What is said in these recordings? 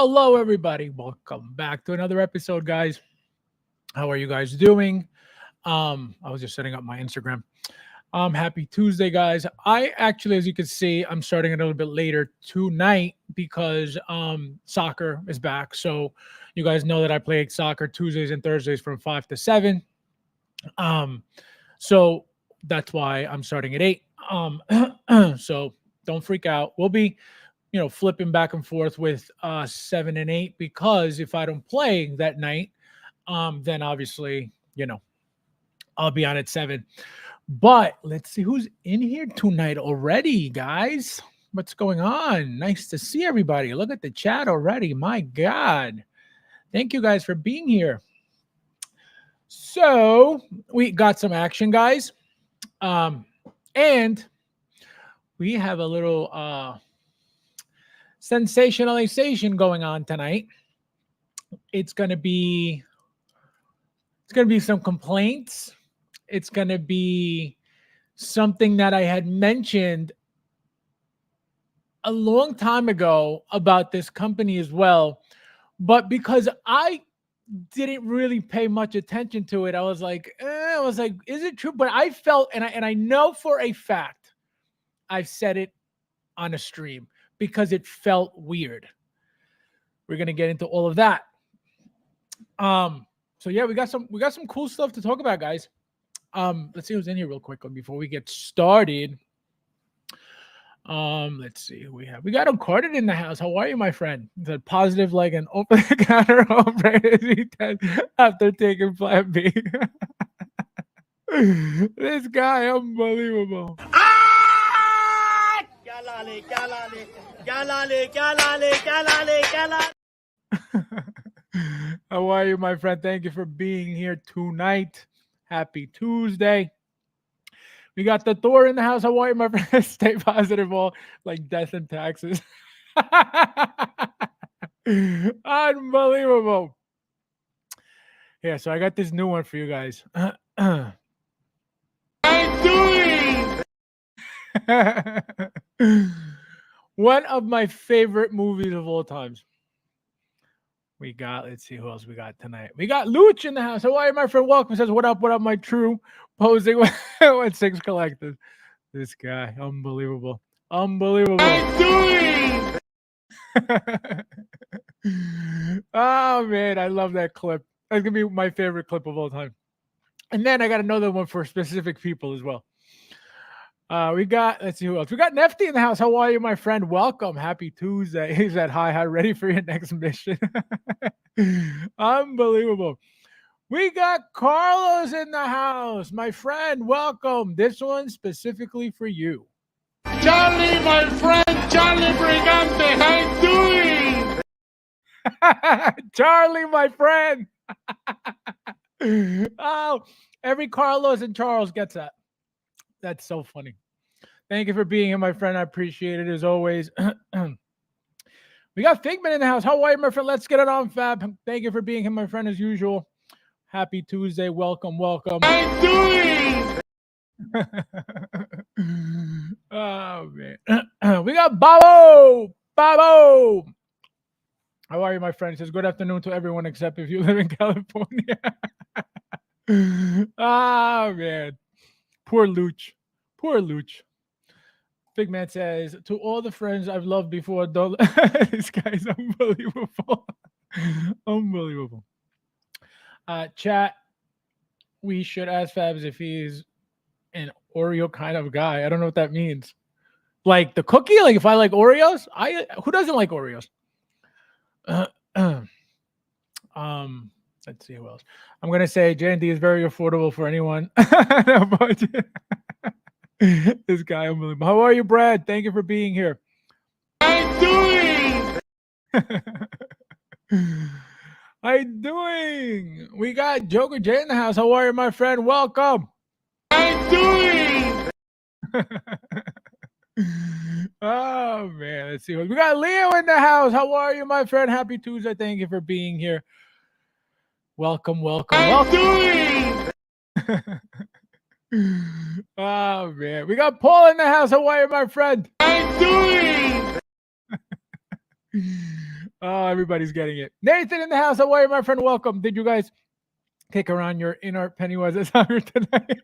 Hello, everybody. Welcome back to another episode, guys. How are you guys doing? I was just setting up my Instagram. Happy Tuesday, guys. I actually, as you can see, I'm starting a little bit later tonight because soccer is back. So you guys know that I play soccer Tuesdays and Thursdays from 5 to 7. Um, so that's why I'm starting at 8. So don't freak out. We'll be flipping back and forth with 7 and 8 because if I don't play that night, then obviously, I'll be on at 7. But let's see who's in here tonight already, guys. What's going on? Nice to see everybody. Look at the chat already. My God. Thank you guys for being here. So we got some action, guys. And we have a little sensationalization going on tonight. It's going to be some complaints. It's going to be something that I had mentioned a long time ago about this company as well. But because I didn't really pay much attention to it, I was like, is it true? But I felt, and I know for a fact, I've said it on a stream because it felt weird. We're going to get into all of that. So yeah, we got some cool stuff to talk about, guys. Let's see who's in here real quick before we get started. Let's see who we have. We got Uncarded in the house. How are you, my friend? He said positive like an over-the-counter operator after taking Plan B. This guy, unbelievable. How are you, my friend? Thank you for being here tonight. Happy Tuesday. We got the Thor in the house. How are you, my friend? Stay positive, all like death and taxes. Unbelievable. Yeah, so I got this new one for you guys. I'm doing one of my favorite movies of all times. We got, let's see who else we got tonight. We got Luch in the house. How are you, my friend? Welcome. Says, what up, my true posing with 6 collectors. This guy, unbelievable. Unbelievable. Oh, man, I love that clip. That's going to be my favorite clip of all time. And then I got another one for specific people as well. We got, let's see who else. We got Nefty in the house. How are you, my friend? Welcome. Happy Tuesday. He said, hi, ready for your next mission. Unbelievable. We got Carlos in the house. My friend, welcome. This one specifically for you. Charlie, my friend, Charlie Brigante. How you doing? Charlie, my friend. Oh, every Carlos and Charles gets that. That's so funny. Thank you for being here, my friend. I appreciate it as always. We got Figment in the house. How are you, my friend? Let's get it on, Fab. Thank you for being here, my friend, as usual. Happy Tuesday. Welcome, welcome. How you doing? Oh, man. We got Babo. Babo. How are you, my friend? He says, good afternoon to everyone except if you live in California. Oh, man. Poor Luch. Poor Luch. Big Man says, to all the friends I've loved before, don't... This guy's unbelievable. Unbelievable. Chat, we should ask Fabs if he's an Oreo kind of guy. I don't know what that means. Like the cookie? Like if I like Oreos? Who doesn't like Oreos? Let's see who else. I'm going to say J&D is very affordable for anyone. No budget. This guy, unbelievable. How are you, Brad? Thank you for being here. How you doing? How you doing? We got Joker J in the house. How are you, my friend? Welcome. How you doing? Oh, man. Let's see. We got Leo in the house. How are you, my friend? Happy Tuesday. Thank you for being here. Welcome, welcome, welcome. How you doing? Oh, man. We got Paul in the house. How are you, my friend? How you doing? Oh, everybody's getting it. Nathan in the house. How are you, my friend? Welcome. Did you guys kick around your inner Pennywise as here tonight?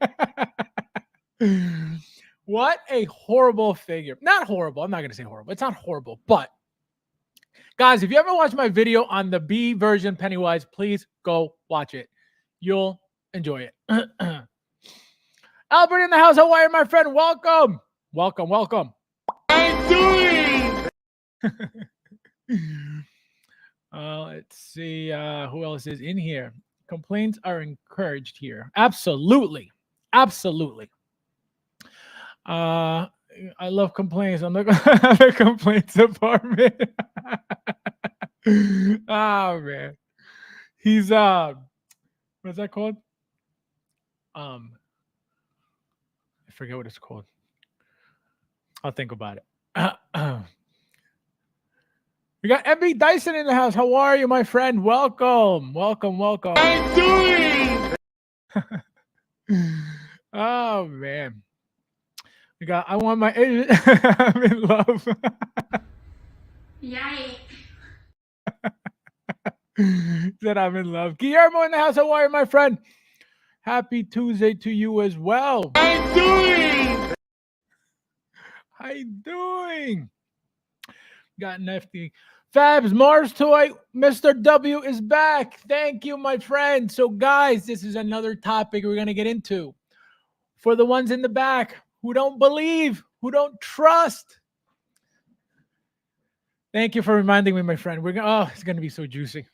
What a horrible figure. Not horrible. I'm not going to say horrible. It's not horrible. But, guys, if you ever watched my video on the B version Pennywise, please go watch it. You'll enjoy it. Albert in the house. How are you, my friend? Welcome. Welcome, welcome. I'm doing. Let's see who else is in here. Complaints are encouraged here. Absolutely. Absolutely. I love complaints. I'm the complaints department. Oh man. He's what's that called? I forget what it's called. I'll think about it. We got MB Dyson in the house. How are you, my friend? Welcome. Welcome, welcome. I'm doing. Oh man. We got I want my I'm in love. Yay. Said I'm in love. Guillermo in the house. How are you, my friend? Happy Tuesday to you as well. I'm doing. How you doing? Got Nifty. Fabs, Mars Toy, Mr. W is back. Thank you, my friend. So, guys, this is another topic we're going to get into. For the ones in the back who don't believe, who don't trust. Thank you for reminding me, my friend. It's going to be so juicy.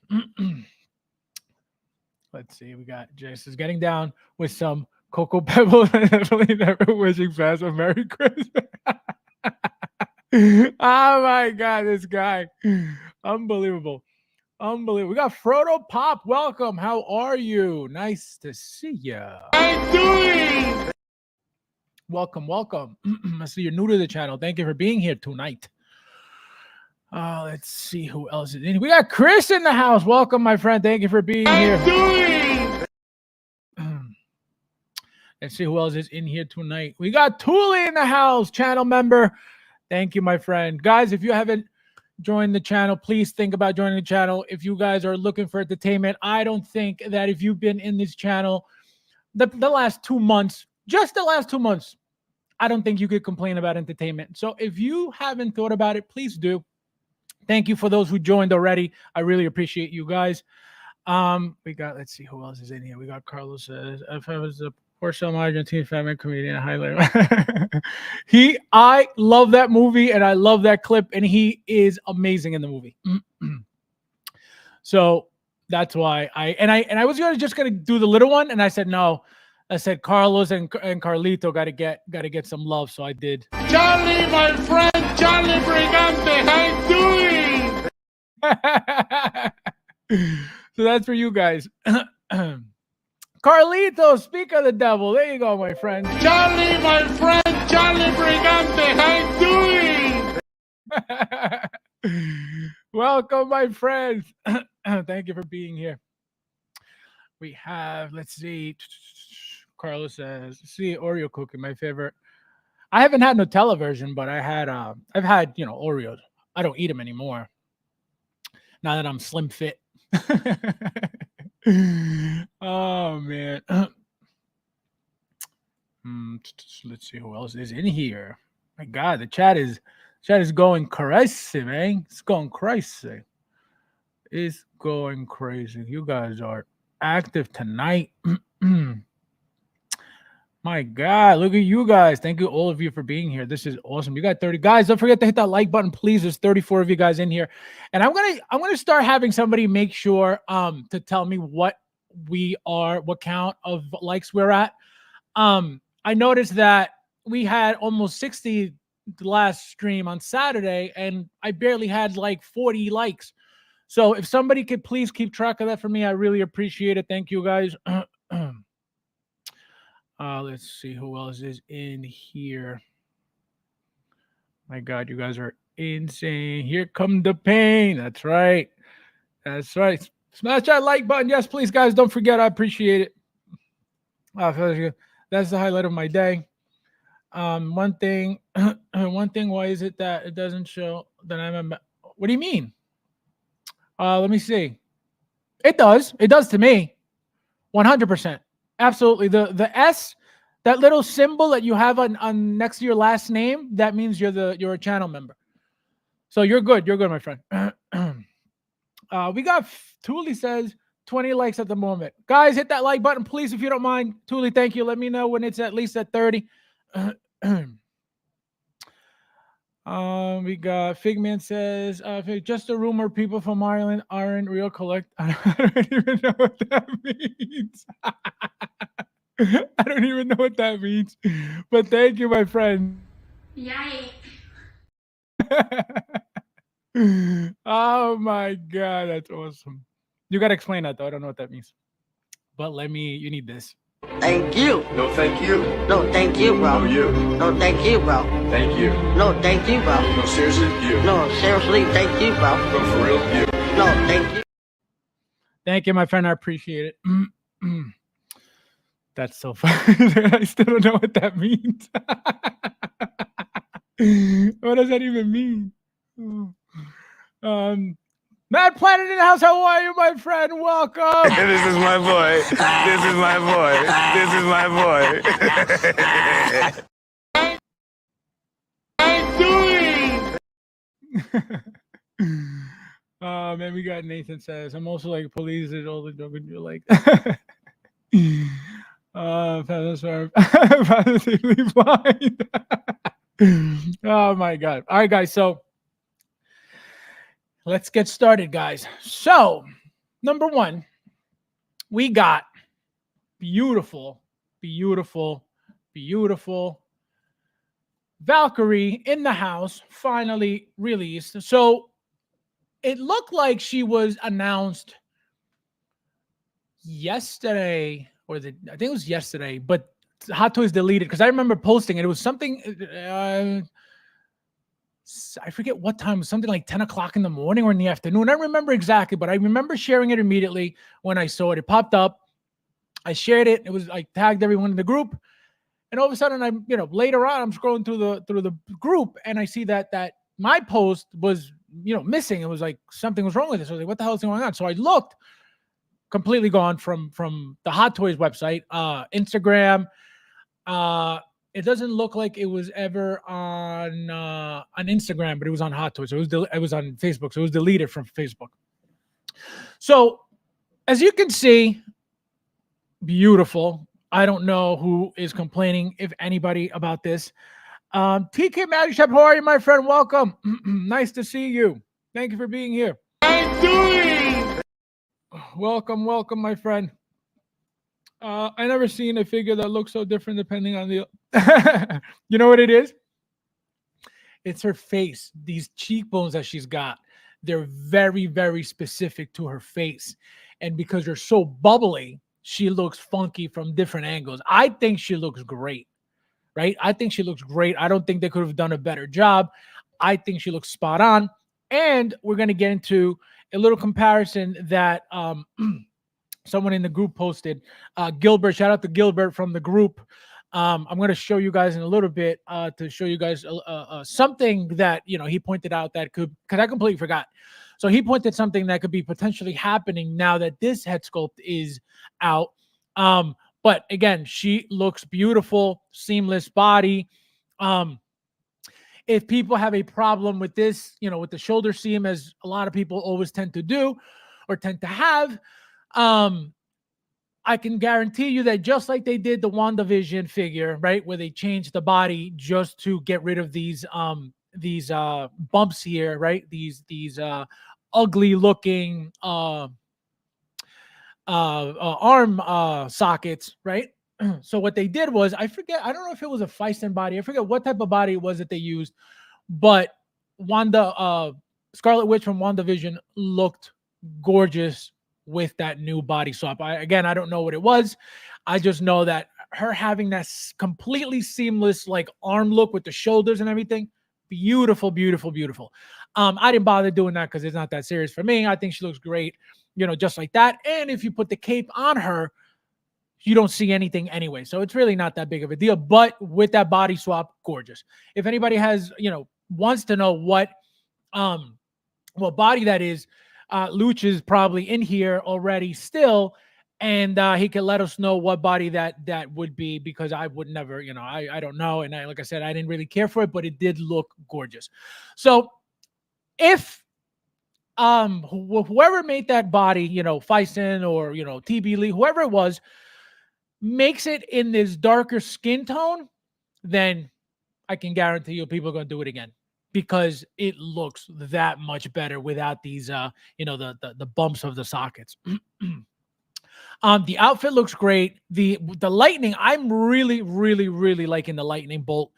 Let's see. We got Jace is getting down with some Cocoa Pebbles and definitely never wishing fast a Merry Christmas. Oh my God, this guy. Unbelievable. Unbelievable. We got Frodo Pop. Welcome. How are you? Nice to see you. I'm doing. Welcome, welcome. I see you're new to the channel. Thank you for being here tonight. Let's see who else is in. We got Chris in the house. Welcome, my friend. Thank you for being here. Doing. Let's see who else is in here tonight. We got Thule in the house, channel member. Thank you, my friend. Guys, if you haven't joined the channel, please think about joining the channel. If you guys are looking for entertainment, I don't think that if you've been in this channel the last 2 months, just the last 2 months, I don't think you could complain about entertainment. So if you haven't thought about it, please do. Thank you for those who joined already. I really appreciate you guys. We got, let's see who else is in here. We got Carlos says, if I was a Porcel Argentine family comedian, highlight. I love that movie and I love that clip, and he is amazing in the movie. So that's why I was just gonna do the little one, and I said no. I said Carlos and Carlito gotta get some love, so I did. Charlie, my friend, Charlie Brigante, how doing? So that's for you guys. Carlito, speak of the devil. There you go, my friend. Charlie, my friend, Charlie Brigante, how doing? Welcome, my friends. Thank you for being here. We have, let's see. Carlos says, see, Oreo cookie, my favorite. I haven't had Nutella version, but I've had Oreos. I don't eat them anymore. Now that I'm slim fit. Oh man. Let's see who else is in here. My God, the chat is going crazy, man. It's going crazy. It's going crazy. You guys are active tonight. My God, look at you guys. Thank you, all of you, for being here. This is awesome. You got 30 guys. Don't forget to hit that like button, please. There's 34 of you guys in here, and I'm gonna start having somebody make sure to tell me what count of likes we're at. I noticed that we had almost 60 the last stream on Saturday, and I barely had like 40 likes. So if somebody could please keep track of that for me, I really appreciate it. Thank you, guys. Let's see who else is in here. My God, you guys are insane. Here come the pain. That's right. That's right. Smash that like button. Yes, please, guys. Don't forget. I appreciate it. That's the highlight of my day. One thing. Why is it that it doesn't show that I'm a? What do you mean? Let me see. It does. It does to me. 100%. Absolutely. The S, that little symbol that you have on next to your last name, that means you're a channel member. So you're good. You're good, my friend. We got Thule says 20 likes at the moment. Guys, hit that like button, please, if you don't mind. Thule, thank you. Let me know when it's at least at 30. We got Figman says, just a rumor, people from Ireland aren't real collect. I don't even know what that means. I don't even know what that means. But thank you, my friend. Yay. Oh my god, that's awesome. You gotta explain that though. I don't know what that means. But you need this. Thank you. No, thank you. No, thank you, bro. No, you. No, thank you, bro. Thank you. No, thank you, bro. No, seriously, you. No, seriously, thank you, bro. No, for real, you. No, thank you. Thank you, my friend. I appreciate it. That's so funny. I still don't know what that means. What does that even mean? Mad Planet in the house. How are you, my friend? Welcome. This is my boy. This is my boy. This is my boy. Man, we got Nathan says, I'm also like police and all the joke and you're like fantastically blind. Oh my god. All right, guys. So let's get started, guys. So, number one, we got beautiful Valkyrie in the house, finally released. So it looked like she was announced yesterday, I think it was yesterday, but Hot Toys deleted because I remember posting it. It was something, I forget what time, it was something like 10 o'clock in the morning or in the afternoon. I remember exactly, but I remember sharing it immediately when I saw it. It popped up. I shared it. It was, I tagged everyone in the group. And all of a sudden, later on, I'm scrolling through the group and I see that my post was, missing. It was like something was wrong with it. So I was like, what the hell is going on? So I looked, completely gone from the Hot Toys website, Instagram. It doesn't look like it was ever on Instagram, but it was on Hot Toys. So it was on Facebook. So it was deleted from Facebook. So as you can see, beautiful. I don't know who is complaining, if anybody, about this. TK Magic Shop, how are you, my friend? Welcome. Nice to see you. Thank you for being here. Welcome, my friend. I never seen a figure that looks so different depending on the... You know what it is? It's her face. These cheekbones that she's got, they're very, very specific to her face. And because they're so bubbly, she looks funky from different angles. I think she looks great, right? I think she looks great. I don't think they could have done a better job. I think she looks spot on. And we're going to get into a little comparison that someone in the group posted. Gilbert, shout out to Gilbert from the group. I'm going to show you guys in a little bit to show you guys something that, he pointed out that could, because I completely forgot. So he pointed something that could be potentially happening now that this head sculpt is out. But again, she looks beautiful, seamless body. If people have a problem with this, with the shoulder seam, as a lot of people always tend to do or tend to have, I can guarantee you that just like they did the WandaVision figure, right, where they changed the body just to get rid of these bumps here, right, these ugly looking arm sockets, right? So what they did was, I don't know if it was a Feisten body. I forget what type of body it was that they used, but Scarlet Witch from WandaVision looked gorgeous with that new body swap. I don't know what it was. I just know that her having that completely seamless like arm look with the shoulders and everything, beautiful. I didn't bother doing that because it's not that serious for me. I think she looks great, just like that. And if you put the cape on her, you don't see anything anyway. So it's really not that big of a deal. But with that body swap, gorgeous. If anybody has, wants to know what body that is, Luch is probably in here already still, and he can let us know what body that would be, because I would never, I don't know, and like I said, I didn't really care for it, but it did look gorgeous. So if whoever made that body, Faison or TB Lee, whoever it was, makes it in this darker skin tone, then I can guarantee you people are going to do it again, because it looks that much better without these the bumps of the sockets. The outfit looks great. The lightning, I'm really liking the lightning bolt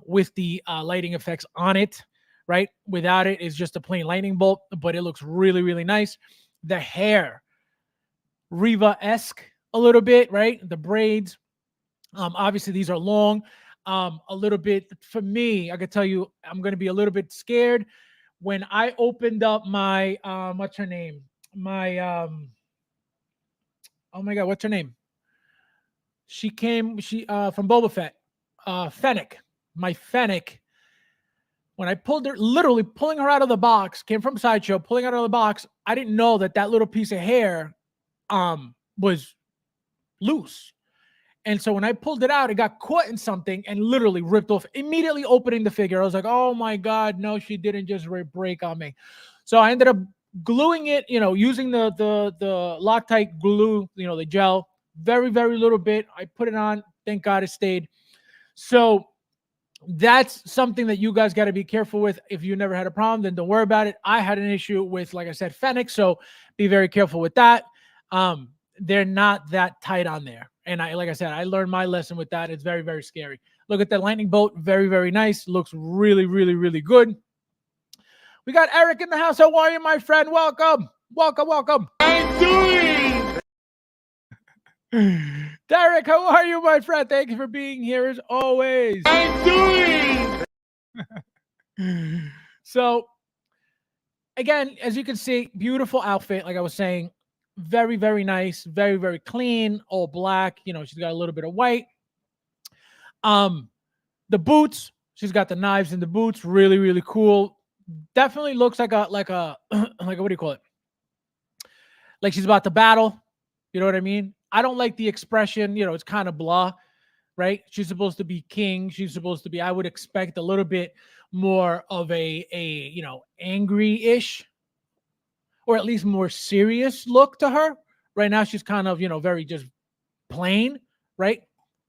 with the lighting effects on it, right? Without it, it's just a plain lightning bolt, but it looks really nice. The hair, Reva-esque a little bit, right? The braids. Obviously these are long. A little bit, for me, I could tell you, I'm going to be a little bit scared when I opened up my what's her name? My oh my god, what's her name? She from Boba Fett. Fennec. My Fennec. When I pulled her, literally pulling her out of the box, came from Sideshow, pulling her out of the box, I didn't know that little piece of hair was loose. And so when I pulled it out, it got caught in something and literally ripped off, immediately opening the figure. I was like, oh my God, no, she didn't just break on me. So I ended up gluing it, using the Loctite glue, the gel, very little bit. I put it on. Thank God it stayed. So that's something that you guys got to be careful with. If you never had a problem, then don't worry about it. I had an issue with, like I said, Fennec. So be very careful with that. They're not that tight on there. And like I said, I learned my lesson with that. It's very scary. Look at the lightning bolt. Very nice. Looks really good. We got Eric in the house. How are you, my friend? Welcome. I'm doing. Derek, how are you, my friend? Thank you for being here as always. I'm doing. So, again, as you can see, beautiful outfit. Like I was saying, very nice, very clean, all black. She's got a little bit of white. The boots, she's got the knives in the boots. Really cool. Definitely looks like a like what do you call it? Like she's about to battle. You know what I mean? I don't like the expression. It's kind of blah, right? She's supposed to be king. She's supposed to be. I would expect a little bit more of a angry-ish, or at least more serious look to her. Right now, she's kind of, very just plain, right?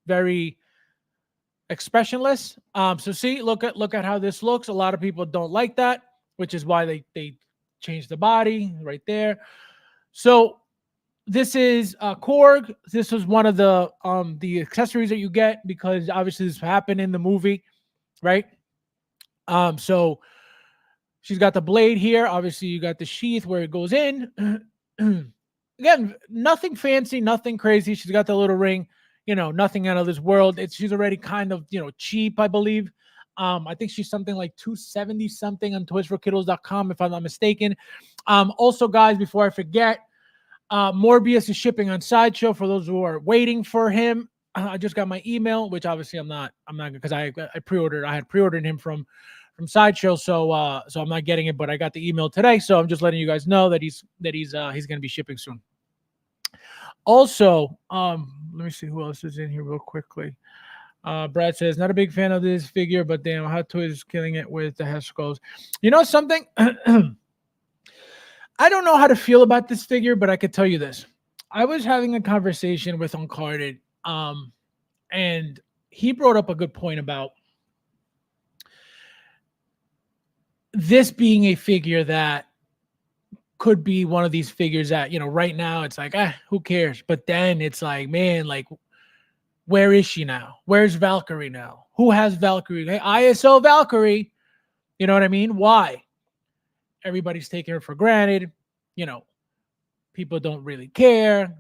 Very expressionless. So see, look at how this looks. A lot of people don't like that, which is why they changed the body right there. So this is Korg. This was one of the accessories that you get, because obviously this happened in the movie, right? So she's got the blade here. Obviously, you got the sheath where it goes in. Again, nothing fancy, nothing crazy. She's got the little ring, nothing out of this world. She's already kind of, cheap, I believe. I think she's something like $270 something on toysforkiddos.com, if I'm not mistaken. Also, guys, before I forget, Morbius is shipping on Sideshow for those who are waiting for him. I just got my email, which obviously I'm not because I pre-ordered. I had pre-ordered him from Sideshow, so I'm not getting it, but I got the email today, so I'm just letting you guys know that he's going to be shipping soon. Also, let me see who else is in here real quickly. Brad says, not a big fan of this figure, but damn, Hot Toys is killing it with the Hescos. You know something? I don't know how to feel about this figure, but I could tell you this. I was having a conversation with Uncarded, and he brought up a good point about this being a figure that could be one of these figures that, right now it's like, who cares? But then it's like, man, like, where is she now? Where's Valkyrie now? Who has Valkyrie? Hey, ISO Valkyrie. You know what I mean? Why? Everybody's taking her for granted. People don't really care.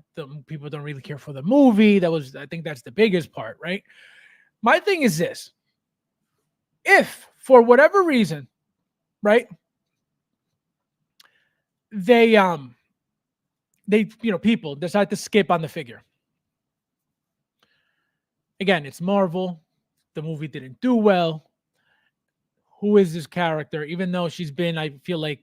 People don't really care for the movie. I think that's the biggest part, right? My thing is this. If, for whatever reason, right, people decide to skip on the figure. Again, it's Marvel. The movie didn't do well. who is this character, even though she's been, I feel like,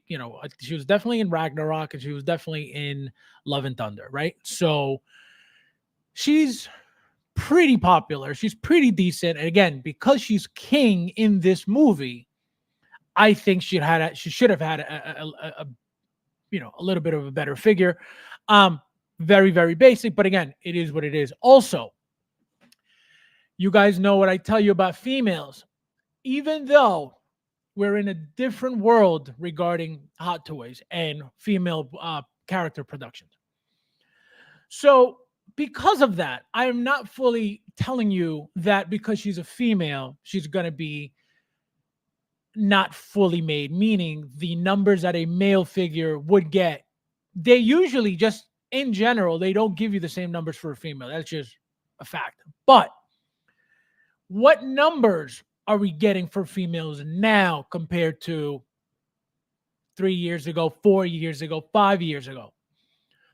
she was definitely in Ragnarok and she was definitely in Love and Thunder, right? So she's pretty popular. She's pretty decent. And again, because she's king in this movie, I think she should have had a little bit of a better figure. Very, very basic, but again, it is what it is. Also, you guys know what I tell you about females. Even though we're in a different world regarding Hot Toys and female character productions. So because of that, I am not fully telling you that because she's a female, she's going to be not fully made, meaning the numbers that a male figure would get, they usually just in general, they don't give you the same numbers for a female. That's just a fact. But what numbers are we getting for females now compared to 3 years ago, 4 years ago, 5 years ago?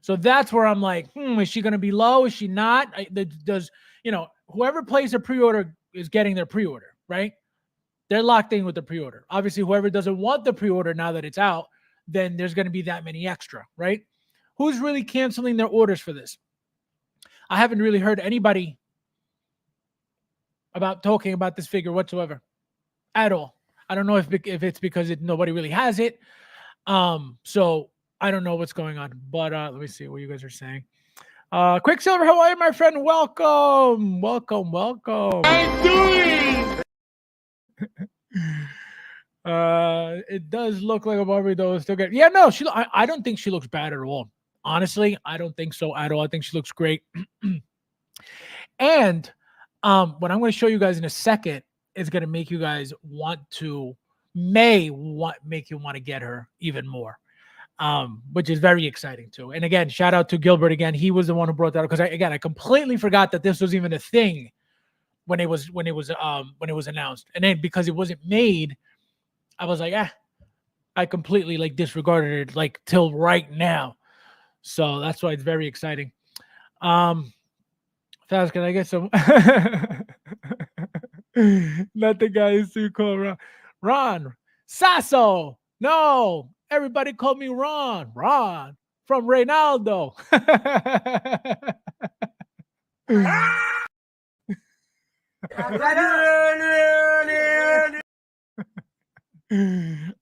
So that's where I'm like, is she going to be low? Is she not? Does, whoever plays a pre-order is getting their pre-order, right? They're locked in with the pre-order. Obviously, whoever doesn't want the pre-order now that it's out, then there's going to be that many extra, right? Who's really canceling their orders for this? I haven't really heard anybody about talking about this figure whatsoever at all. I don't know if it's because nobody really has it. So I don't know what's going on, but let me see what you guys are saying. Quicksilver, how are you, my friend? Welcome. I'm doing. It does look like a Barbie though. Still good. Yeah, no, I don't think she looks bad at all. Honestly, I don't think so at all. I think she looks great. And what I'm going to show you guys in a second is going to make you guys make you want to get her even more. Which is very exciting too. And again, shout out to Gilbert again. He was the one who brought that up because I completely forgot that this was even a thing when it was announced. And then because it wasn't made, I was like, I completely disregarded it till right now. So that's why it's very exciting. Fast, can I get some? Not the guy is too cool. Ron Sasso. No, everybody called me Ron from Reynaldo.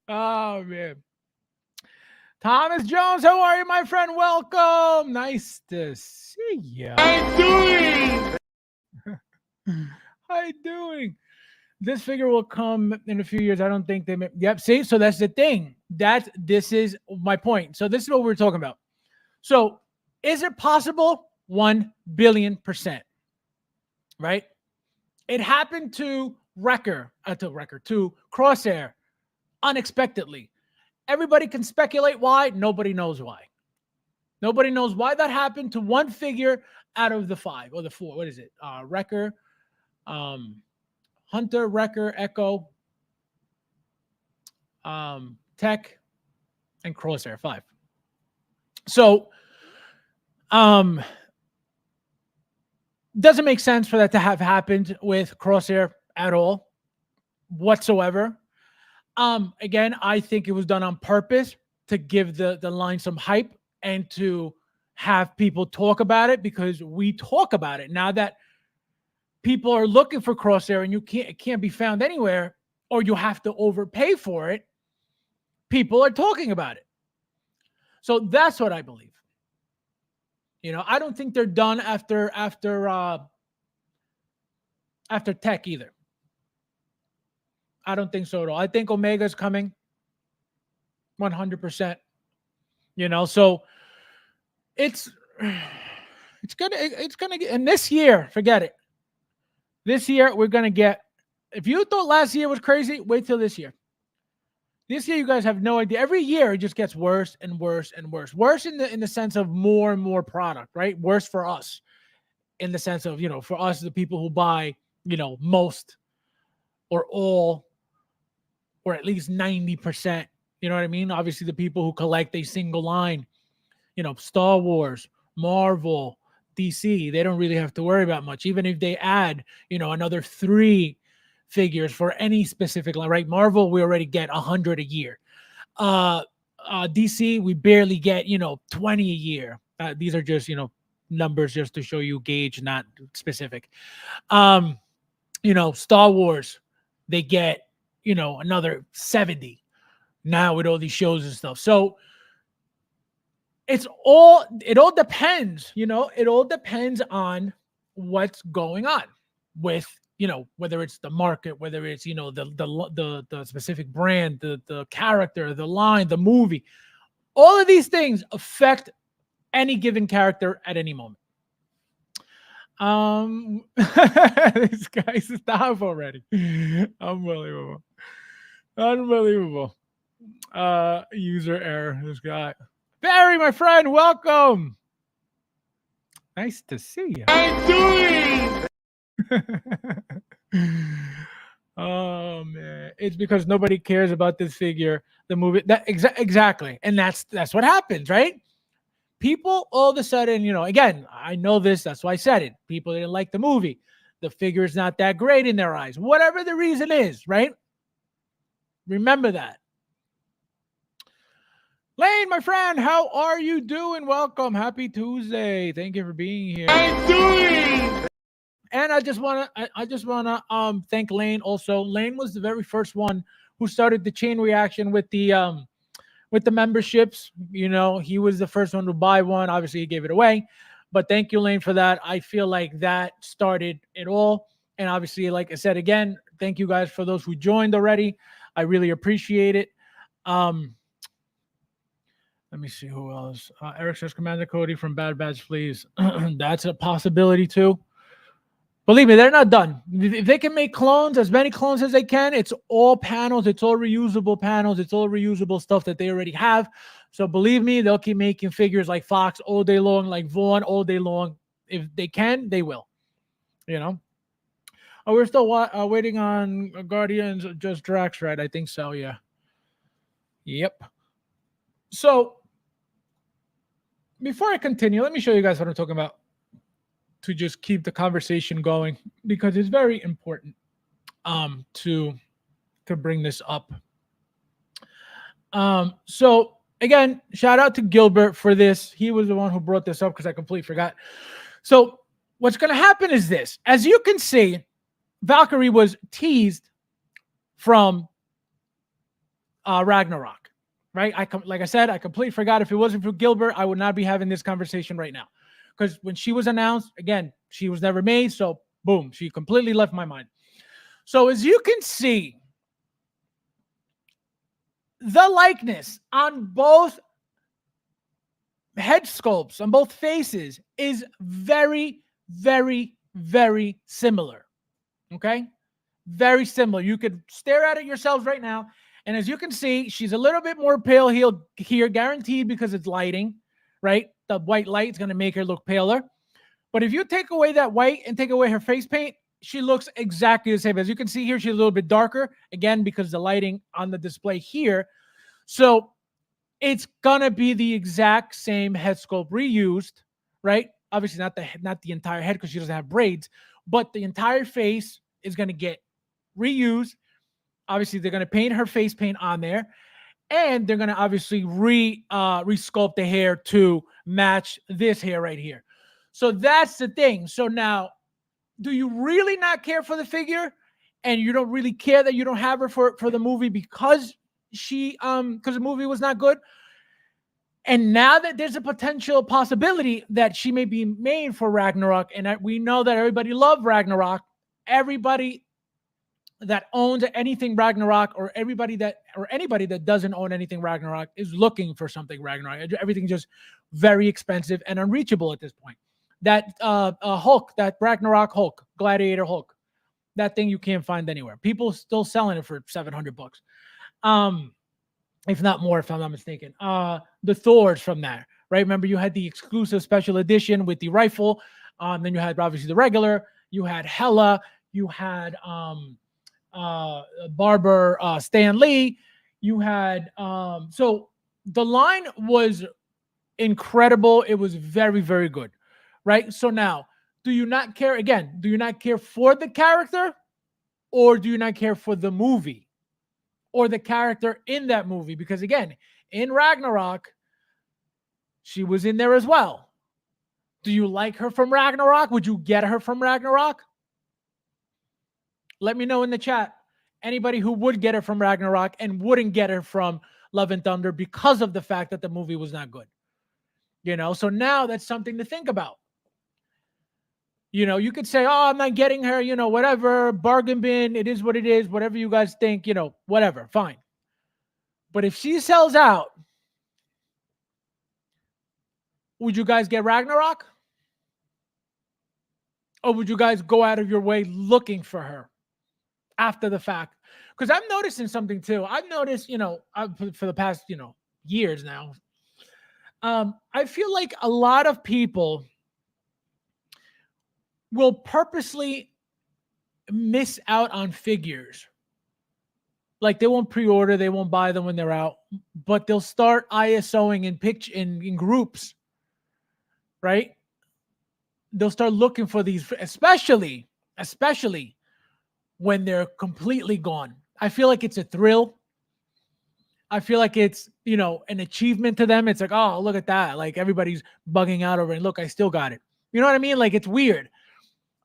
Oh man. Thomas Jones, how are you, my friend? Welcome. Nice to see you. I'm doing. How you doing? This figure will come in a few years. I don't think they may. Yep. See, so that's the thing. This is my point. So this is what we're talking about. So is it possible? 1 billion%. Right? It happened to to Crosshair unexpectedly. Everybody can speculate why. Nobody knows why. Nobody knows why that happened to one figure out of the 5 or the 4. What is it? Wrecker, Hunter, Wrecker, Echo, Tech, and Crosshair 5. So, doesn't make sense for that to have happened with Crosshair at all, whatsoever. Again, I think it was done on purpose to give the line some hype and to have people talk about it, because we talk about it now that people are looking for Crosshair and it can't be found anywhere, or you have to overpay for it. People are talking about it. So that's what I believe. I don't think they're done after Tech either. I don't think so at all. I think Omega's coming 100%. So it's gonna get, and this year, forget it. This year we're gonna get, if you thought last year was crazy, wait till this year. This year you guys have no idea. Every year it just gets worse and worse and worse. Worse in the sense of more and more product, right? Worse for us in the sense of, for us, the people who buy, most or all, or at least 90%. You know what I mean? Obviously, the people who collect a single line, Star Wars, Marvel, DC, they don't really have to worry about much. Even if they add, another 3 figures for any specific line, right? Marvel, we already get 100 a year. DC, we barely get, 20 a year. These are just, numbers just to show you gauge, not specific. Star Wars, they get, another 70 now with all these shows and stuff. So it all depends, it all depends on what's going on with, whether it's the market, whether it's, the specific brand, the character, the line, the movie. All of these things affect any given character at any moment. This guy stop already. Unbelievable. User error. This guy. Barry, my friend, welcome. Nice to see you. I'm doing. Oh man, it's because nobody cares about this figure, the movie. That exactly, and that's what happens, right? People all of a sudden, again, I know this. That's why I said it. People didn't like the movie. The figure is not that great in their eyes. Whatever the reason is, right? Remember that. Lane, my friend, how are you doing? Welcome. Happy Tuesday. Thank you for being here. I'm doing. And I just wanna thank Lane also. Lane was the very first one who started the chain reaction with the memberships. He was the first one to buy one. Obviously, he gave it away. But thank you, Lane, for that. I feel like that started it all. And obviously, like I said again, thank you guys for those who joined already. I really appreciate it. Let me see who else. Eric says, Commander Cody from Bad Batch, please. That's a possibility too. Believe me, they're not done. If they can make clones, as many clones as they can, it's all panels. It's all reusable panels. It's all reusable stuff that they already have. So believe me, they'll keep making figures like Fox all day long, like Vaughn all day long. If they can, they will. Oh, we're still waiting on Guardians of Just Drax, right? I think so, yeah. Yep. So before I continue, let me show you guys what I'm talking about to just keep the conversation going, because it's very important to bring this up. So again, shout out to Gilbert for this. He was the one who brought this up because I completely forgot. So what's going to happen is this. As you can see, Valkyrie was teased from Ragnarok, right? Like I said, I completely forgot. If it wasn't for Gilbert, I would not be having this conversation right now. Because when she was announced, again, she was never made. So boom, she completely left my mind. So as you can see, the likeness on both head sculpts, on both faces, is very, very, very similar. Okay? Very similar. You could stare at it yourselves right now. And as you can see, she's a little bit more pale here, guaranteed, because it's lighting, right? The white light is going to make her look paler. But if you take away that white and take away her face paint, she looks exactly the same. As you can see here, she's a little bit darker, again, because the lighting on the display here. So it's going to be the exact same head sculpt reused, right? Obviously not the entire head, because she doesn't have braids, but the entire face is going to get reused. Obviously, they're going to paint her face paint on there. And they're going to obviously re-sculpt the hair to match this hair right here. So that's the thing. So now, do you really not care for the figure? And you don't really care that you don't have her for the movie because the movie was not good? And now that there's a potential possibility that she may be made for Ragnarok, and we know that everybody loved Ragnarok, everybody that owns anything Ragnarok, or anybody that doesn't own anything Ragnarok, is looking for something Ragnarok. Everything's just very expensive and unreachable at this point. That Hulk, that Ragnarok Hulk, Gladiator Hulk, that thing you can't find anywhere. People still selling it for $700, if not more, if I'm not mistaken. The Thors from that, right? Remember, you had the exclusive special edition with the rifle. Then you had obviously the regular. You had Hela. You had Barber Stan Lee. You had so the line was incredible. It was very, very good, right? So now, do you not care? Again, do you not care for the character? Or do you not care for the movie or the character in that movie? Because again, in Ragnarok, she was in there as well. Do you like her from Ragnarok? Would you get her from Ragnarok? Let me know in the chat. Anybody who would get her from Ragnarok and wouldn't get her from Love and Thunder because of the fact that the movie was not good. So now that's something to think about. You could say, oh, I'm not getting her, whatever, bargain bin, it is what it is, whatever you guys think, whatever, fine. But if she sells out, would you guys get Ragnarok? Or would you guys go out of your way looking for her after the fact? Because I'm noticing something too. I've noticed, for the past, years now, I feel like a lot of people will purposely miss out on figures. Like they won't pre-order, they won't buy them when they're out, but they'll start ISOing in groups, right? They'll start looking for these, especially when they're completely gone. I feel like it's a thrill. I feel like it's, an achievement to them. It's like, oh, look at that. Like everybody's bugging out over it. Look, I still got it. You know what I mean? Like it's weird.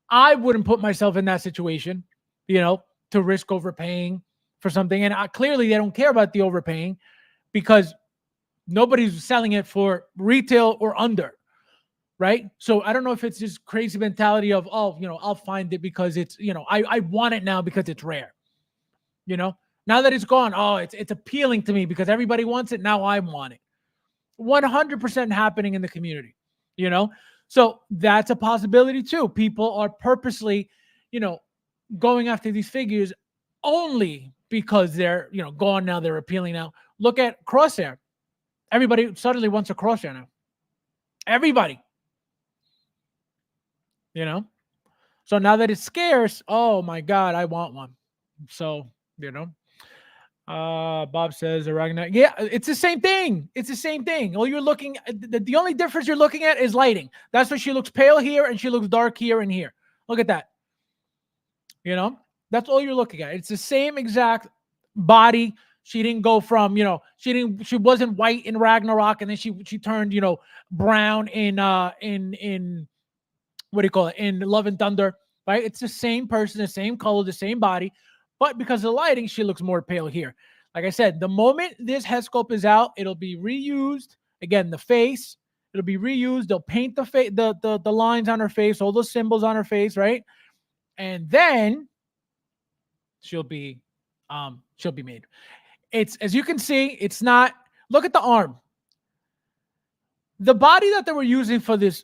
I wouldn't put myself in that situation, to risk overpaying for something. And clearly they don't care about the overpaying because nobody's selling it for retail or under. Right. So I don't know if it's this crazy mentality of, oh, I'll find it because it's, I want it now because it's rare. Now that it's gone, oh, it's appealing to me because everybody wants it. Now I want it. 100% happening in the community, So that's a possibility too. People are purposely, going after these figures only because they're, gone now. They're appealing now. Look at Crosshair. Everybody suddenly wants a Crosshair now. Everybody. So now that it's scarce, oh my God, I want one. So, Bob says, yeah, it's the same thing. It's the same thing. All you're looking at, the only difference you're looking at is lighting. That's why she looks pale here and she looks dark here and here. Look at that. That's all you're looking at. It's the same exact body. She didn't go from, she wasn't white in Ragnarok and then she turned, brown in what do you call it? In Love and Thunder, right? It's the same person, the same color, the same body, but because of the lighting, she looks more pale here. Like I said, the moment this head sculpt is out, it'll be reused. Again, the face, it'll be reused. They'll paint the face, the lines on her face, all those symbols on her face, right? And then she'll be made. It's, as you can see, it's not. Look at the arm. The body that they were using for this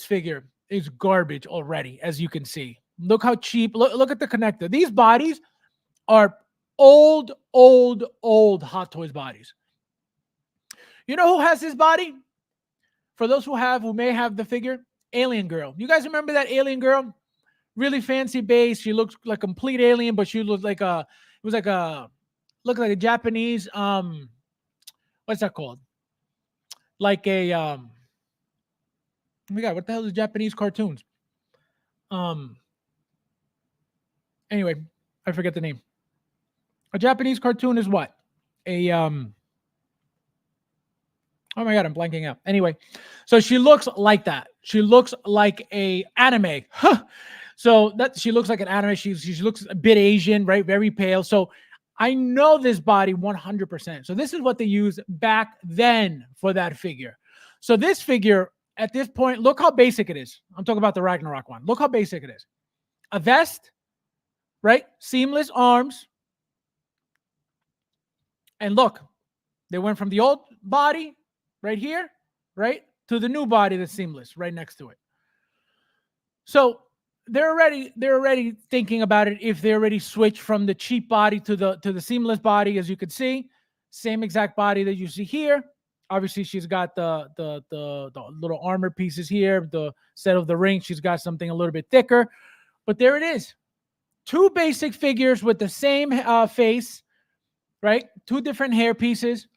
figure is garbage already, as you can see. Look how cheap. Look at the connector. These bodies are old Hot Toys bodies. You know who has this body? For those who may have the figure, Alien Girl. You guys remember that Alien Girl? Really fancy base. She looks like a complete alien, but she looked like looked like a Japanese, what's that called? Like a, oh my God, what the hell is Japanese cartoons? Anyway, I forget the name. A Japanese cartoon is what? Oh my God, I'm blanking out. Anyway, so she looks like that. She looks like a anime. So that she looks like an anime. She looks a bit Asian, right? Very pale. So I know this body 100%. So this is what they used back then for that figure. So this figure at this point, look how basic it is. I'm talking about the Ragnarok one. Look how basic it is. A vest, right? Seamless arms. And look, they went from the old body right here, right, to the new body that's seamless right next to it. So they're already thinking about it if they already switched from the cheap body to the seamless body. As you can see, same exact body that you see here. Obviously, she's got the little armor pieces here. The set of the ring, she's got something a little bit thicker. But there it is. Two basic figures with the same face, right? Two different hair pieces.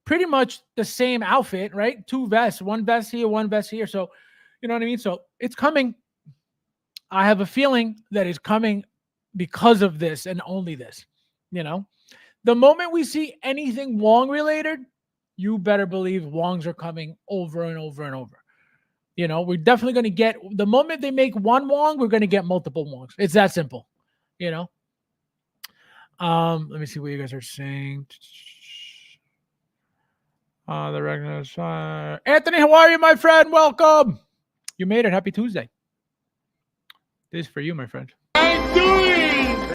Pretty much the same outfit, right? Two vests. One vest here, one vest here. So, you know what I mean? So it's coming. I have a feeling that it's coming because of this and only this. You know, the moment we see anything Wong related, you better believe Wongs are coming over and over and over. You know, we're definitely going to get, the moment they make one Wong, we're going to get multiple Wongs. It's that simple. You know, let me see what you guys are saying. The regular Anthony, how are you, my friend? Welcome. You made it. Happy Tuesday. This is for you, my friend. I'm doing.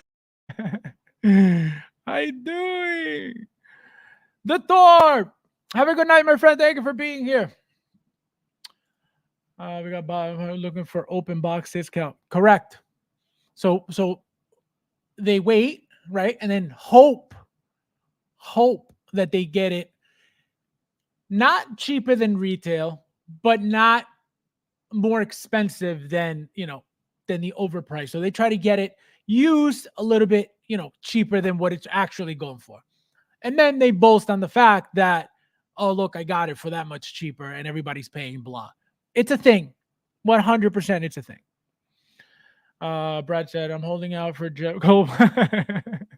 How you doing? The Thor. Have a good night, my friend. Thank you for being here. We got looking for open box discount. Correct. So they wait, right? And then hope that they get it not cheaper than retail, but not more expensive than, than the overprice. So they try to get it used a little bit, cheaper than what it's actually going for. And then they boast on the fact that, oh, look, I got it for that much cheaper and everybody's paying blah. It's a thing. 100% it's a thing. Brad said, I'm holding out for Joe.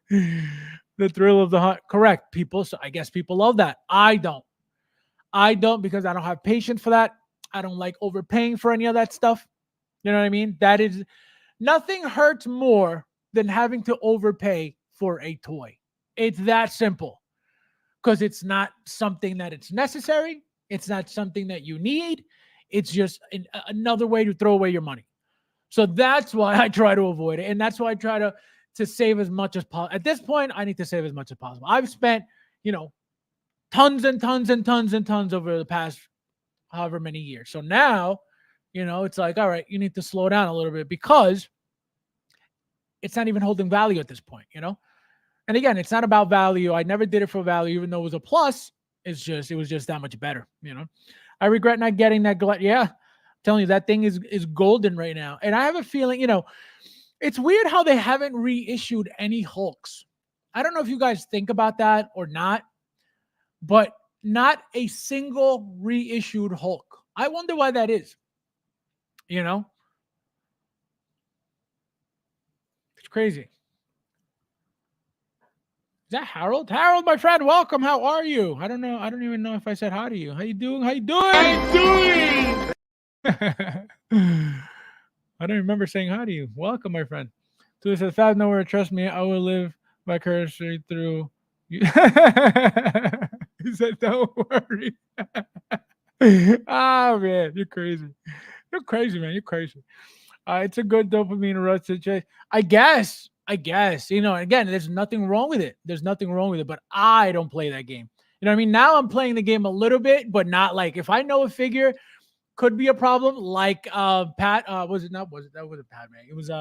The thrill of the hunt. Correct, people. So I guess people love that. I don't because I don't have patience for that. I don't like overpaying for any of that stuff. You know what I mean? That is, nothing hurts more than having to overpay for a toy. It's that simple because it's not something that it's necessary. It's not something that you need. It's just another way to throw away your money. So that's why I try to avoid it. And that's why I try to save as much as possible. At this point, I need to save as much as possible. I've spent, tons and tons and tons and tons over the past however many years. So now, it's like, all right, you need to slow down a little bit because it's not even holding value at this point, And again, it's not about value. I never did it for value, even though it was a plus. It was just that much better, I regret not getting that. Yeah, I'm telling you, that thing is golden right now. And I have a feeling, it's weird how they haven't reissued any Hulks. I don't know if you guys think about that or not, but not a single reissued Hulk. I wonder why that is. It's crazy. Is that Harold? Harold, my friend, welcome. How are you? I don't know. I don't even know if I said hi to you. How you doing? How you doing? I'm doing. I don't remember saying hi to you. Welcome, my friend. Tula says, Fab, nowhere. Trust me, I will live vicariously through you. He said, don't worry. Oh, man, you're crazy. You're crazy, man. You're crazy. It's a good dopamine rush situation. I guess. Again, there's nothing wrong with it. But I don't play that game. You know what I mean? Now I'm playing the game a little bit, but not like if I know a figure could be a problem, like Pat, that wasn't Pat, man. It was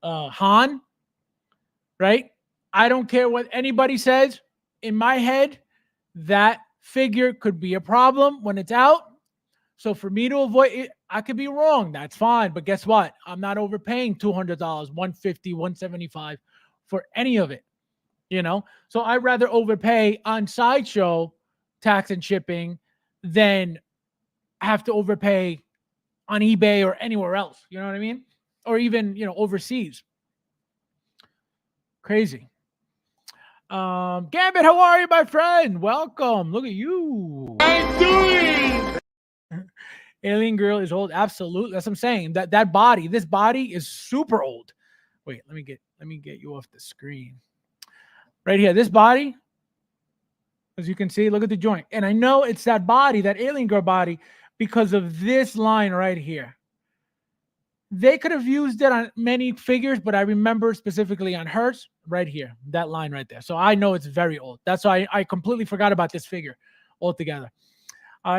Han, right? I don't care what anybody says. In my head, that figure could be a problem when it's out. So for me to avoid it, I could be wrong. That's fine. But guess what? I'm not overpaying $200, $150, $175 for any of it. So I'd rather overpay on Sideshow tax and shipping than have to overpay on eBay or anywhere else. You know what I mean? Or even, overseas. Crazy. Gambit, how are you, my friend? Welcome. Look at you. I'm doing. Alien Girl is old. Absolutely. That's what I'm saying. That body, this body is super old. Wait, let me get you off the screen. Right here, this body, as you can see, look at the joint. And I know it's that body, that Alien Girl body, because of this line right here. They could have used it on many figures, but I remember specifically on hers right here, that line right there. So I know it's very old. That's why I completely forgot about this figure altogether.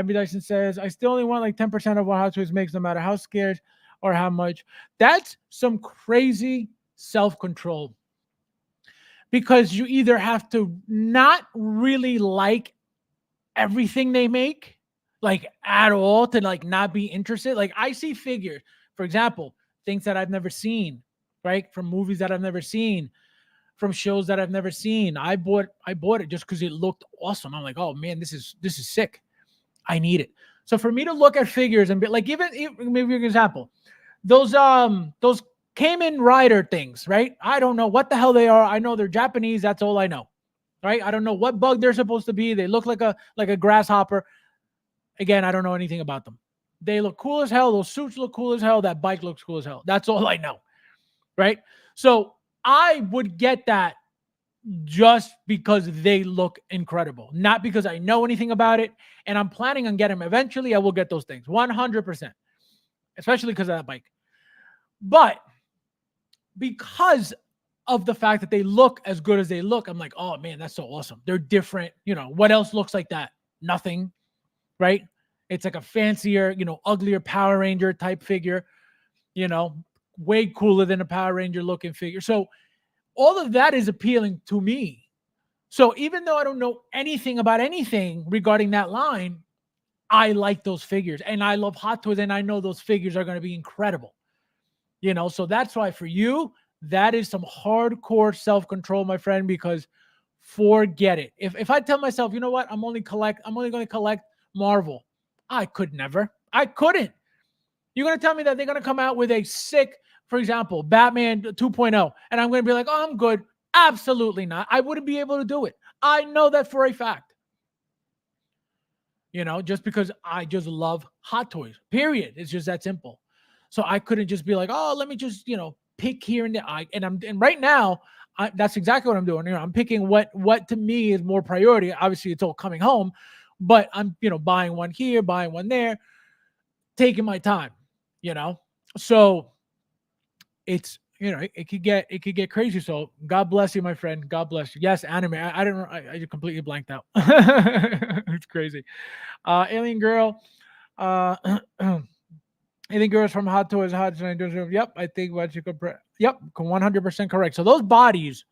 B. Dyson says, I still only want like 10% of what Hot Toys makes, no matter how scared or how much. That's some crazy self-control. Because you either have to not really like everything they make, like at all, to like not be interested. Like I see figures, for example, things that I've never seen, right? From movies that I've never seen, from shows that I've never seen. I bought it just because it looked awesome. I'm like, oh man, this is sick. I need it. So for me to look at figures and be like, even maybe an example, those Kamen Rider things, right? I don't know what the hell they are. I know they're Japanese. That's all I know, right? I don't know what bug they're supposed to be. They look like a grasshopper. Again, I don't know anything about them. They look cool as hell. Those suits look cool as hell. That bike looks cool as hell. That's all I know, right? So I would get that just because they look incredible, not because I know anything about it. And I'm planning on getting them eventually. I will get those things 100%, especially because of that bike. But because of the fact that they look as good as they look, I'm like, oh man, that's so awesome. They're different. What else looks like that? Nothing, right? It's like a fancier, uglier Power Ranger type figure, way cooler than a Power Ranger looking figure. So all of that is appealing to me. So even though I don't know anything about anything regarding that line, I like those figures and I love Hot Toys and I know those figures are going to be incredible. So that's why for you, that is some hardcore self-control, my friend, because forget it. If I tell myself, you know what, I'm only going to collect Marvel, I could never. I couldn't. You're going to tell me that they're going to come out with a sick, for example, Batman 2.0, and I'm going to be like, oh, I'm good. Absolutely not. I wouldn't be able to do it. I know that for a fact. Just because I just love Hot Toys, period. It's just that simple. So I couldn't just be like, oh, let me just, pick here and there. And right now, that's exactly what I'm doing. I'm picking what to me is more priority. Obviously, it's all coming home, but I'm, buying one here, buying one there, taking my time, So it's, it could get crazy. So God bless you, my friend. God bless you. Yes, anime. I completely blanked out. It's crazy. Alien Girl. Alien Girls from Hot Toys. Yep, I think what you could. Yep, 100% correct. So those bodies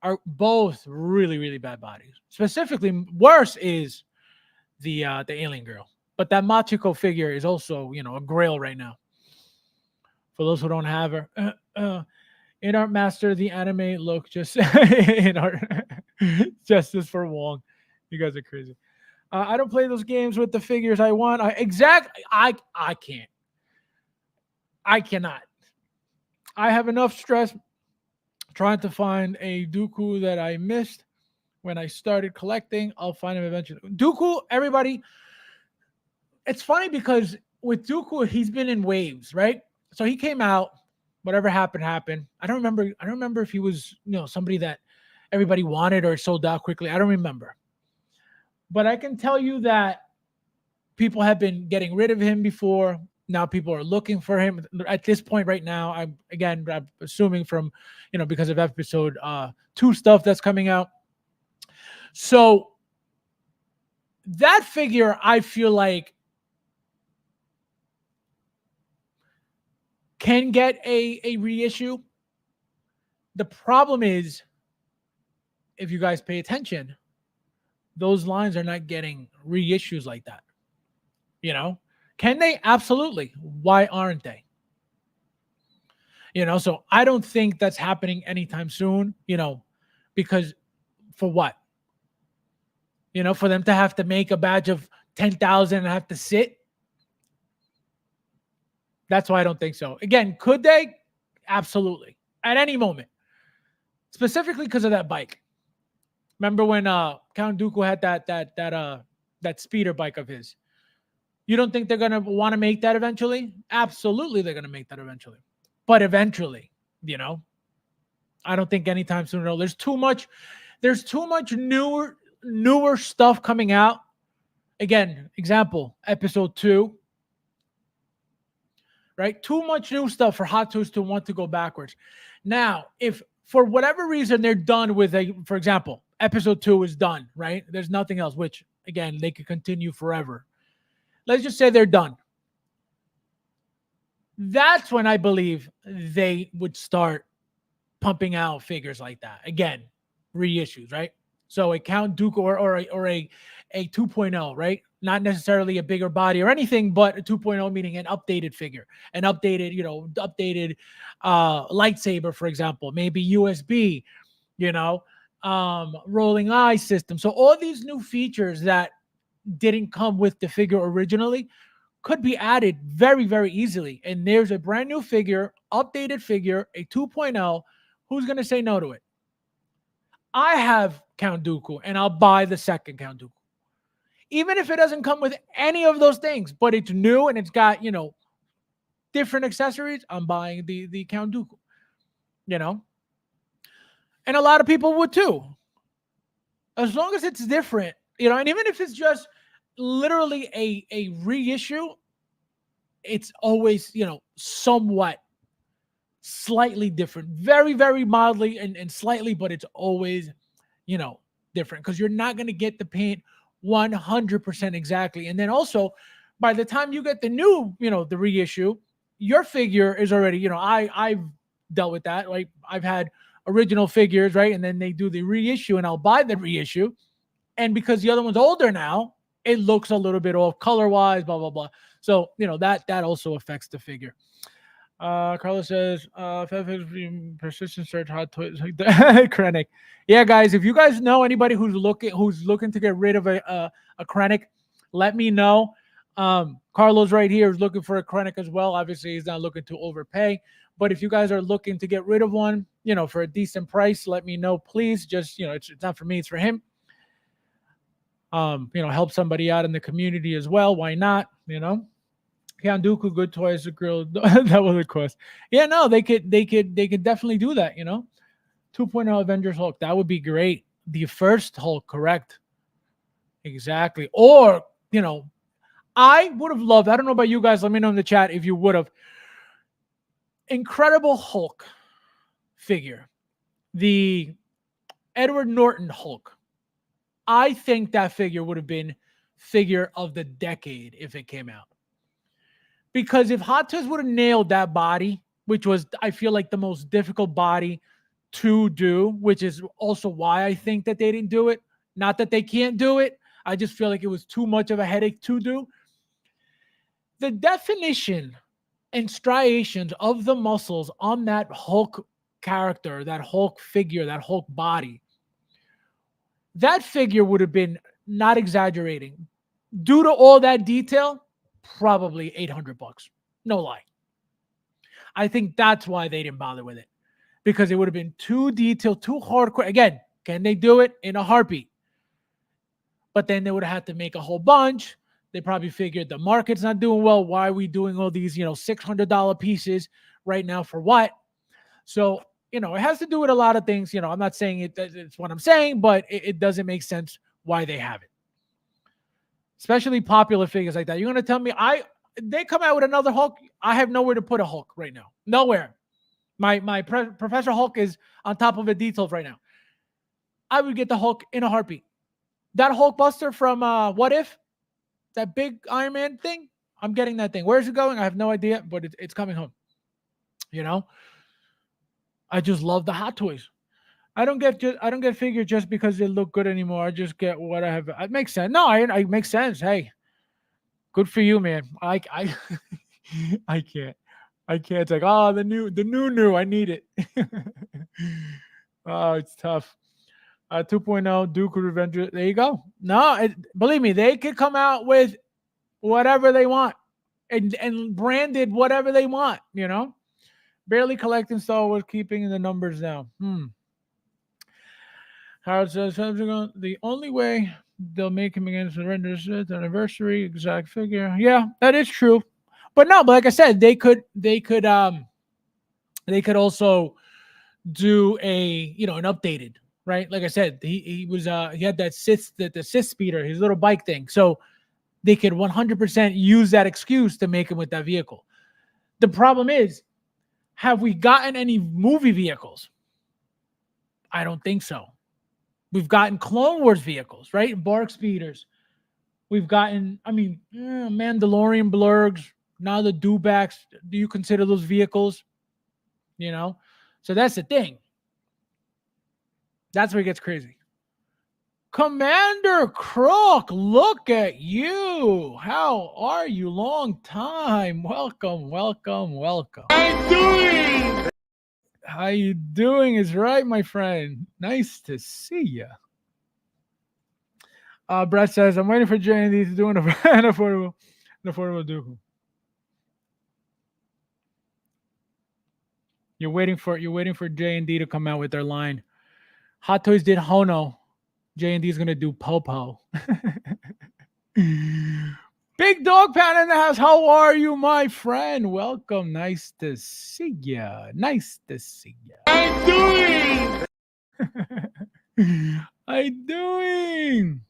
are both really, really bad bodies. Specifically, worse is the Alien Girl. But that Machiko figure is also, a grail right now. For those who don't have her. In Art Master, the anime look just in art. Justice for Wong. You guys are crazy. I don't play those games with the figures I want. I can't. I cannot. I have enough stress trying to find a Dooku that I missed when I started collecting. I'll find him eventually. Dooku, everybody. It's funny because with Dooku, he's been in waves, right? So he came out. Whatever happened. I don't remember if he was, somebody that everybody wanted or sold out quickly. I don't remember. But I can tell you that people have been getting rid of him before. Now people are looking for him at this point right now. I'm assuming from, because of episode 2 stuff that's coming out. So that figure, I feel like can get a reissue. The problem is, if you guys pay attention, those lines are not getting reissues like that. Can they? Absolutely. Why aren't they? So I don't think that's happening anytime soon, because for what? For them to have to make a badge of 10,000 and have to sit. That's why I don't think so. Again, could they? Absolutely. At any moment. Specifically because of that bike. Remember when Count Dooku had that speeder bike of his? You don't think they're going to want to make that eventually? Absolutely, they're going to make that eventually. But eventually, I don't think anytime soon. No, there's too much newer stuff coming out. Again, example, episode 2. Right? Too much new stuff for Hot Toys to want to go backwards. Now, if for whatever reason they're done with for example, episode 2 is done, right? There's nothing else, which again, they could continue forever. Let's just say they're done. That's when I believe they would start pumping out figures like that. Again, reissues, right? So a Count Dooku or a 2.0, right? Not necessarily a bigger body or anything, but a 2.0 meaning an updated figure, an updated, updated lightsaber, for example, maybe USB, rolling eye system. So all these new features that didn't come with the figure originally could be added very, very easily. And there's a brand new figure, updated figure, a 2.0. Who's going to say no to it? I have Count Dooku, and I'll buy the second Count Dooku. Even if it doesn't come with any of those things, but it's new and it's got, different accessories, I'm buying the Count Dooku, And a lot of people would too. As long as it's different, and even if it's just literally a reissue, it's always, somewhat slightly different, very, very mildly and slightly, but it's always, different because you're not going to get the paint 100% exactly. And then also, by the time you get the new, the reissue, your figure is already, I've dealt with that. Like I've had original figures, right? And then they do the reissue and I'll buy the reissue. And because the other one's older now, it looks a little bit off color-wise, blah, blah, blah. So, that also affects the figure. Carlos says, persistent search hot toys like that. Krennic. Yeah, guys, if you guys know anybody who's looking to get rid of a Krennic, let me know. Carlos right here is looking for a Krennic as well. Obviously, he's not looking to overpay. But if you guys are looking to get rid of one, for a decent price, let me know, please. Just, it's not for me, it's for him. Help somebody out in the community as well. Why not? Count Dooku, good toys, the grill. That was a cost. Yeah, no, they could definitely do that. 2.0 Avengers Hulk, that would be great. The first Hulk, correct? Exactly. Or I would have loved. I don't know about you guys. Let me know in the chat if you would have. Incredible Hulk figure, the Edward Norton Hulk. I think that figure would have been figure of the decade if it came out. Because if Hot Toys would have nailed that body, which was, I feel like, the most difficult body to do, which is also why I think that they didn't do it. Not that they can't do it. I just feel like it was too much of a headache to do. The definition and striations of the muscles on that Hulk character, that Hulk figure, that Hulk body, that figure would have been, not exaggerating, due to all that detail, probably $800. No lie. I think that's why they didn't bother with it, because it would have been too detailed, too hardcore. Again, can they do it? In a heartbeat. But then they would have had to make a whole bunch. They probably figured the market's not doing well. Why are we doing all these, $600 pieces right now for what? So, it has to do with a lot of things. I'm not saying it's what I'm saying, but it doesn't make sense why they have it. Especially popular figures like that. You're going to tell me they come out with another Hulk. I have nowhere to put a Hulk right now. Nowhere. My Professor Hulk is on top of the details right now. I would get the Hulk in a heartbeat. That Hulk Buster from What If? That big Iron Man thing? I'm getting that thing. Where's it going? I have no idea, but it's coming home. I just love the Hot Toys. I don't get figures just because they look good anymore. I just get what I have. It makes sense. No, it makes sense. Hey, good for you, man. I can't. It's like, oh, the new. I need it. Oh, it's tough. 2.0 Dooku Revenge. There you go. No, believe me, they could come out with whatever they want and branded whatever they want. Barely collecting Star Wars, keeping the numbers down. Howard says, the only way they'll make him against the Renders anniversary exact figure. Yeah, that is true. But like I said, they could also do an updated, right? Like I said, he had that the Sith speeder, his little bike thing. So they could 100% use that excuse to make him with that vehicle. The problem is, have we gotten any movie vehicles? I don't think so. We've gotten Clone Wars vehicles, right? Bark speeders. We've gotten, Mandalorian blurgs. Now the dewbacks. Do you consider those vehicles? So that's the thing. That's where it gets crazy. Commander Crook, look at you. How are you? Long time. Welcome. How you doing is right, my friend. Nice to see you. Brett says, I'm waiting for J&D to do an affordable. an affordable Dooku. You're waiting for J&D to come out with their line. Hot Toys did Hono. J&D is gonna do Popo. Big Dog Pound in the house. How are you, my friend? Welcome. Nice to see ya. Nice to see ya. I'm doing. How doing?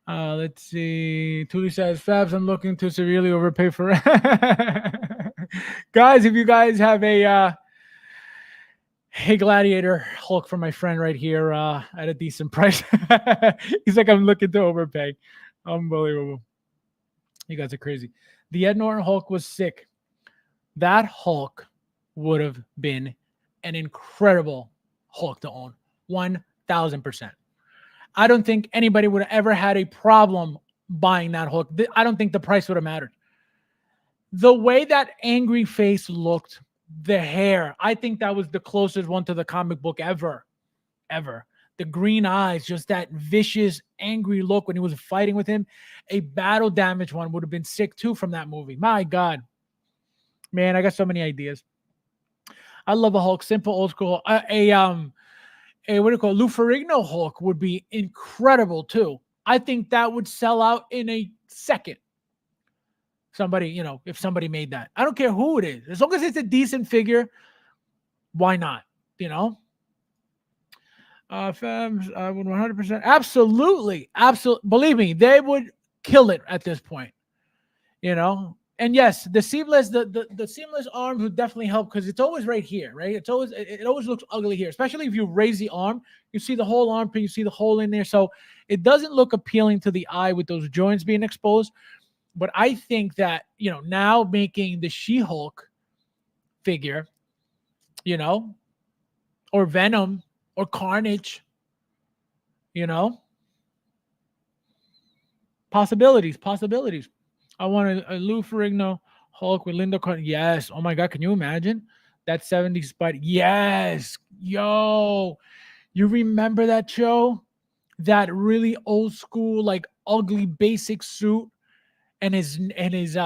Let's see. Tuli says, Fabs, I'm looking to severely overpay for guys, if you guys have a Gladiator Hulk for my friend right here at a decent price. He's like, I'm looking to overpay. Unbelievable. You guys are crazy. The Ed Norton Hulk was sick. That Hulk would have been an incredible Hulk to own. 1,000%. I don't think anybody would have ever had a problem buying that Hulk. I don't think the price would have mattered. The way that angry face looked, the hair, I think that was the closest one to the comic book ever. The green eyes, just that vicious, angry look when he was fighting with him. A battle damage one would have been sick too from that movie. My God. Man, I got so many ideas. I love a Hulk, simple, old school. What do you call it? Lou Ferrigno Hulk would be incredible too. I think that would sell out in a second. Somebody, if somebody made that. I don't care who it is. As long as it's a decent figure, why not? Fabs, I would 100%. Absolutely. Believe me, they would kill it at this point. And yes, the seamless arms would definitely help because it's always right here, right? It always looks ugly here, especially if you raise the arm. You see the whole armpit, you see the hole in there, so it doesn't look appealing to the eye with those joints being exposed. But I think that now making the She-Hulk figure, or Venom or Carnage, possibilities. I want a Lou Ferrigno Hulk with Linda Carter. Yes. Oh my God. Can you imagine that 70s Spidey? Yes. Yo, you remember that show? That really old school, like ugly basic suit, and his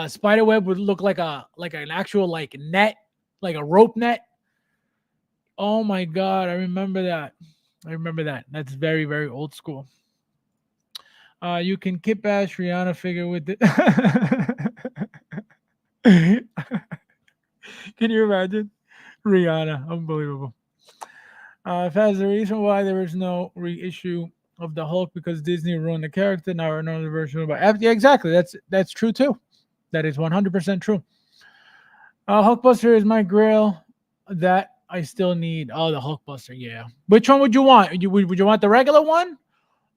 spider web would look like an actual net, like a rope net. Oh my God. I remember that. That's very, very old school. You can kip bash Rihanna figure with it. Can you imagine? Rihanna. Unbelievable. If that's the reason why there is no reissue of the Hulk because Disney ruined the character, now another version of it. Yeah, exactly. That's true too. That is 100% true. Hulkbuster is my grail that I still need. Oh, the Hulkbuster. Yeah. Which one would you want? Would you want the regular one?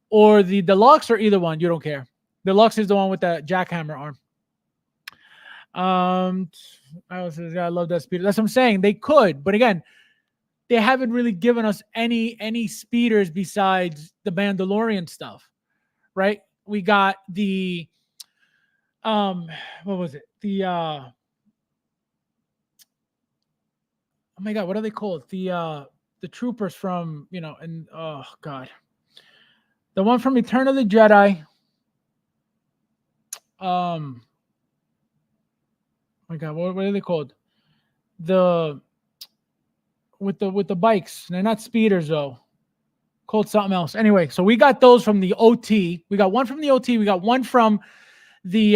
Or the deluxe, or either one? You don't care. Deluxe is the one with the jackhammer arm. I love that speeder. That's what I'm saying. They could, but again, they haven't really given us any speeders besides the Mandalorian stuff, right? We got the what was it? The oh my God, what are they called? The troopers from and oh God. The one from Return of the Jedi. Oh my God, what are they called? With the bikes. They're not speeders though. Called something else. Anyway, so we got those from the OT. We got one from the OT. We got one from the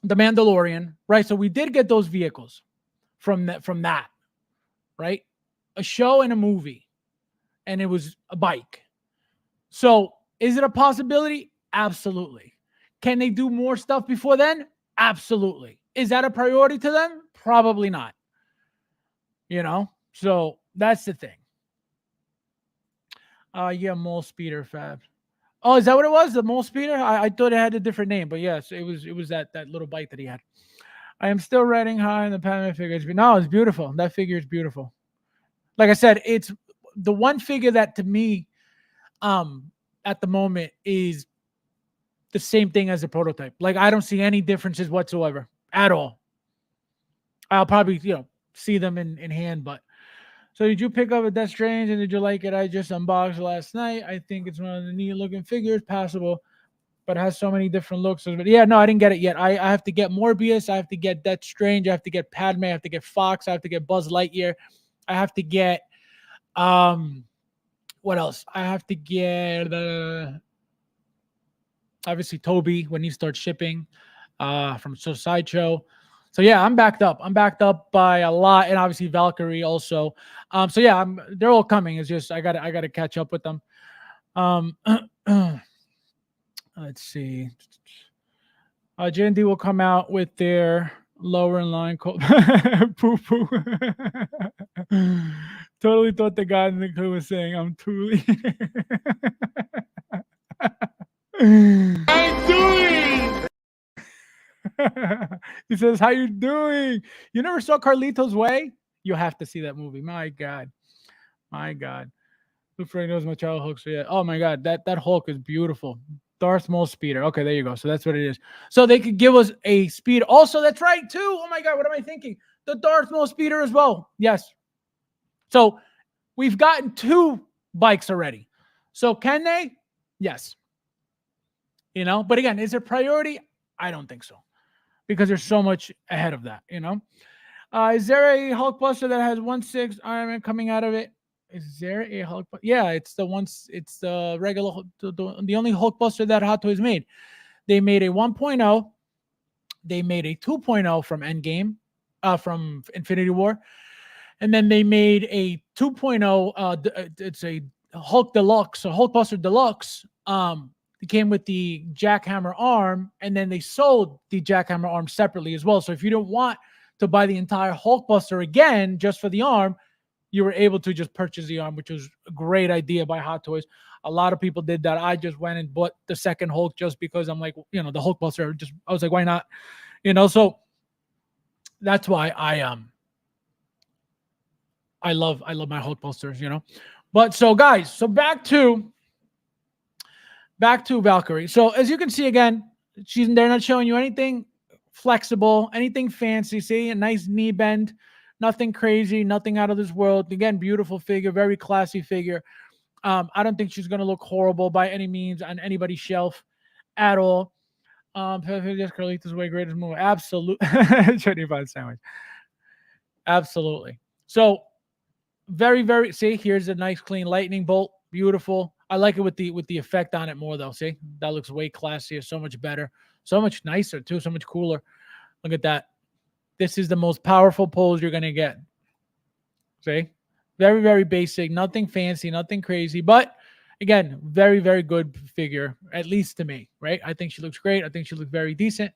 Mandalorian, right? So we did get those vehicles from that, right? A show and a movie, and it was a bike. So is it a possibility? Absolutely. Can they do more stuff before then? Absolutely. Is that a priority to them? Probably not. So that's the thing. Yeah, Mole Speeder Fab. Oh, is that what it was? The Mole Speeder? I thought it had a different name, but yes, it was that little bike that he had. I am still riding high in the Padme figure. No, it's beautiful. That figure is beautiful. Like I said, it's the one figure that to me, at the moment is the same thing as a prototype. Like I don't see any differences whatsoever at all. I'll probably, see them in hand, but so did you pick up a Death Strange and did you like it? I just unboxed last night. I think it's one of the neat looking figures, passable. but it has so many different looks. But yeah, no, I didn't get it yet. I have to get Morbius. I have to get Death Strange. I have to get Padme. I have to get Fox. I have to get Buzz Lightyear. I have to get what else? I have to get obviously Toby when he starts shipping from Sideshow. So yeah, I'm backed up. I'm backed up by a lot, and obviously Valkyrie also. So yeah, they're all coming. It's just I gotta catch up with them. Let's see. J&D will come out with their lower in line called poo poo. Totally thought the guy in the crew was saying I'm Thule. I'm doing. He says, "How you doing? You never saw Carlito's Way? You have to see that movie. My God, my God. Who Frank knows my child Hulk? So yeah. Oh my God, that Hulk is beautiful. Darth Maul speeder. Okay, there you go. So that's what it is. So they could give us a speed. Also, that's right too. Oh my God, what am I thinking? The Darth Maul speeder as well. Yes. So we've gotten 2 bikes already. So can they? Yes. You know, but again, is it priority? I don't think so, because there's so much ahead of that. You know, is there a Hulkbuster that has 1.6 Iron Man coming out of it? Is there a Hulk? Yeah, it's the regular, the only Hulkbuster that Hot Toys made. They made a 1.0, they made a 2.0 from Endgame, from Infinity War, and then they made a 2.0. It's a Hulk Deluxe, a Hulkbuster Deluxe. It came with the jackhammer arm, and then they sold the jackhammer arm separately as well. So if you don't want to buy the entire Hulkbuster again just for the arm, you were able to just purchase the arm, which was a great idea by Hot Toys. A lot of people did that. I just went and bought the second Hulk just because I'm like, you know, the Hulkbuster. I was like, why not? You know, so that's why I love my Hulkbusters. You know, but so guys, so back to Valkyrie. So as you can see again, they're not showing you anything flexible, anything fancy. See, a nice knee bend. Nothing crazy, nothing out of this world. Again, beautiful figure, very classy figure. I don't think she's going to look horrible by any means on anybody's shelf at all. Just Carlito's Way, greatest movie. Absolutely. 25 sandwich. Absolutely. So, very, very, see, here's a nice clean lightning bolt. Beautiful. I like it with the effect on it more, though. See, that looks way classier, so much better, so much nicer, too, so much cooler. Look at that. This is the most powerful pose you're going to get. See? Very, very basic. Nothing fancy, nothing crazy. But, again, very, very good figure, at least to me, right? I think she looks great. I think she looks very decent.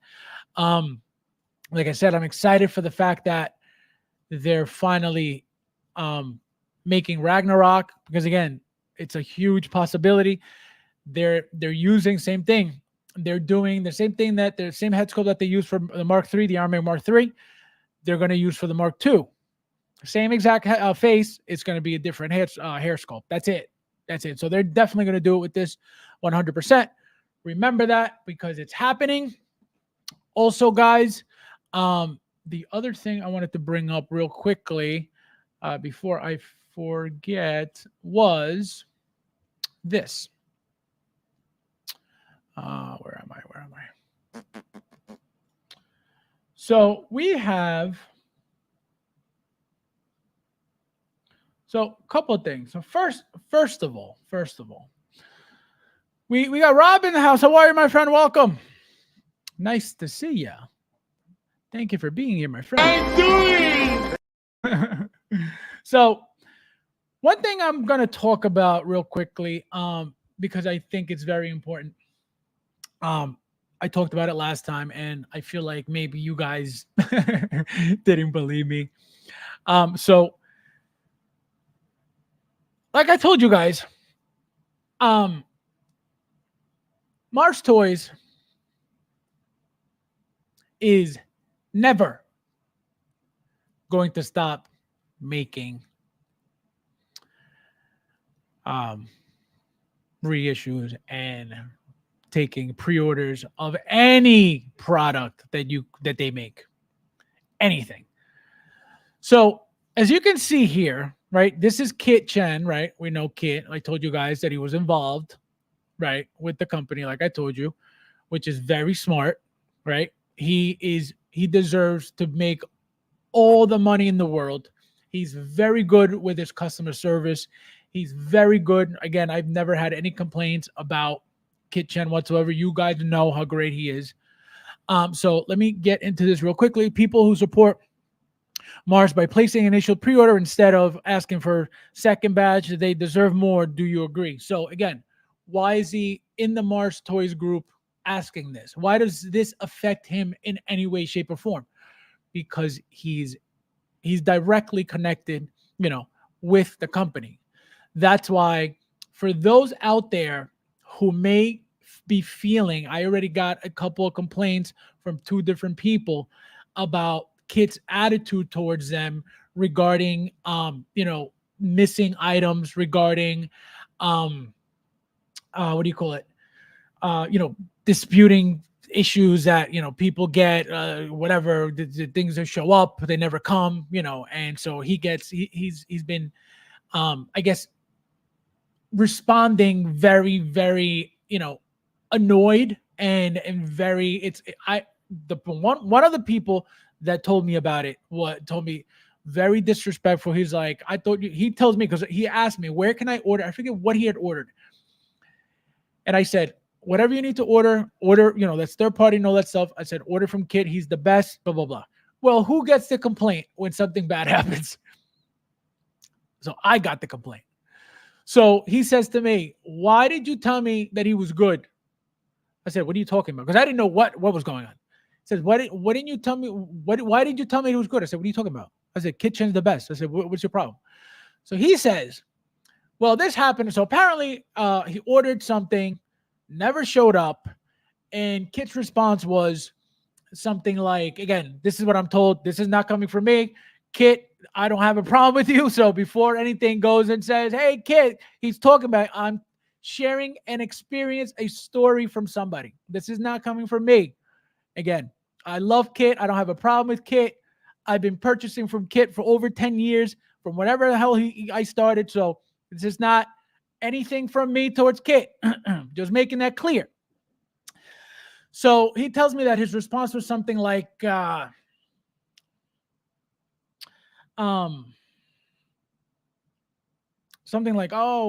Like I said, I'm excited for the fact that they're finally making Ragnarok, because, again, it's a huge possibility. They're using same thing. They're doing the same thing, that the same head sculpt that they use for the Mark III, the Iron Man Mark III, they're going to use for the Mark II. Same exact face. It's going to be a different hair sculpt. That's it. That's it. So they're definitely going to do it with this 100%. Remember that, because it's happening. Also, guys, the other thing I wanted to bring up real quickly before I forget was this. Where am I? So we have, a couple of things. So first of all, we got Rob in the house. How are you, my friend? Welcome. Nice to see you. Thank you for being here, my friend. I'm doing. So one thing I'm going to talk about real quickly, because I think it's very important. I talked about it last time, and I feel like maybe you guys didn't believe me. So like I told you guys, Mars Toys is never going to stop making reissues and taking pre-orders of any product that they make. Anything. So as you can see here, right, this is Kit Chen, right? We know Kit. I told you guys that he was involved, right, with the company, like I told you. which is very smart, right? He deserves to make all the money in the world. He's very good with his customer service. He's very good. Again, I've never had any complaints about Kit Chen whatsoever. You guys know how great he is. So let me get into this real quickly. People who support Mars by placing initial pre-order instead of asking for second batch, they deserve more. Do you agree? So again, why is he in the Mars Toys group asking this? Why does this affect him in any way, shape, or form? Because he's directly connected, with the company. That's why for those out there who may be feeling, I already got a couple of complaints from two different people about Kit's attitude towards them regarding, missing items, regarding, what do you call it? Disputing issues that people get, whatever the things that show up, they never come, and so he's been, I guess, responding very, very, annoyed and very. One of the people that told me about it told me very disrespectful. He's like, I thought he tells me, because he asked me, where can I order? I forget what he had ordered, and I said, whatever you need to order, that's third party and all that stuff. I said, order from Kit. He's the best, blah, blah, blah. Well, who gets the complaint when something bad happens? So I got the complaint. So he says to me, why did you tell me that he was good? I said, what are you talking about? Because I didn't know what was going on. He says, why didn't you tell me? Why did you tell me he was good? I said, what are you talking about? I said, Kit Chen's the best. I said, what's your problem? So he says, well, this happened. So apparently he ordered something, never showed up, and Kit's response was something like, again, this is what I'm told. This is not coming from me. Kit, I don't have a problem with you. So before anything goes and says, hey, Kit, he's talking about, I'm sharing an experience, a story from somebody. This is not coming from me. Again, I love Kit. I don't have a problem with Kit. I've been purchasing from Kit for over 10 years, from whatever the hell I started. So this is not anything from me towards Kit. Just making that clear. So he tells me that his response was something like, oh,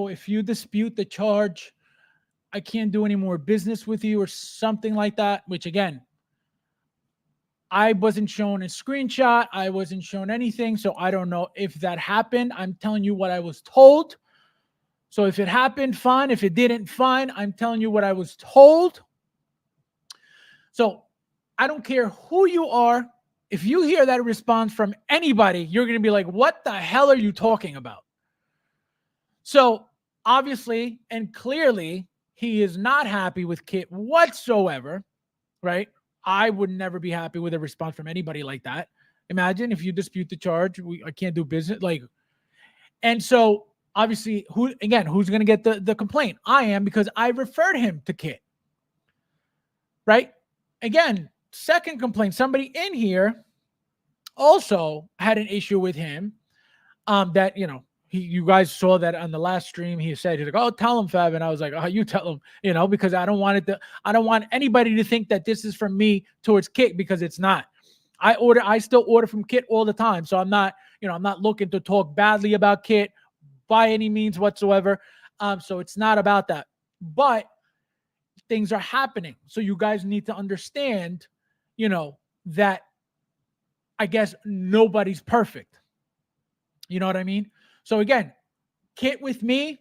if you dispute the charge, I can't do any more business with you, or something like that, which again, I wasn't shown a screenshot. I wasn't shown anything. So I don't know if that happened. I'm telling you what I was told. So if it happened, fine. If it didn't, fine. I'm telling you what I was told. So I don't care who you are. If you hear that response from anybody, you're going to be like, what the hell are you talking about? So obviously and clearly, he is not happy with Kit whatsoever, right? I would never be happy with a response from anybody like that. Imagine if you dispute the charge, I can't do business. And so obviously, who's going to get the complaint? I am, because I referred him to Kit, right? Again, second complaint, somebody in here also had an issue with him, that, you guys saw that on the last stream. He's like, oh, tell him, Fab. And I was like, oh, you tell him, because I don't want anybody to think that this is from me towards Kit, because it's not. I still order from Kit all the time. So I'm not looking to talk badly about Kit by any means whatsoever. So it's not about that, but things are happening. So you guys need to understand, that I guess nobody's perfect. You know what I mean? So again, Kit with me,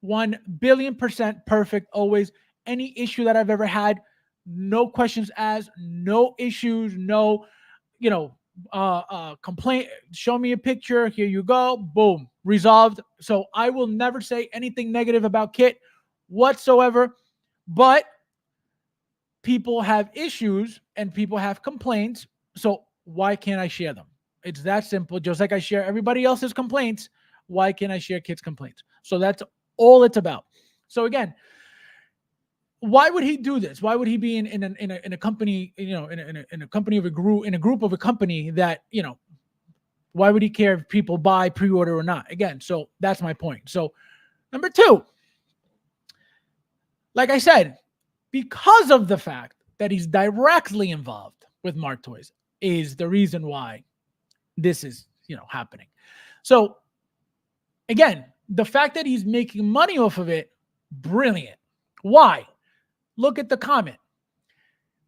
1,000,000,000% perfect always. Any issue that I've ever had, no questions asked, no issues, no, complaint. Show me a picture. Here you go. Boom. Resolved. So I will never say anything negative about Kit whatsoever, but people have issues and people have complaints. So why can't I share them? It's that simple. Just like I share everybody else's complaints, why can't I share Kit's complaints? So that's all it's about. So again, why would he do this? Why would he be in a company, in a company of a group of a company that, why would he care if people buy, pre-order or not? Again, so that's my point. So number two, like I said, because of the fact that he's directly involved with Mark Toys is the reason why this is, happening. So again, the fact that he's making money off of it, brilliant. Why? Look at the comment.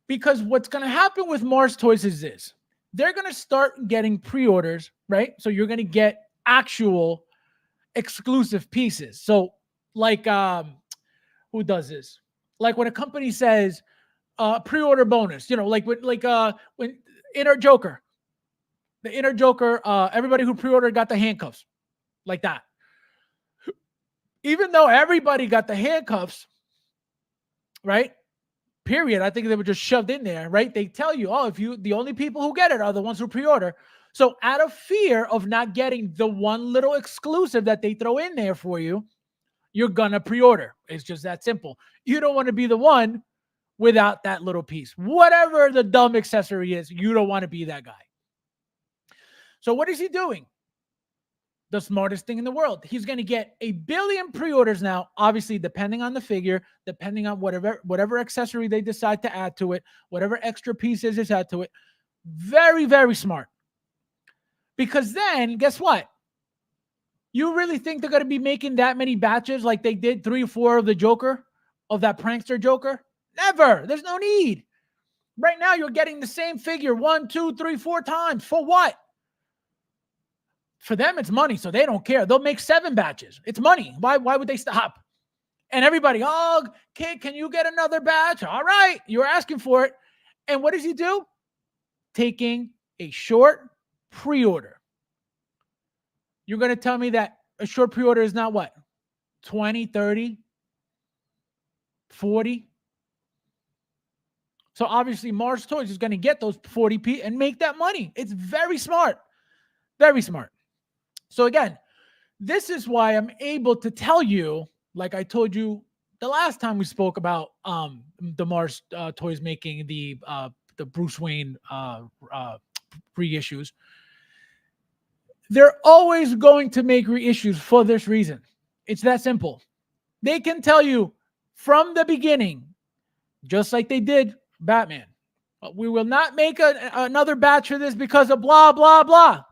Because what's going to happen with Mars Toys is this. They're going to start getting pre-orders, right? So you're going to get actual exclusive pieces. So like, who does this? Like when a company says pre-order bonus, when Inner Joker, the Inner Joker, everybody who pre-ordered got the handcuffs, like that. Even though everybody got the handcuffs, right? Period. I think they were just shoved in there, right? They tell you, the only people who get it are the ones who pre-order. So out of fear of not getting the one little exclusive that they throw in there for you, you're gonna pre-order. It's just that simple. You don't want to be the one without that little piece. Whatever the dumb accessory is, you don't want to be that guy. So what is he doing? The smartest thing in the world. He's going to get 1 billion pre-orders now, obviously depending on the figure, depending on whatever accessory they decide to add to it, whatever extra pieces is add to it. Very, very smart. Because then, guess what? You really think they're going to be making that many batches like they did 3 or 4 of the Joker, of that prankster Joker? Never. There's no need. Right now, you're getting the same figure 1, 2, 3, 4 times. For what? For them, it's money, so they don't care. They'll make 7 batches. It's money. Why would they stop? And everybody, kid, can you get another batch? All right, you're asking for it. And what does he do? Taking a short pre-order. You're going to tell me that a short pre-order is not what? 20, 30, 40? So obviously, Mars Toys is going to get those 40p and make that money. It's very smart. Very smart. So again, this is why I'm able to tell you, like I told you the last time we spoke about the Mars Toys making the Bruce Wayne reissues. They're always going to make reissues for this reason. It's that simple. They can tell you from the beginning, just like they did Batman, we will not make another batch of this because of blah, blah, blah.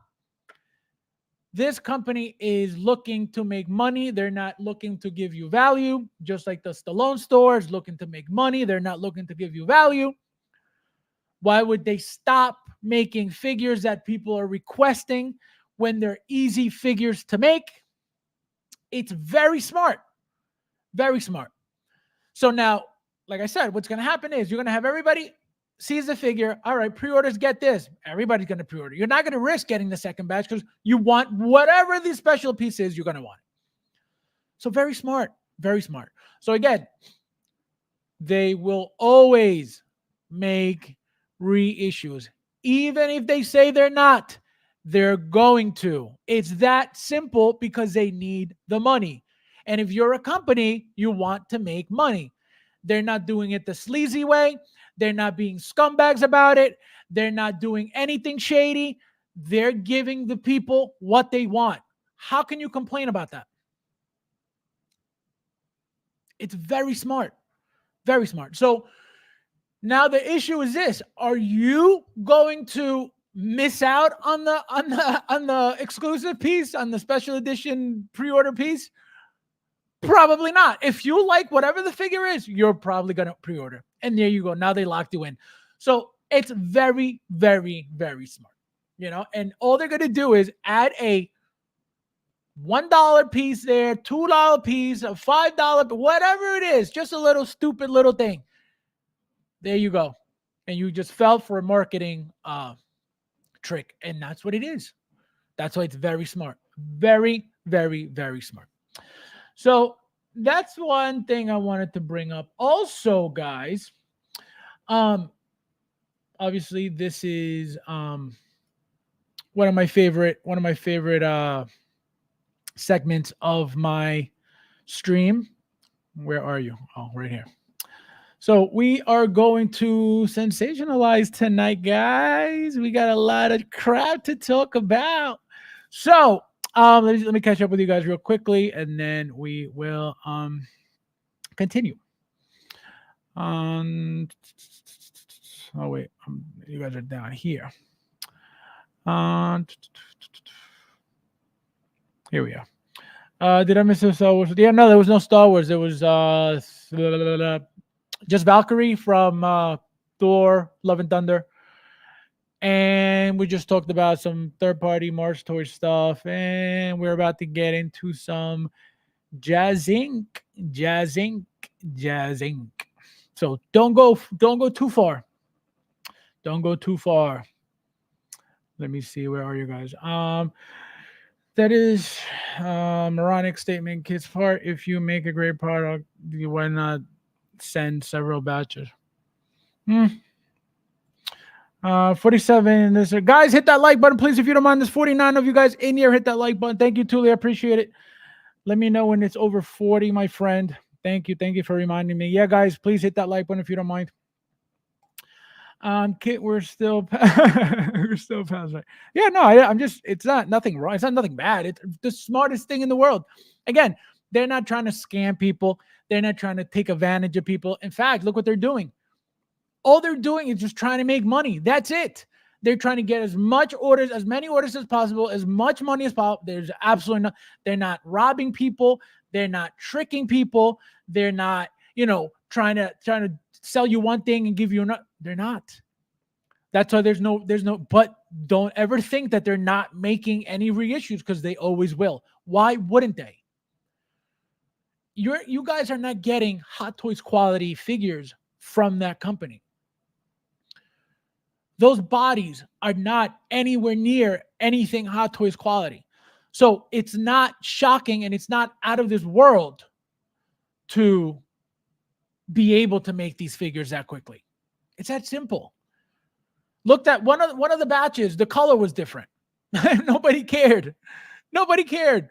This company is looking to make money. They're not looking to give you value, just like the Stallone store is looking to make money. They're not looking to give you value. Why would they stop making figures that people are requesting when they're easy figures to make? It's very smart. Very smart. So now, like I said, what's going to happen is you're going to have everybody sees the figure. All right, pre-orders get this. Everybody's going to pre-order. You're not going to risk getting the second batch because you want whatever the special piece is, you're going to want it. So very smart. Very smart. So again, they will always make reissues. Even if they say they're not, they're going to. It's that simple because they need the money. And if you're a company, you want to make money. They're not doing it the sleazy way. They're not being scumbags about it. They're not doing anything shady. They're giving the people what they want. How can you complain about that? It's very smart. Very smart. So now the issue is this. Are you going to miss out on the exclusive piece, on the special edition pre-order piece? Probably not. If you like whatever the figure is, you're probably going to pre-order. And there you go. Now they locked you in. So it's very, very, very smart. And all they're going to do is add a $1 piece there, $2 piece, a $5, whatever it is, just a little stupid little thing. There you go. And you just fell for a marketing trick. And that's what it is. That's why it's very smart. Very, very, very smart. So that's one thing I wanted to bring up. Also, guys, obviously this is one of my favorite segments of my stream. Where are you? Oh, right here. So we are going to sensationalize tonight, guys. We got a lot of crap to talk about. So let me catch up with you guys real quickly, and then we will continue. Oh wait, you guys are down here. Here we are. Did I miss a Star Wars? Yeah, no, there was no Star Wars. There was just Valkyrie from Thor: Love and Thunder, and we just talked about some third-party Mars Toy stuff, and we're about to get into some Jazz Inc. Jazz Inc. Jazz Inc. So don't go too far. Don't go too far. Let me see. Where are you guys? That is moronic statement. Kids part. If you make a great product, why not send several batches? 47. Guys, hit that like button, please, if you don't mind. There's 49 of you guys in here. Hit that like button. Thank you, Tuli. I appreciate it. Let me know when it's over 40, my friend. Thank you. Thank you for reminding me. Yeah, guys, please hit that like button if you don't mind. Kit, we're still we're still past right. Yeah, no, I'm just, it's not nothing wrong. It's not nothing bad. It's the smartest thing in the world. Again, they're not trying to scam people. They're not trying to take advantage of people. In fact, look what they're doing. All they're doing is just trying to make money. That's it. They're trying to get as many orders as possible, as much money as possible. There's absolutely no, they're not robbing people. They're not tricking people. They're not, trying to sell you one thing and give you another. They're not. That's why there's no, but don't ever think that they're not making any reissues, because they always will. Why wouldn't they? You guys are not getting Hot Toys quality figures from that company. Those bodies are not anywhere near anything Hot Toys quality. So it's not shocking and it's not out of this world to be able to make these figures that quickly. It's that simple. Looked at one of the batches, the color was different. Nobody cared. Nobody cared.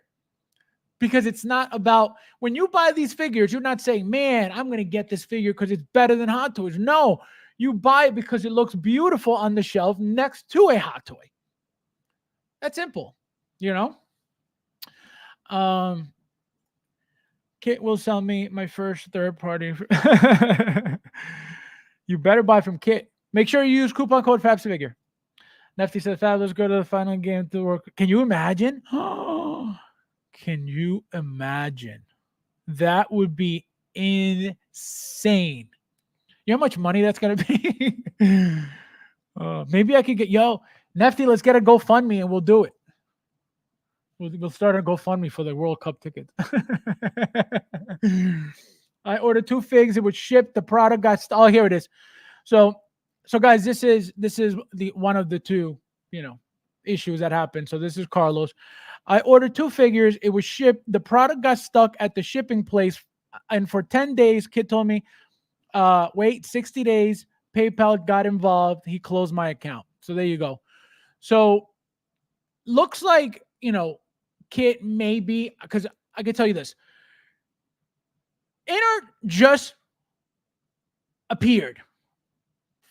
Because it's not about, when you buy these figures, you're not saying, man, I'm going to get this figure because it's better than Hot Toys. No, you buy it because it looks beautiful on the shelf next to a Hot Toy. That's simple, Kit will sell me my first third party. You better buy from Kit. Make sure you use coupon code FabsFigure. Nefty says, Fab, let's go to the final game to work. Can you imagine? Can you imagine? That would be insane. You know how much money that's going to be? Maybe I could get, Nefty, let's get a GoFundMe and we'll do it. We'll start a GoFundMe for the World Cup tickets. I ordered 2 figs. It would ship. The product got here it is. So guys, this is the one of the 2, issues that happened. So this is Carlos. I ordered 2 figures. It was shipped. The product got stuck at the shipping place. And for 10 days, Kid told me, wait, 60 days. PayPal got involved. He closed my account. So there you go. So looks like, Kid maybe, because I can tell you this. Inner just appeared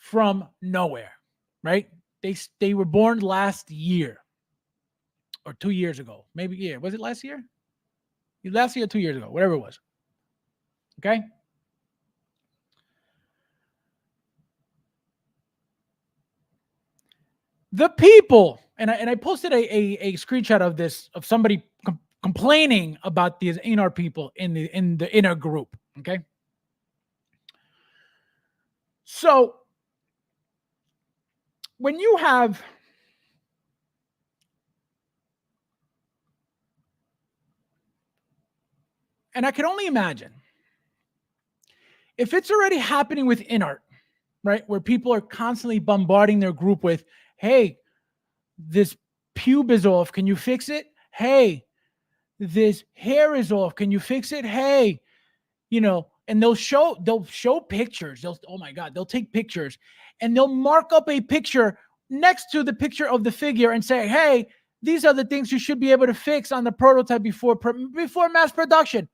from nowhere, right? They were born last year or 2 years ago. Maybe, yeah. Was it last year? Last year or 2 years ago, whatever it was. Okay? The people, and I posted a screenshot of this, of somebody complaining about these inner people in the inner group. Okay? So when you have and I can only imagine if it's already happening with InArt, right? Where people are constantly bombarding their group with, hey, this pube is off. Can you fix it? Hey, this hair is off. Can you fix it? Hey, and they'll show pictures. Oh my God, they'll take pictures and they'll mark up a picture next to the picture of the figure and say, hey, these are the things you should be able to fix on the prototype before mass production.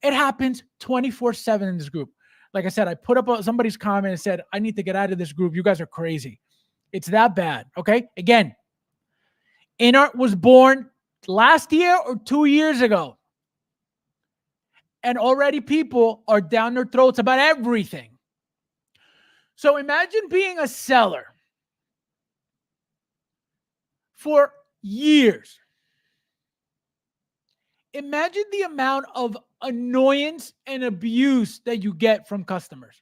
It happens 24/7 in this group. Like I said, I put up somebody's comment and said, I need to get out of this group. You guys are crazy. It's that bad. Okay. Again, InArt was born last year or 2 years ago. And already people are down their throats about everything. So imagine being a seller for years. Imagine the amount of annoyance and abuse that you get from customers.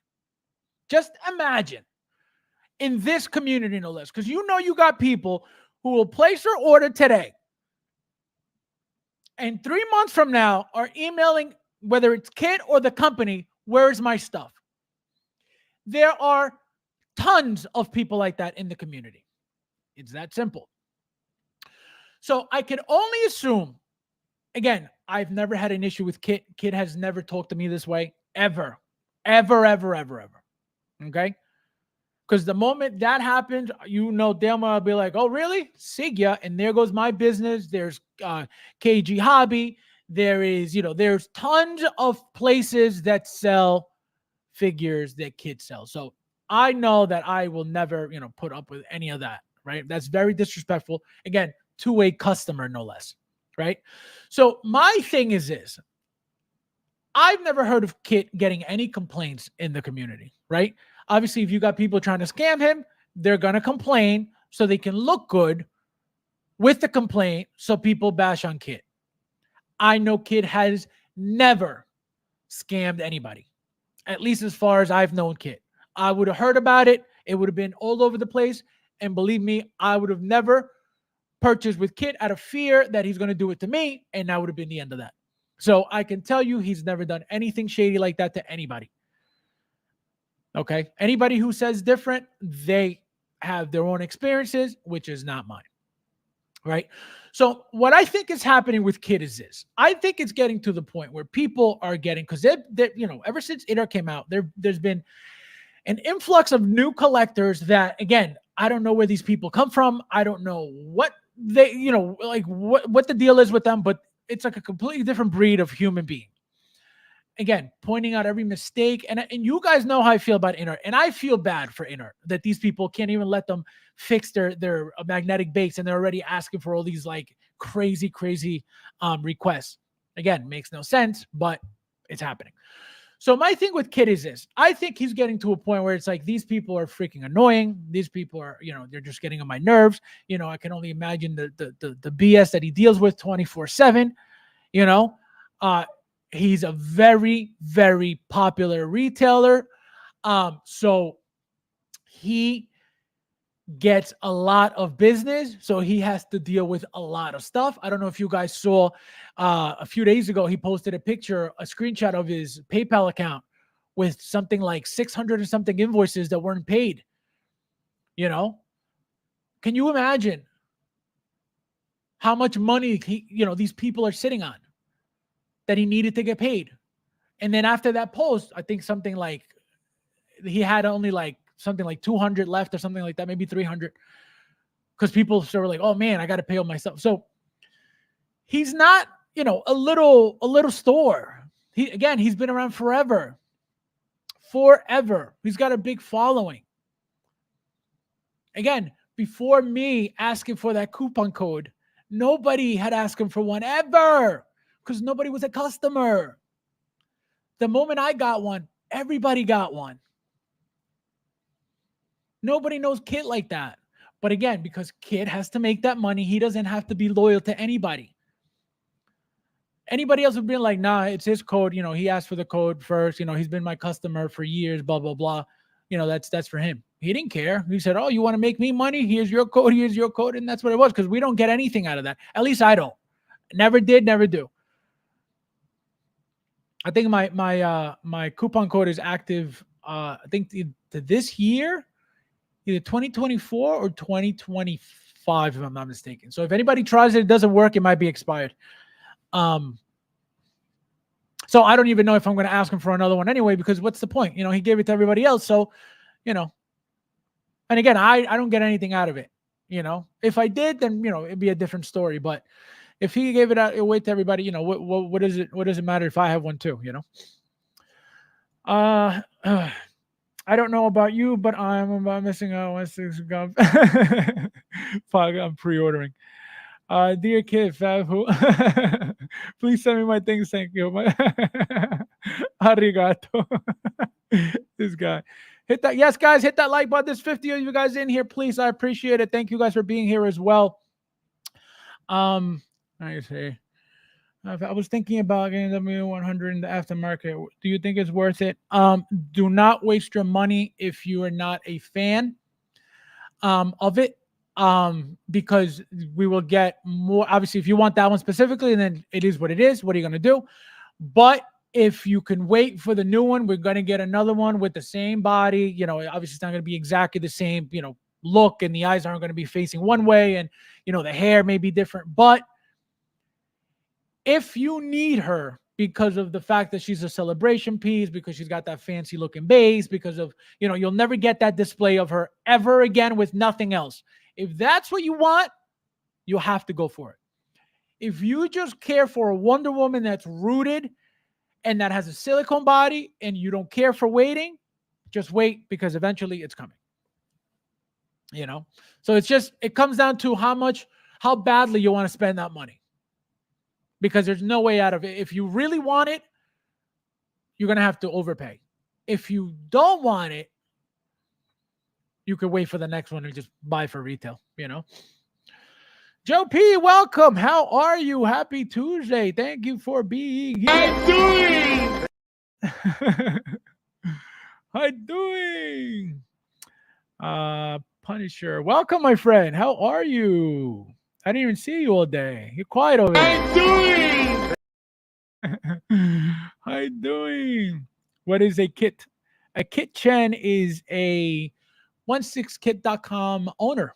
Just imagine in this community, no less, because you know you got people who will place their order today and 3 months from now are emailing, whether it's Kit or the company, where's my stuff? There are tons of people like that in the community. It's that simple. So I can only assume, again, I've never had an issue with Kit. Kit has never talked to me this way, ever. Okay? Because the moment that happens, you know, damn well I'll be like, oh, really? Sigya. And there goes my business. There's KG Hobby. There's tons of places that sell figures that kids sell. So I know that I will never, put up with any of that, right? That's very disrespectful. Again, to a customer, no less, right? So my thing is this. I've never heard of Kit getting any complaints in the community, right? Obviously, if you got people trying to scam him, they're going to complain so they can look good with the complaint so people bash on Kit. I know Kit has never scammed anybody, at least as far as I've known Kit. I would have heard about it. It would have been all over the place. And believe me, I would have never purchased with Kit out of fear that he's going to do it to me. And that would have been the end of that. So I can tell you he's never done anything shady like that to anybody. Okay. Anybody who says different, they have their own experiences, which is not mine. Right. So what I think is happening with Kit is this. I think it's getting to the point where people are getting, because ever since Inner came out, there's been an influx of new collectors that, again, I don't know where these people come from. I don't know what they, what the deal is with them, but it's like a completely different breed of human being. Again, pointing out every mistake. And you guys know how I feel about Inner. And I feel bad for Inner that these people can't even let them fix their magnetic baits. And they're already asking for all these like crazy requests. Again, makes no sense, but it's happening. So my thing with Kit is this. I think he's getting to a point where it's like these people are freaking annoying. These people are, they're just getting on my nerves. I can only imagine the BS that he deals with 24/7. He's a very, very popular retailer. So he gets a lot of business. So he has to deal with a lot of stuff. I don't know if you guys saw a few days ago, he posted a screenshot of his PayPal account with something like 600 or something invoices that weren't paid. Can you imagine how much money these people are sitting on that he needed to get paid? And then after that post, I think something like he had only like something like 200 left or something like that, maybe 300, because people sort of like, oh man, I got to pay all myself. So he's not, a little store. He's been around forever. He's got a big following. Again, before me asking for that coupon code, nobody had asked him for one ever because nobody was a customer. The moment I got one, everybody got one. Nobody knows Kit like that. But again, because Kit has to make that money, he doesn't have to be loyal to anybody. Anybody else would be like, nah, it's his code. He asked for the code first. He's been my customer for years, blah, blah, blah. That's for him. He didn't care. He said, oh, you want to make me money? Here's your code. And that's what it was, because we don't get anything out of that. At least I don't. Never did, never do. I think my coupon code is active, I think this year, either 2024 or 2025, if I'm not mistaken. So if anybody tries it doesn't work, it might be expired. So I don't even know if I'm going to ask him for another one anyway, because what's the point? He gave it to everybody else. So, and again, I don't get anything out of it. If I did, then, it'd be a different story. But if he gave it away to everybody, what does it matter if I have one too, I don't know about you, but I'm missing out on 6 gum. I'm pre-ordering. Dear kid, Fab, please send me my things. Thank you. Arigato. This guy. Hit that. Yes, guys, hit that like button. There's 50 of you guys in here. Please, I appreciate it. Thank you guys for being here as well. I say, I was thinking about getting the W100 in the aftermarket. Do you think it's worth it? Do not waste your money if you are not a fan of it. Because we will get more. Obviously, if you want that one specifically, then it is what it is. What are you going to do? But if you can wait for the new one, we're going to get another one with the same body. Obviously, it's not going to be exactly the same, look, and the eyes aren't going to be facing one way, and, the hair may be different. But if you need her because of the fact that she's a celebration piece, because she's got that fancy looking base, because of, you'll never get that display of her ever again with nothing else. If that's what you want, you have to go for it. If you just care for a Wonder Woman that's rooted and that has a silicone body and you don't care for waiting, just wait, because eventually it's coming. So it comes down to how badly you want to spend that money, because there's no way out of it. If you really want it, you're going to have to overpay. If you don't want it, you could wait for the next one and just buy for retail, Joe P, welcome. How are you? Happy Tuesday. Thank you for being here. I'm doing. How doing? Punisher, welcome, my friend. How are you? I didn't even see you all day. You're quiet over there. I'm doing. How doing? What is a kit? A Kit Chen is a 16kit.com owner.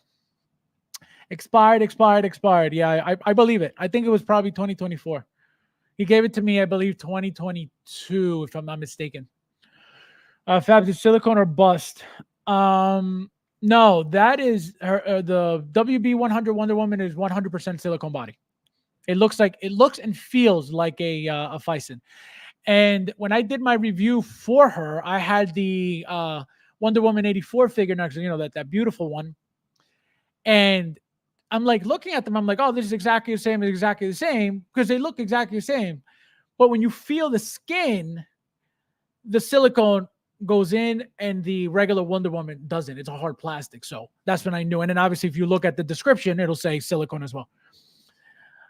Expired. Yeah, I believe it. I think it was probably 2024. He gave it to me, I believe, 2022, if I'm not mistaken. Fabs, is silicone or bust? No, that is her. The WB100 Wonder Woman is 100% silicone body. It looks and feels like a Phison. And when I did my review for her, I had the Wonder Woman 84 figure next to, that beautiful one. And I'm like looking at them. I'm like, oh, this is exactly the same. It's exactly the same, because they look exactly the same. But when you feel the skin, the silicone goes in and the regular Wonder Woman doesn't. It's a hard plastic. So that's when I knew. And then obviously, if you look at the description, it'll say silicone as well.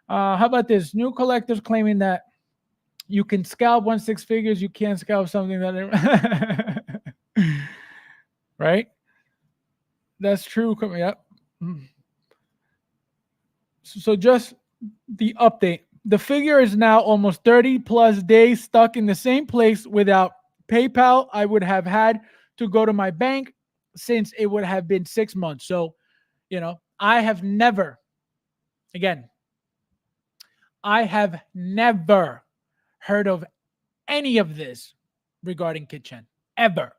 How about this? New collectors claiming that you can scalp 16 figures. You can't scalp something that... Right? That's true. Coming up. So just the update. The figure is now almost 30 plus days stuck in the same place without PayPal. I would have had to go to my bank since it would have been 6 months. So, I have never heard of any of this regarding Kit Chen ever.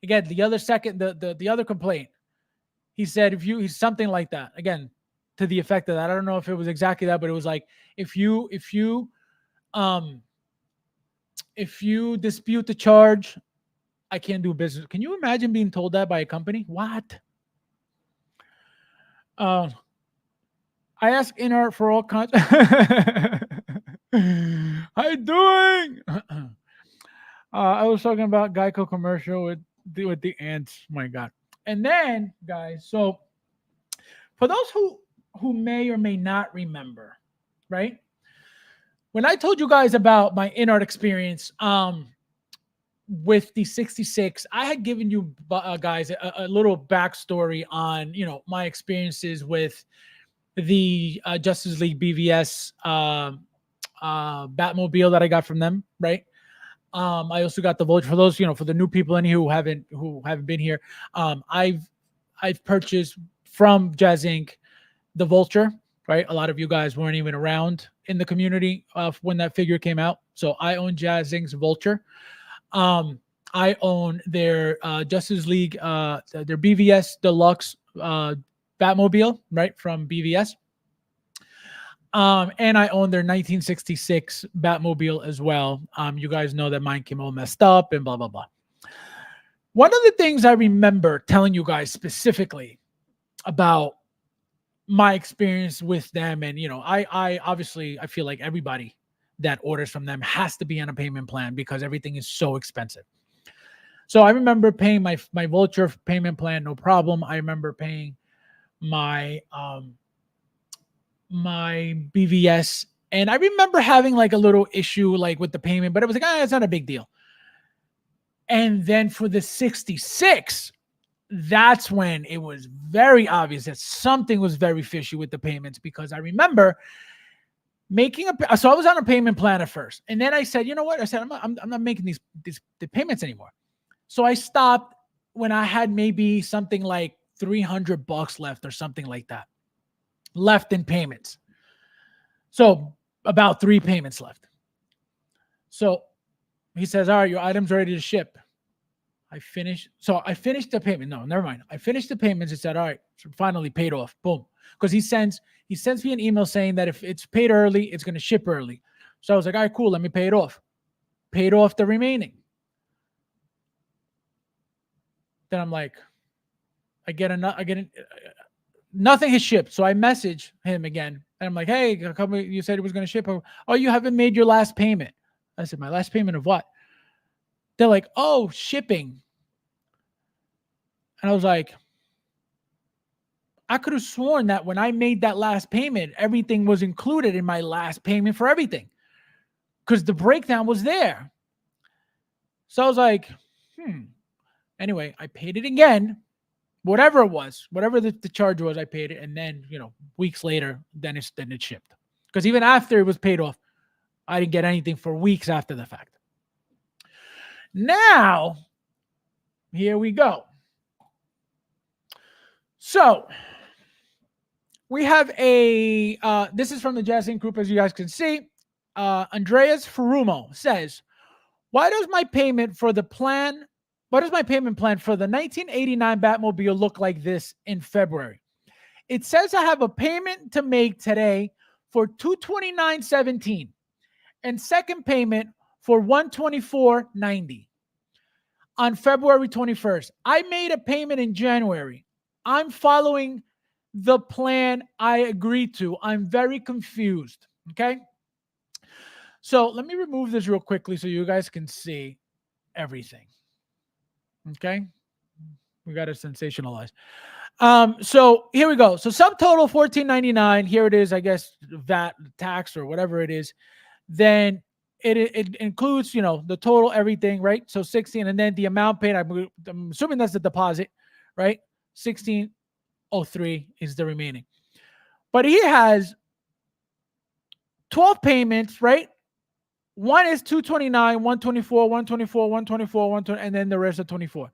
Again, the other complaint, he said, he's something like that. Again, to the effect of that. I don't know if it was exactly that, but it was like, if you dispute the charge, I can't do business. Can you imagine being told that by a company? What? I ask Inart for all kinds. How you doing? I was talking about Geico commercial with the ants. My God. And then, guys, so for those who may or may not remember, right? When I told you guys about my Inart experience with the 66, I had given you guys a little backstory on, my experiences with the Justice League BVS Batmobile that I got from them, right? I also got the Vulture. For those, for the new people in here who haven't been here, I've purchased from Jazz Inc. the Vulture, right? A lot of you guys weren't even around in the community when that figure came out. So I own Jazz Inc.'s Vulture. I own their Justice League, their BVS Deluxe Batmobile, right, from BVS. And I own their 1966 Batmobile as well. You guys know that mine came all messed up and blah, blah, blah. One of the things I remember telling you guys specifically about my experience with them, and I obviously I feel like everybody that orders from them has to be on a payment plan because everything is so expensive. So I remember paying my Vulture payment plan, no problem. I remember paying my my BVS, and I remember having like a little issue like with the payment, but it was like, it's not a big deal. And then for the 66, that's when it was very obvious that something was very fishy with the payments, because I remember so I was on a payment plan at first, and then I said, you know what? I said, I'm not making the payments anymore. So I stopped when I had maybe something like $300 left or something like that left in payments. So about 3 payments left. So he says, all right, your item's ready to ship. I finished the payment. No, never mind. I finished the payments and said, all right, so finally paid off. Boom. Because he sends me an email saying that if it's paid early, it's going to ship early. So I was like, all right, cool. Let me pay it off. Paid off the remaining. Then I'm like, nothing has shipped. So I message him again. And I'm like, hey, you said it was going to ship. Oh, you haven't made your last payment. I said, my last payment of what? They're like, oh, shipping. And I was like, I could have sworn that when I made that last payment, everything was included in my last payment for everything, because the breakdown was there. So I was like, Anyway, I paid it again. Whatever it was, whatever the charge was, I paid it. And then, weeks later, then it shipped. Because even after it was paid off, I didn't get anything for weeks after the fact. Now, here we go. So we have this is from the Jazzing group, as you guys can see. Andreas Ferrumo says, why does my payment plan for the 1989 Batmobile look like this in February? It says I have a payment to make today for $229.17 and second payment for $124.90 on February 21st. I made a payment in January. I'm following the plan I agreed to. I'm very confused. Okay. So let me remove this real quickly so you guys can see everything. Okay. We got to sensationalize. So here we go. So subtotal $14.99. Here it is, I guess, VAT tax or whatever it is. Then it includes, the total, everything, right? So 16, and then the amount paid, I'm assuming that's the deposit, right? 1603 is the remaining. But he has 12 payments, right? One is 229, 124, 124, 124, 120, and then the rest are 24.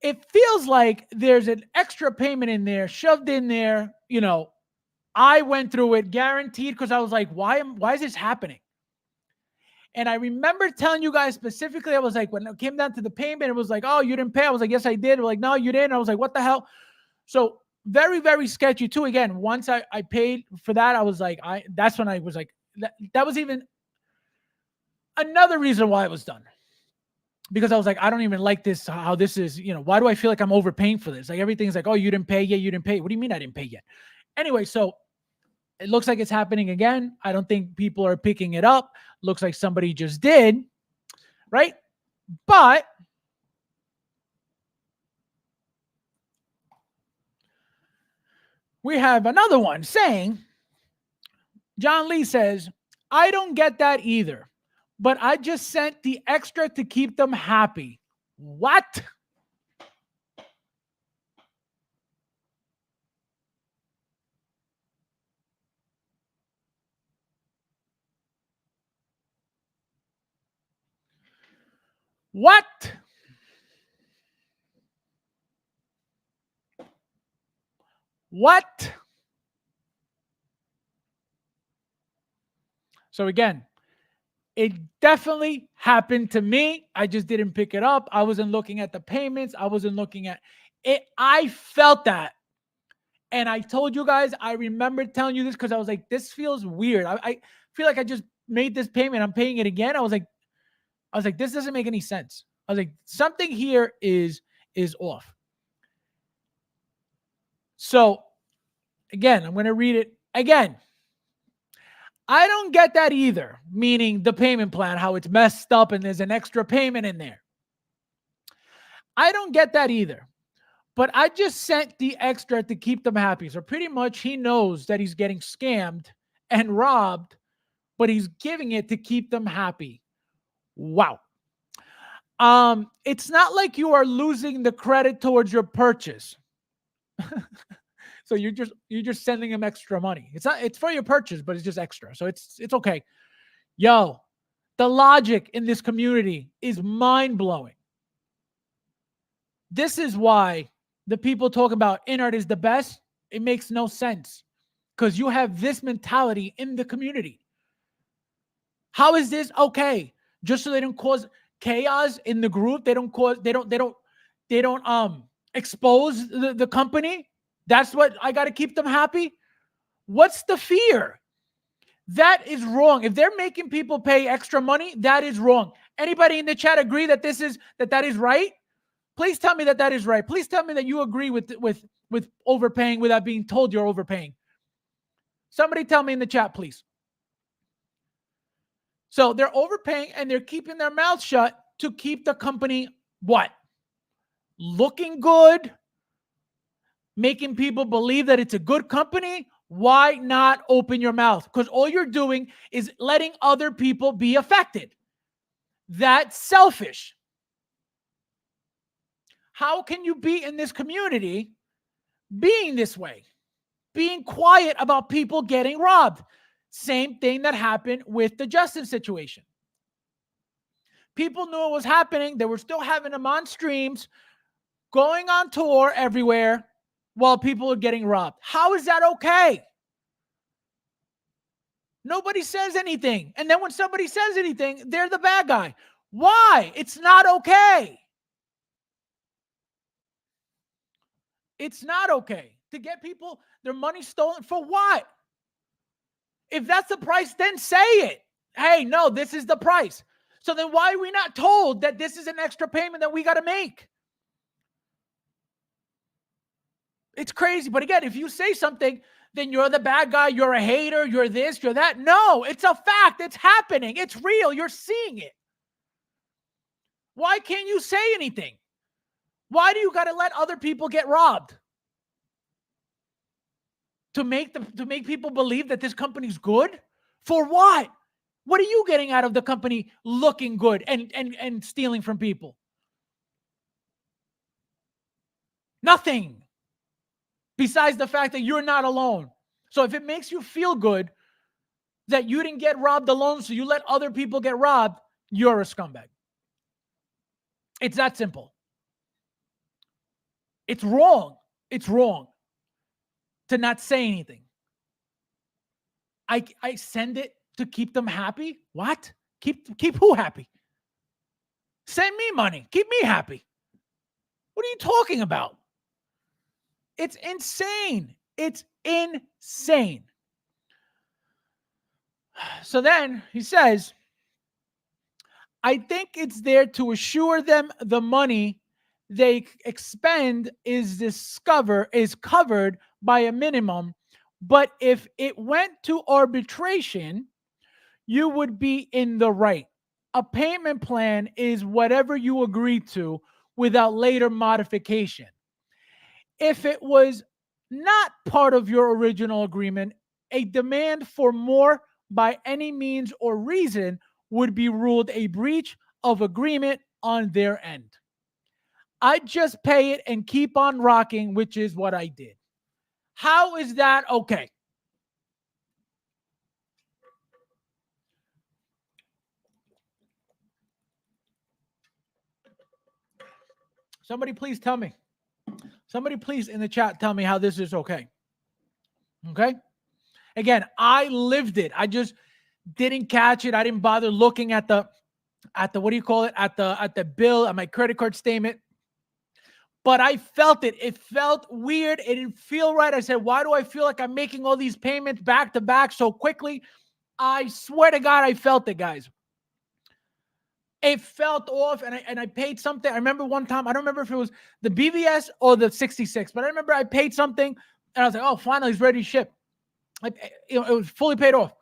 It feels like there's an extra payment in there, shoved in there. I went through it guaranteed, because I was like, why is this happening? And I remember telling you guys specifically, I was like, when it came down to the payment, it was like, oh, you didn't pay. I was like, yes, I did. We're like, no, you didn't. I was like, what the hell? So very, very sketchy too. Again, once I paid for that, I was like, that's when I was like, that was even another reason why it was done. Because I was like, I don't even like this, how this is, why do I feel like I'm overpaying for this? Like, everything's like, oh, you didn't pay yet, you didn't pay. What do you mean I didn't pay yet? Anyway, so it looks like it's happening again. I don't think people are picking it up. Looks like somebody just did, right? But we have another one saying, John Lee says, I don't get that either, but I just sent the extra to keep them happy. What? What? What? So again, it definitely happened to me. I just didn't pick it up. I wasn't looking at the payments. I wasn't looking at it. I felt that. And I told you guys, I remember telling you this because I was like, this feels weird. I feel like I just made this payment. I'm paying it again. I was like, this doesn't make any sense. I was like, something here is off. So again, I'm going to read it again. I don't get that either, meaning the payment plan, how it's messed up and there's an extra payment in there. I don't get that either. But I just sent the extra to keep them happy. So pretty much he knows that he's getting scammed and robbed, but he's giving it to keep them happy. Wow. It's not like you are losing the credit towards your purchase. So you're just sending him extra money. It's for your purchase, but it's just extra. So it's okay. Yo, the logic in this community is mind-blowing. This is why the people talk about Inart is the best. It makes no sense because you have this mentality in the community. How is this okay? Just so they don't cause chaos in the group. They don't expose the company. That's what I got to keep them happy. What's the fear? That is wrong. If they're making people pay extra money, that is wrong. Anybody in the chat agree that that is right? Please tell me that is right. Please tell me that you agree with overpaying without being told you're overpaying. Somebody tell me in the chat, please. So they're overpaying and they're keeping their mouth shut to keep the company what? Looking good, making people believe that it's a good company. Why not open your mouth? Because all you're doing is letting other people be affected. That's selfish. How can you be in this community being this way? Being quiet about people getting robbed. Same thing that happened with the Justin situation. People knew it was happening. They were still having them on streams, going on tour everywhere while people are getting robbed. How is that okay? Nobody says anything. And then when somebody says anything, they're the bad guy. Why? It's not okay. It's not okay to get people their money stolen for what? If that's the price, then say it. Hey, no, this is the price. So then why are we not told that this is an extra payment that we got to make? It's crazy. But again, if you say something, then you're the bad guy. You're a hater. You're this, you're that. No, it's a fact. It's happening. It's real. You're seeing it. Why can't you say anything? Why do you got to let other people get robbed? To make people believe that this company's good? For what? What are you getting out of the company looking good and stealing from people? Nothing. Besides the fact that you're not alone. So if it makes you feel good that you didn't get robbed alone, so you let other people get robbed, you're a scumbag. It's that simple. It's wrong. It's wrong to not say anything. I send it to keep them happy. What? Keep who happy? Send me money. Keep me happy. What are you talking about? It's insane. It's insane. So then he says, I think it's there to assure them the money they expend is covered by a minimum. But if it went to arbitration, you would be in the right. A payment plan is whatever you agree to without later modification. If it was not part of your original agreement, a demand for more by any means or reason would be ruled a breach of agreement on their end. I just pay it and keep on rocking, which is what I did. How is that okay? Somebody please tell me. Somebody please in the chat tell me how this is okay. Okay? Again, I lived it. I just didn't catch it. I didn't bother looking at the what do you call it? At the bill, at my credit card statement. But I felt it. It felt weird. It didn't feel right. I said, why do I feel like I'm making all these payments back to back so quickly? I swear to God, I felt it, guys. It felt off, and I paid something. I remember one time, I don't remember if it was the BVS or the 66, but I remember I paid something, and I was like, oh, finally, it's ready to ship. It was fully paid off.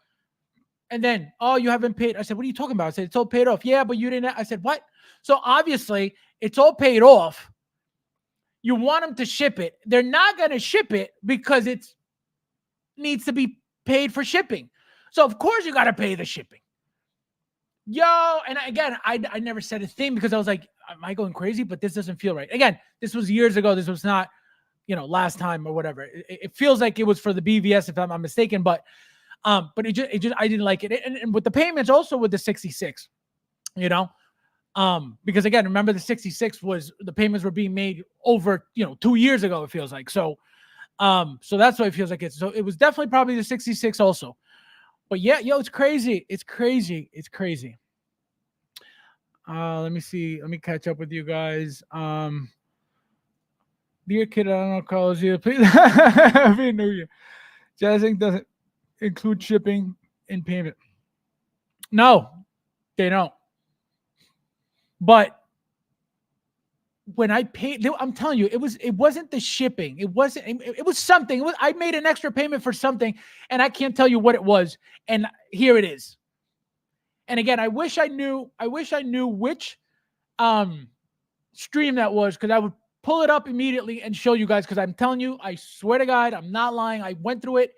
And then, oh, you haven't paid. I said, what are you talking about? I said, it's all paid off. Yeah, but you didn't. I said, what? So obviously, It's all paid off. You want them to ship it. They're not going to ship it because it needs to be paid for shipping. So, of course, you got to pay the shipping. And again, I never said a thing because I was like, am I going crazy? But this doesn't feel right. Again, this was years ago. This was not, last time or whatever. It feels like it was for the BVS, if I'm not mistaken. But it just I didn't like it. And with the payments, also with the 66, because again, remember the 66 was the payments were being made over 2 years ago. It feels like so that's why it feels like it's so. It was definitely probably the 66 also. But yeah, it's crazy. It's crazy. Let me see. Let me catch up with you guys. Dear kid, I don't know calls you. Please Happy New Year. Jazz Inc. doesn't include shipping in payment. No, they don't. But when I paid, I'm telling you, it wasn't the shipping. It was something. I made an extra payment for something, and I can't tell you what it was. And here it is. And again, I wish I knew which stream that was, because I would pull it up immediately and show you guys. Because I'm telling you, I swear to God, I'm not lying. I went through it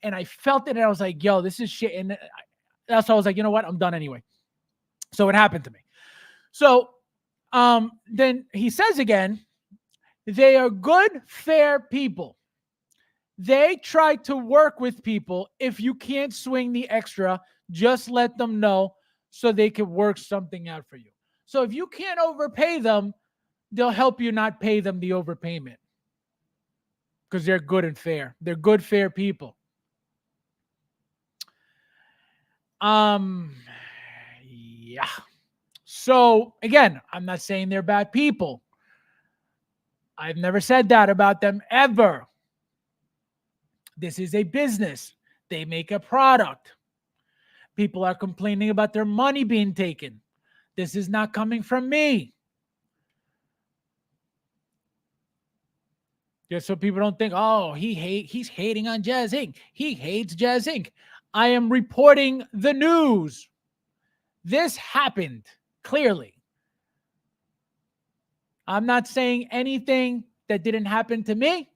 and I felt it, and I was like, yo, this is shit. And that's why I was like, you know what? I'm done anyway. So it happened to me. So then he says again, they are good, fair people. They try to work with people. If you can't swing the extra, just let them know so they can work something out for you. So if you can't overpay them, they'll help you not pay them the overpayment because they're good and fair. They're good, fair people. Yeah. So again, I'm not saying they're bad people. I've never said that about them ever. This is a business. They make a product. People are complaining about their money being taken. This is not coming from me. Just so people don't think, oh, he's hating on Jazz Inc. He hates Jazz Inc. I am reporting the news. This happened clearly. I'm not saying anything that didn't happen to me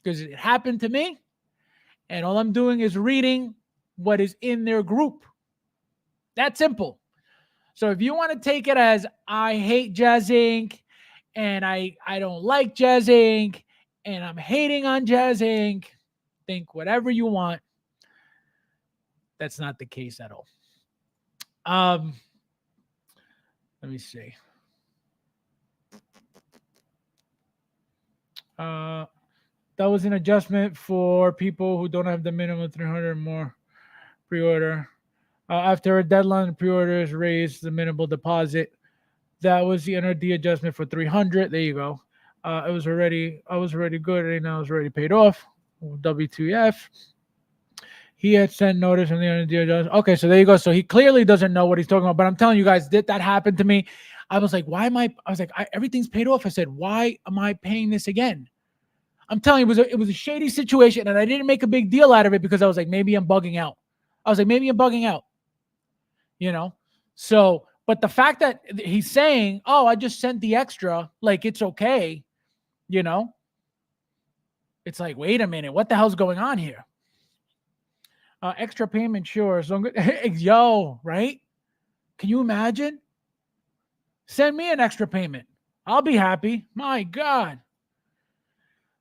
because it happened to me. And all I'm doing is reading what is in their group. That's simple. So if you want to take it as I hate Jazz Inc. and I don't like Jazz Inc. and I'm hating on Jazz Inc., think whatever you want. That's not the case at all. Let me see. That was an adjustment for people who don't have the minimum 300 or more pre-order. After a deadline, pre-orders raised the minimal deposit. That was the NRD adjustment for 300. There you go. I was already good, and now it's already paid off. W2F. He had sent notice on the NRD adjustment. Okay, so there you go. So he clearly doesn't know what he's talking about. But I'm telling you guys, that happened to me. I was like, why am I? I was like, everything's paid off. I said, why am I paying this again? I'm telling you, it was a shady situation, and I didn't make a big deal out of it because I was like, maybe I'm bugging out. So, but the fact that he's saying, oh, I just sent the extra, like it's okay, it's like, wait a minute, what the hell's going on here? Extra payment, sure. So I'm good. Yo, right? Can you imagine? Send me an extra payment. I'll be happy. My God.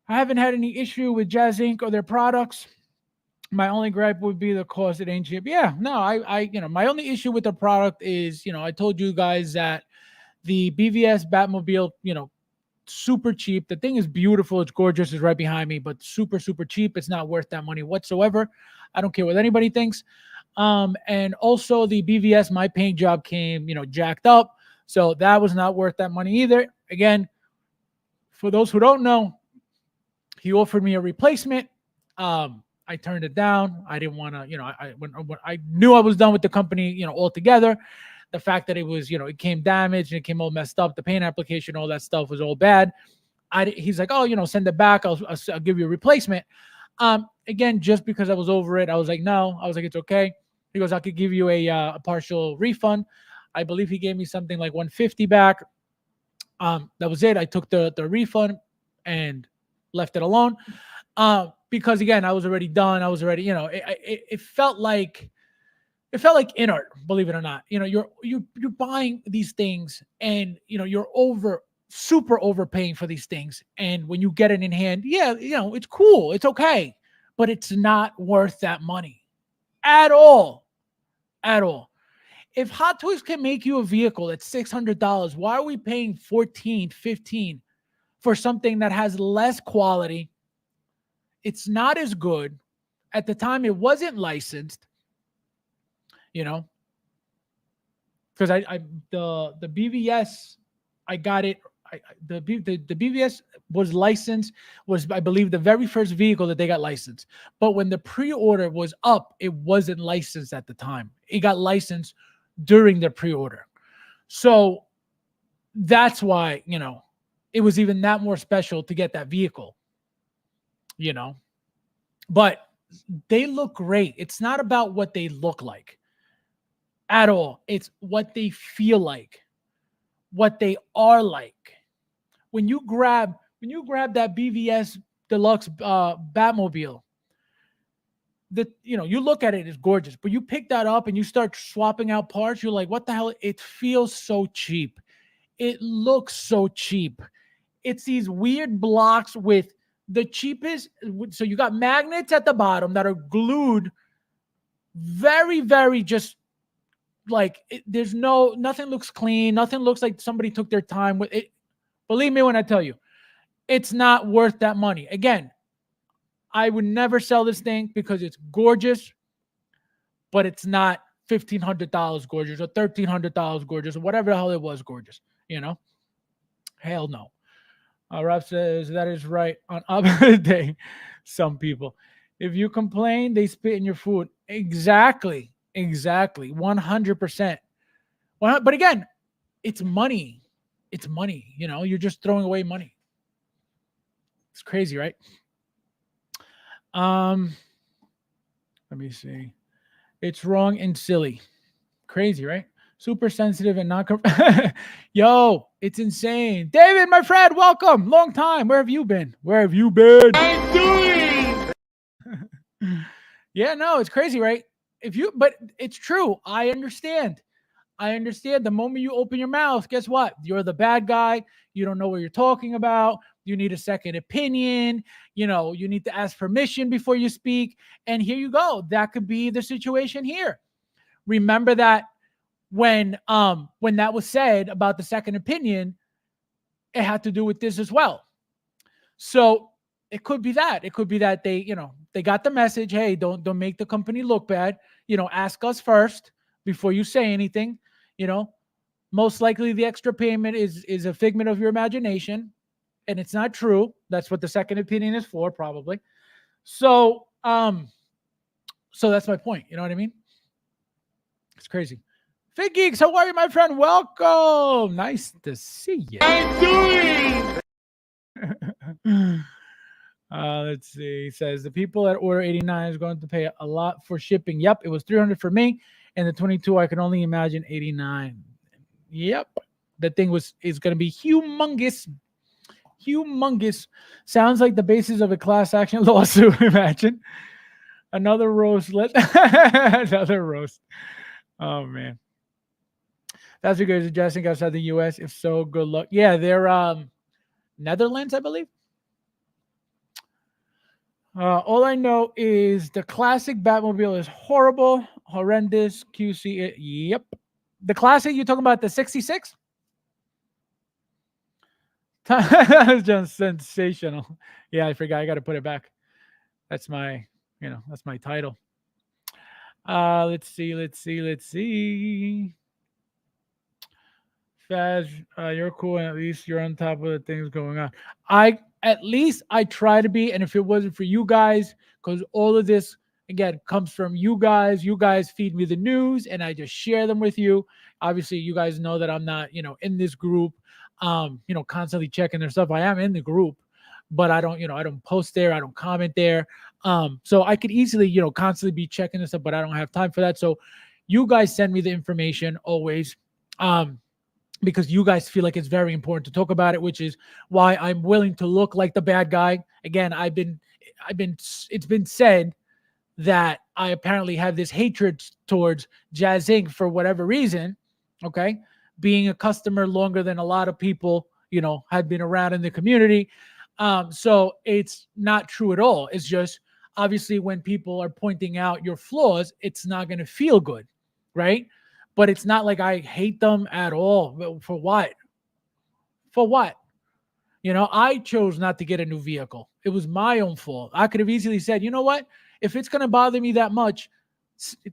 I haven't had any issue with Jazz Inc. or their products. My only gripe would be the cost. It ain't cheap. Yeah, no, I my only issue with the product is, I told you guys that the BVS Batmobile, super cheap. The thing is beautiful. It's gorgeous. It's right behind me, but super, super cheap. It's not worth that money whatsoever. I don't care what anybody thinks. And also the BVS, my paint job came, jacked up. So that was not worth that money either. Again, for those who don't know, he offered me a replacement. I turned it down. I didn't want to, when I knew I was done with the company, altogether. The fact that it was, it came damaged and it came all messed up. The paint application, all that stuff was all bad. He's like, oh, send it back. I'll give you a replacement. Again, just because I was over it, I was like, no. I was like, it's okay. He goes, I could give you a partial refund. I believe he gave me something like $150 back. That was it. I took the refund and left it alone. Because again, I was already done. I was already, it felt like inert, believe it or not. You're buying these things, and you're super overpaying for these things. And when you get it in hand, yeah, it's cool, it's okay, but it's not worth that money at all. At all. If Hot Toys can make you a vehicle at $600, why are we paying 14, 15 for something that has less quality? It's not as good. At the time, it wasn't licensed, because the BVS, I got it. The BVS was licensed, was, I believe, the very first vehicle that they got licensed. But when the pre-order was up, it wasn't licensed at the time. It got licensed during the pre-order. So that's why, it was even that more special to get that vehicle, But they look great. It's not about what they look like at all. It's what they feel like, what they are like. When you grab that BVS Deluxe Batmobile, you look at it, it's gorgeous, but you pick that up and you start swapping out parts, you're like, what the hell? It feels so cheap. It looks so cheap. It's these weird blocks with the cheapest. So you got magnets at the bottom that are glued very, very just like there's nothing looks clean. Nothing looks like somebody took their time with it. Believe me when I tell you, it's not worth that money. Again, I would never sell this thing because it's gorgeous, but it's not $1,500 gorgeous or $1,300 gorgeous or whatever the hell it was gorgeous. Hell no. Rob says that is right on other day. Some people, if you complain, they spit in your food. Exactly. 100%. But again, it's money. It's money. You're just throwing away money. It's crazy, right? Let me see. It's wrong and silly. Crazy, right? Super sensitive and not. Yo, it's insane. David, my friend, welcome. Long time. Where have you been? I'm doing. Yeah, no, it's crazy, right? But it's true. I understand. The moment you open your mouth, guess what? You're the bad guy. You don't know what you're talking about. You need a second opinion. You need to ask permission before you speak. And here you go. That could be the situation here. Remember that when that was said about the second opinion, it had to do with this as well. So it could be that. It could be that they got the message. Hey, don't make the company look bad. Ask us first before you say anything. Most likely the extra payment is a figment of your imagination, and it's not true. That's what the second opinion is for, probably. So that's my point. You know what I mean? It's crazy. Fig Geeks, how are you, my friend? Welcome. Nice to see you. I'm doing. Let's see. He says the people at order 89 is going to pay a lot for shipping. Yep, it was $300 for me, and the 22 I can only imagine 89. Yep, that thing is going to be humongous. Sounds like the basis of a class action lawsuit. Imagine another roast. Another roast. Oh man, that's because adjusting outside the U.S. If so, good luck. Yeah, they're Netherlands, I believe. All I know is the classic Batmobile is horrendous. QC, yep. The classic, you talking about the 66? That's just sensational. Yeah, I forgot. I got to put it back. That's my title. Let's see. Faz, you're cool, and at least you're on top of the things going on. At least I try to be, and if it wasn't for you guys, because all of this again comes from you guys. You guys feed me the news, and I just share them with you. Obviously, you guys know that I'm not, in this group, constantly checking their stuff. I am in the group, but I don't post there. I don't comment there. So I could easily, constantly be checking this stuff, but I don't have time for that. So you guys send me the information always. because you guys feel like it's very important to talk about it, which is why I'm willing to look like the bad guy. Again, it's been said that I apparently have this hatred towards Jazz Inc. for whatever reason. Okay. Being a customer longer than a lot of people, had been around in the community. So it's not true at all. It's just obviously when people are pointing out your flaws, it's not going to feel good. Right. But it's not like I hate them at all. For what? For what? I chose not to get a new vehicle. It was my own fault. I could have easily said, you know what? If it's going to bother me that much,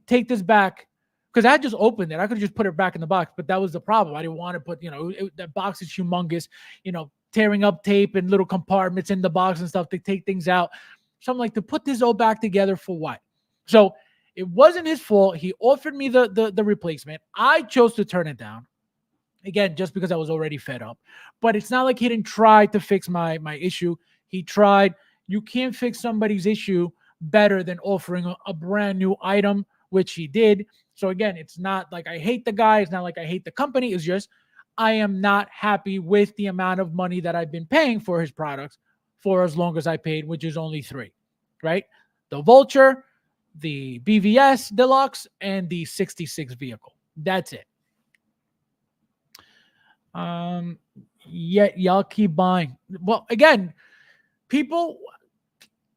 take this back. Because I just opened it. I could have just put it back in the box, but that was the problem. I didn't want to put, that box is humongous, tearing up tape and little compartments in the box and stuff to take things out. So I'm like, to put this all back together for what? So it wasn't his fault. He offered me the replacement. I chose to turn it down. Again, just because I was already fed up. But it's not like he didn't try to fix my issue. He tried. You can't fix somebody's issue better than offering a brand new item, which he did. So again, it's not like I hate the guy. It's not like I hate the company. It's just I am not happy with the amount of money that I've been paying for his products for as long as I paid, which is only 3, right? The Vulture, the BVS Deluxe, and the 66 vehicle. That's it. Yet y'all keep buying. Well, again, people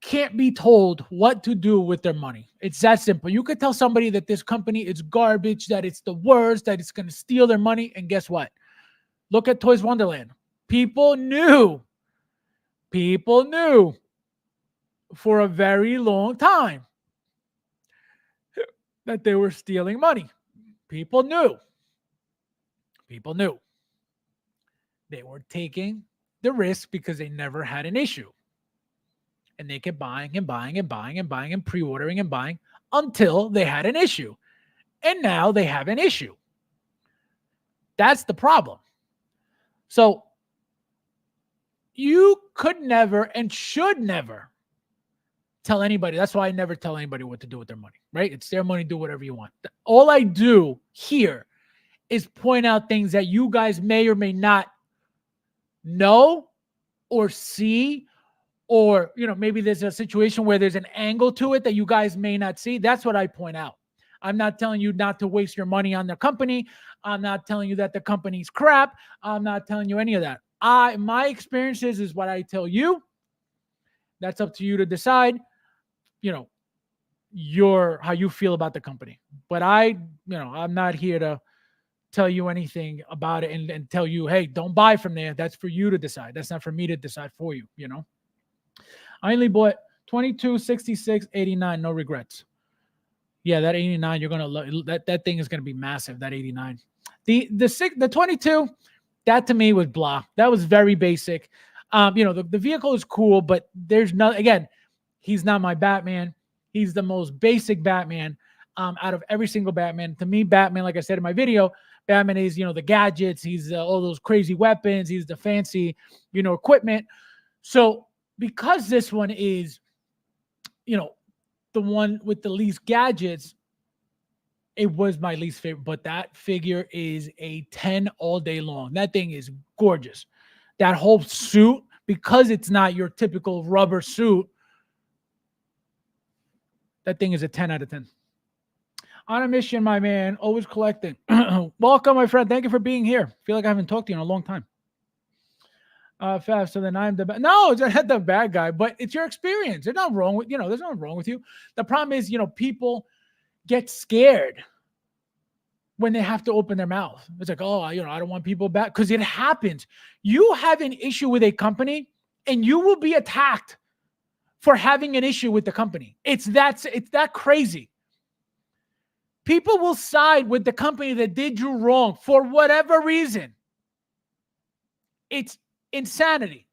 can't be told what to do with their money. It's that simple. You could tell somebody that this company is garbage, that it's the worst, that it's going to steal their money. And guess what? Look at Toys Wonderland. People knew for a very long time that they were stealing money. People knew. They were taking the risk because they never had an issue. And they kept buying and buying and buying and buying and pre-ordering and buying until they had an issue. And now they have an issue. That's the problem. So you could never and should never tell anybody. That's why I never tell anybody what to do with their money, right? It's their money. Do whatever you want. All I do here is point out things that you guys may or may not know or see, or maybe there's a situation where there's an angle to it that you guys may not see. That's what I point out. I'm not telling you not to waste your money on the company. I'm not telling you that the company's crap. I'm not telling you any of that. My experiences is what I tell you. That's up to you to decide, how you feel about the company. But I'm not here to tell you anything about it and tell you, hey, don't buy from there. That's for you to decide. That's not for me to decide for you, I only bought 22, 66, 89, no regrets. Yeah, that 89, you're going to love that thing is going to be massive, that 89. The 22, that to me was blah. That was very basic. The vehicle is cool, but there's no, again, he's not my Batman. He's the most basic Batman out of every single Batman. To me, Batman, like I said in my video, Batman is, the gadgets. He's all those crazy weapons. He's the fancy, equipment. So because this one is, the one with the least gadgets, it was my least favorite. But that figure is a 10 all day long. That thing is gorgeous. That whole suit, because it's not your typical rubber suit, that thing is a 10 out of 10. On a mission, my man. Always collecting. Welcome, my friend. Thank you for being here. I feel like I haven't talked to you in a long time. Fab, so then I'm the bad. No, it's not the bad guy, but it's your experience. There's nothing wrong with, there's nothing wrong with you. The problem is, people get scared when they have to open their mouth. It's like, oh, I don't want people back, because it happens. You have an issue with a company and you will be attacked for having an issue with the company. It's that crazy. People will side with the company that did you wrong for whatever reason. It's insanity.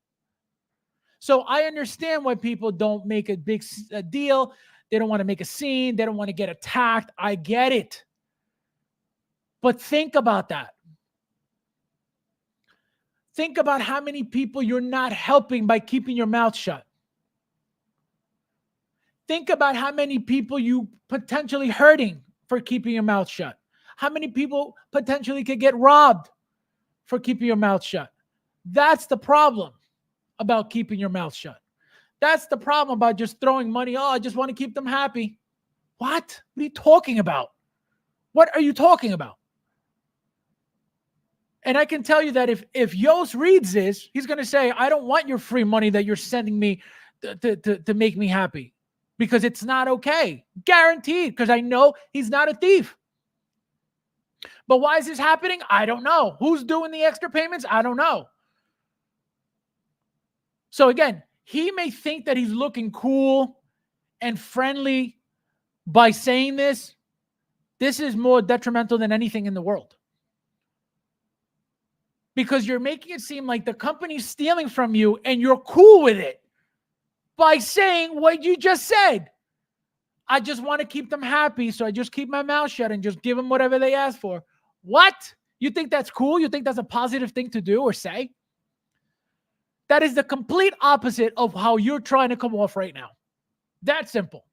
So I understand why people don't make a big deal. They don't want to make a scene. They don't want to get attacked. I get it. But think about that. Think about how many people you're not helping by keeping your mouth shut. Think about how many people you potentially hurting for keeping your mouth shut. How many people potentially could get robbed for keeping your mouth shut. That's the problem about keeping your mouth shut. That's the problem about just throwing money. Oh, I just want to keep them happy. What? What are you talking about? What are you talking about? And I can tell you that if Yost reads this, he's going to say, I don't want your free money that you're sending me to make me happy, because it's not okay. Guaranteed, because I know he's not a thief. But why is this happening? I don't know. Who's doing the extra payments? I don't know. So again, he may think that he's looking cool and friendly by saying this. This is more detrimental than anything in the world, because you're making it seem like the company's stealing from you and you're cool with it by saying what you just said. I just want to keep them happy, so I just keep my mouth shut and just give them whatever they ask for. What? You think that's cool? You think that's a positive thing to do or say? That is the complete opposite of how you're trying to come off right now. That simple.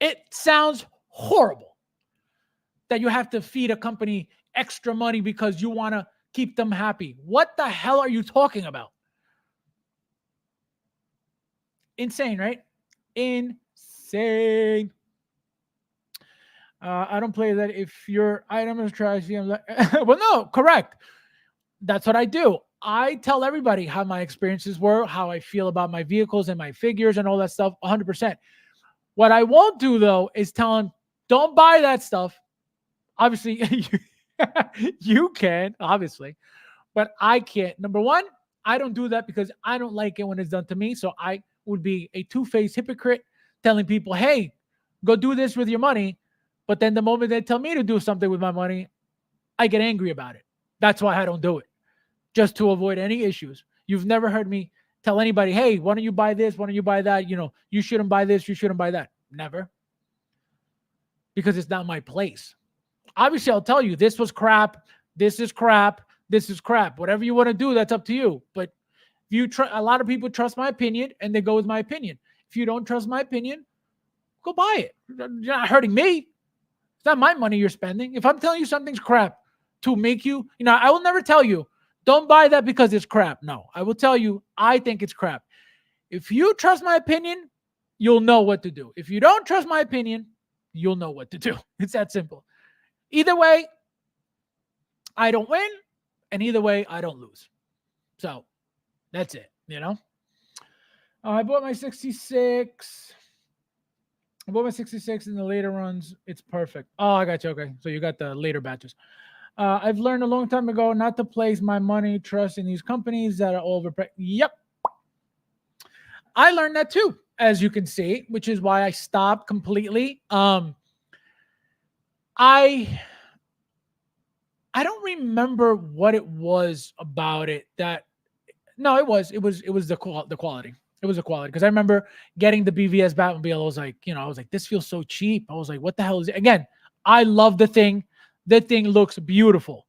It sounds horrible that you have to feed a company extra money because you want to keep them happy. What the hell are you talking about? Insane, right? Insane. I don't play that if your item is trashy. Well, no, correct. That's what I do. I tell everybody how my experiences were, how I feel about my vehicles and my figures and all that stuff, 100%. What I won't do, though, is tell them, don't buy that stuff. Obviously, you can, obviously, but I can't. Number one, I don't do that because I don't like it when it's done to me. So I would be a two-faced hypocrite telling people, hey, go do this with your money. But then the moment they tell me to do something with my money, I get angry about it. That's why I don't do it, just to avoid any issues. You've never heard me tell anybody, hey, why don't you buy this? Why don't you buy that? You know, you shouldn't buy this. You shouldn't buy that. Never. Because it's not my place. Obviously, I'll tell you, this was crap. This is crap. This is crap. Whatever you want to do, that's up to you. But a lot of people trust my opinion and they go with my opinion. If you don't trust my opinion, go buy it. You're not hurting me. It's not my money you're spending. If I'm telling you something's crap to make you, I will never tell you, don't buy that because it's crap. No, I will tell you, I think it's crap. If you trust my opinion, you'll know what to do. If you don't trust my opinion, you'll know what to do. It's that simple. Either way, I don't win, and either way, I don't lose. So that's it, I bought my 66. I bought my 66 in the later runs. It's perfect. Oh, I got you. Okay. So you got the later batches. I've learned a long time ago not to place my money, trust in these companies that are overpriced. Yep. I learned that too, as you can see, which is why I stopped completely. I don't remember what it was about it that. No, it was the quality. It was the quality, because I remember getting the BVS Batmobile. I was like, this feels so cheap. I was like, what the hell is it? Again, I love the thing. The thing looks beautiful.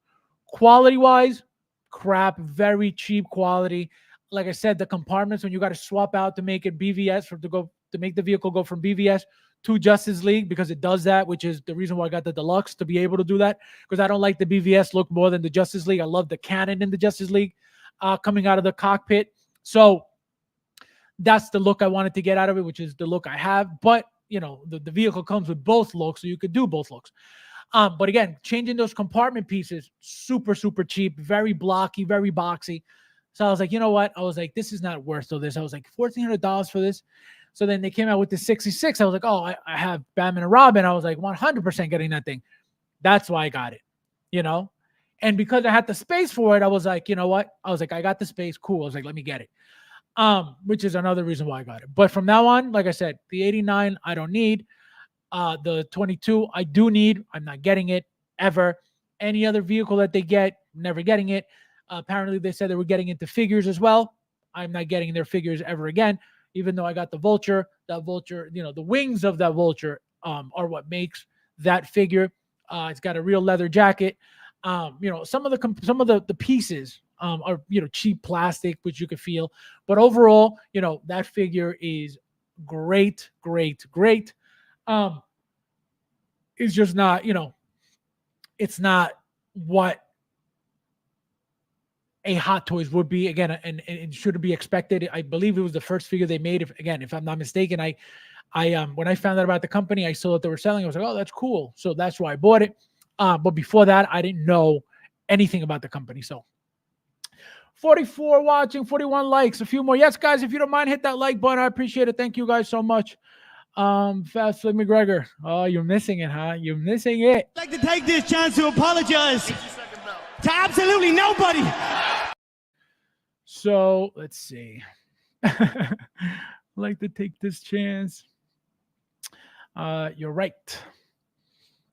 Quality wise, crap, very cheap quality. Like I said, the compartments, when you got to swap out to make it BVS to make the vehicle go from BVS to Justice League, because it does that, which is the reason why I got the Deluxe, to be able to do that, because I don't like the BVS look more than the Justice League. I love the cannon in the Justice League coming out of the cockpit. So that's the look I wanted to get out of it, which is the look I have. But, the vehicle comes with both looks, so you could do both looks. But again, changing those compartment pieces, super, super cheap, very blocky, very boxy. So I was like, you know what? I was like, this is not worth all this. I was like, $1,400 for this. So then they came out with the 66. I was like, oh, I have Batman and Robin. I was like, 100% getting that thing. That's why I got it, And because I had the space for it, I was like, you know what? I was like, I got the space. Cool. I was like, let me get it. Which is another reason why I got it. But from now on, like I said, the 89, I don't need. The 22, I do need. I'm not getting it ever. Any other vehicle that they get, never getting it. Apparently, they said they were getting into figures as well. I'm not getting their figures ever again, even though I got the Vulture. That Vulture, the wings of that Vulture are what makes that figure. It's got a real leather jacket. Some of the pieces are cheap plastic, which you could feel. But overall, that figure is great, great, great. It's just not, it's not what a Hot Toys would be, again, and it should be expected. I believe it was the first figure they made. If I'm not mistaken, I when I found out about the company, I saw that they were selling. I was like, oh, that's cool. So that's why I bought it. But before that, I didn't know anything about the company. So 44 watching, 41 likes, a few more. Yes, guys, if you don't mind, hit that like button. I appreciate it. Thank you guys so much. Fast Flip McGregor. Oh, you're missing it, huh? You're missing it. I'd like to take this chance to apologize to absolutely nobody. So let's see. I'd like to take this chance. You're right.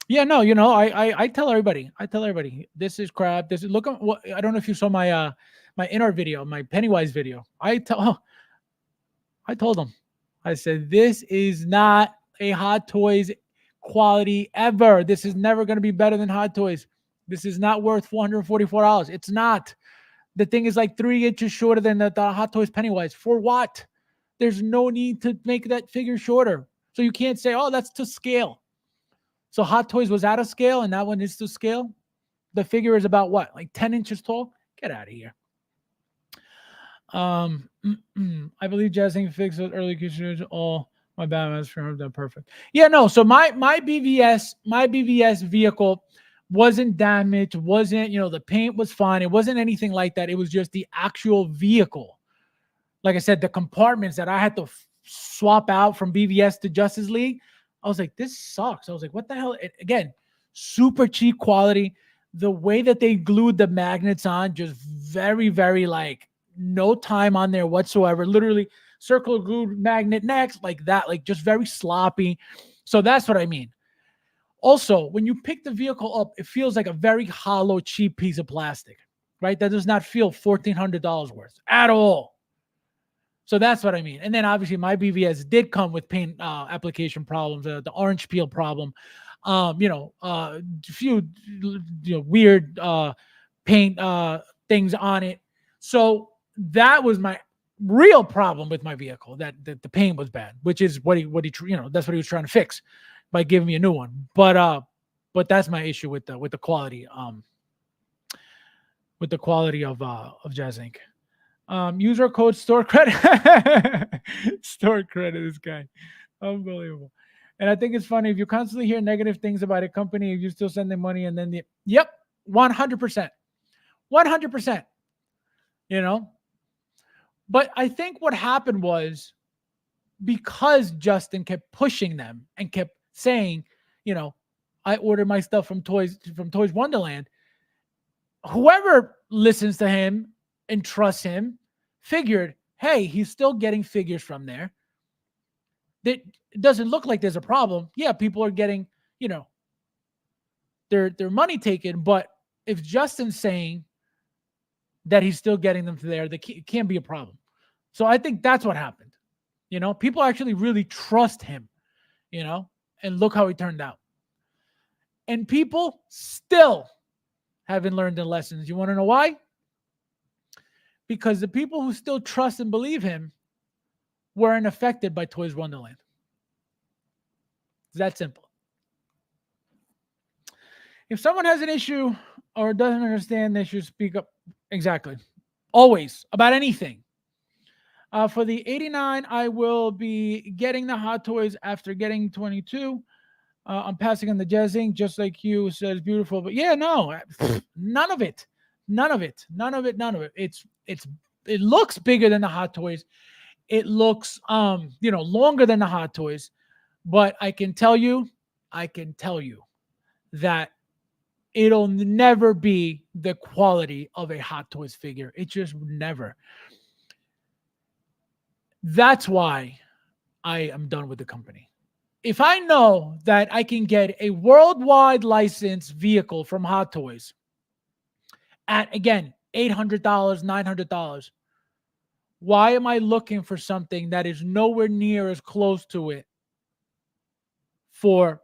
Yeah, no, I tell everybody. This is crap. This is look at what I don't know if you saw my my inner video, my Pennywise video. I told them. I said this is not a Hot Toys quality ever. This is never going to be better than Hot Toys. This is not worth $444. It's not. The thing is like 3 inches shorter than the Hot Toys Pennywise. For what? There's no need to make that figure shorter. So you can't say, oh, that's to scale. So Hot Toys was out of scale and that one is to scale. The figure is about what? Like 10 inches tall? Get out of here. I believe Jazzing fixed those early issues. All my Batman's from them perfect. Yeah, no. So my BVS vehicle wasn't damaged, wasn't, the paint was fine. It wasn't anything like that. It was just the actual vehicle. Like I said, the compartments that I had to swap out from BVS to Justice League. I was like, this sucks. I was like, what the hell? Again, super cheap quality. The way that they glued the magnets on, just very, very like no time on there whatsoever. Literally circle glued magnet next, like that, like just very sloppy. So that's what I mean. Also, when you pick the vehicle up, it feels like a very hollow, cheap piece of plastic, right? That does not feel $1,400 worth at all. So that's what I mean. And then obviously my BVS did come with paint application problems, the orange peel problem, a few weird paint things on it. So that was my real problem with my vehicle, that the paint was bad, which is what he that's what he was trying to fix by giving me a new one. But that's my issue with the quality of Jazz Inc. User code store credit. Store credit, this guy. Unbelievable. And I think it's funny if you constantly hear negative things about a company, if you still send them money and then 100%. 100%. But I think what happened was because Justin kept pushing them and kept saying, I order my stuff from Toys Wonderland. Whoever listens to him and trusts him figured, hey, he's still getting figures from there. That doesn't look like there's a problem. Yeah, people are getting, their money taken. But if Justin's saying that he's still getting them from there, it can't be a problem. So I think that's what happened. People actually really trust him, and look how he turned out. And people still haven't learned their lessons. You want to know why? Because the people who still trust and believe him weren't affected by Toys Wonderland. It's that simple. If someone has an issue or doesn't understand, they should speak up. Exactly. Always. About anything. For the 89, I will be getting the Hot Toys after getting 22. I'm passing on the Jazzing, just like you said, beautiful. But yeah, no, none of it. None of it. It looks bigger than the Hot Toys. It looks longer than the Hot Toys. But I can tell you that it'll never be the quality of a Hot Toys figure. It just never. That's why I am done with the company. If I know that I can get a worldwide licensed vehicle from Hot Toys at, again, $800, $900, why am I looking for something that is nowhere near as close to it for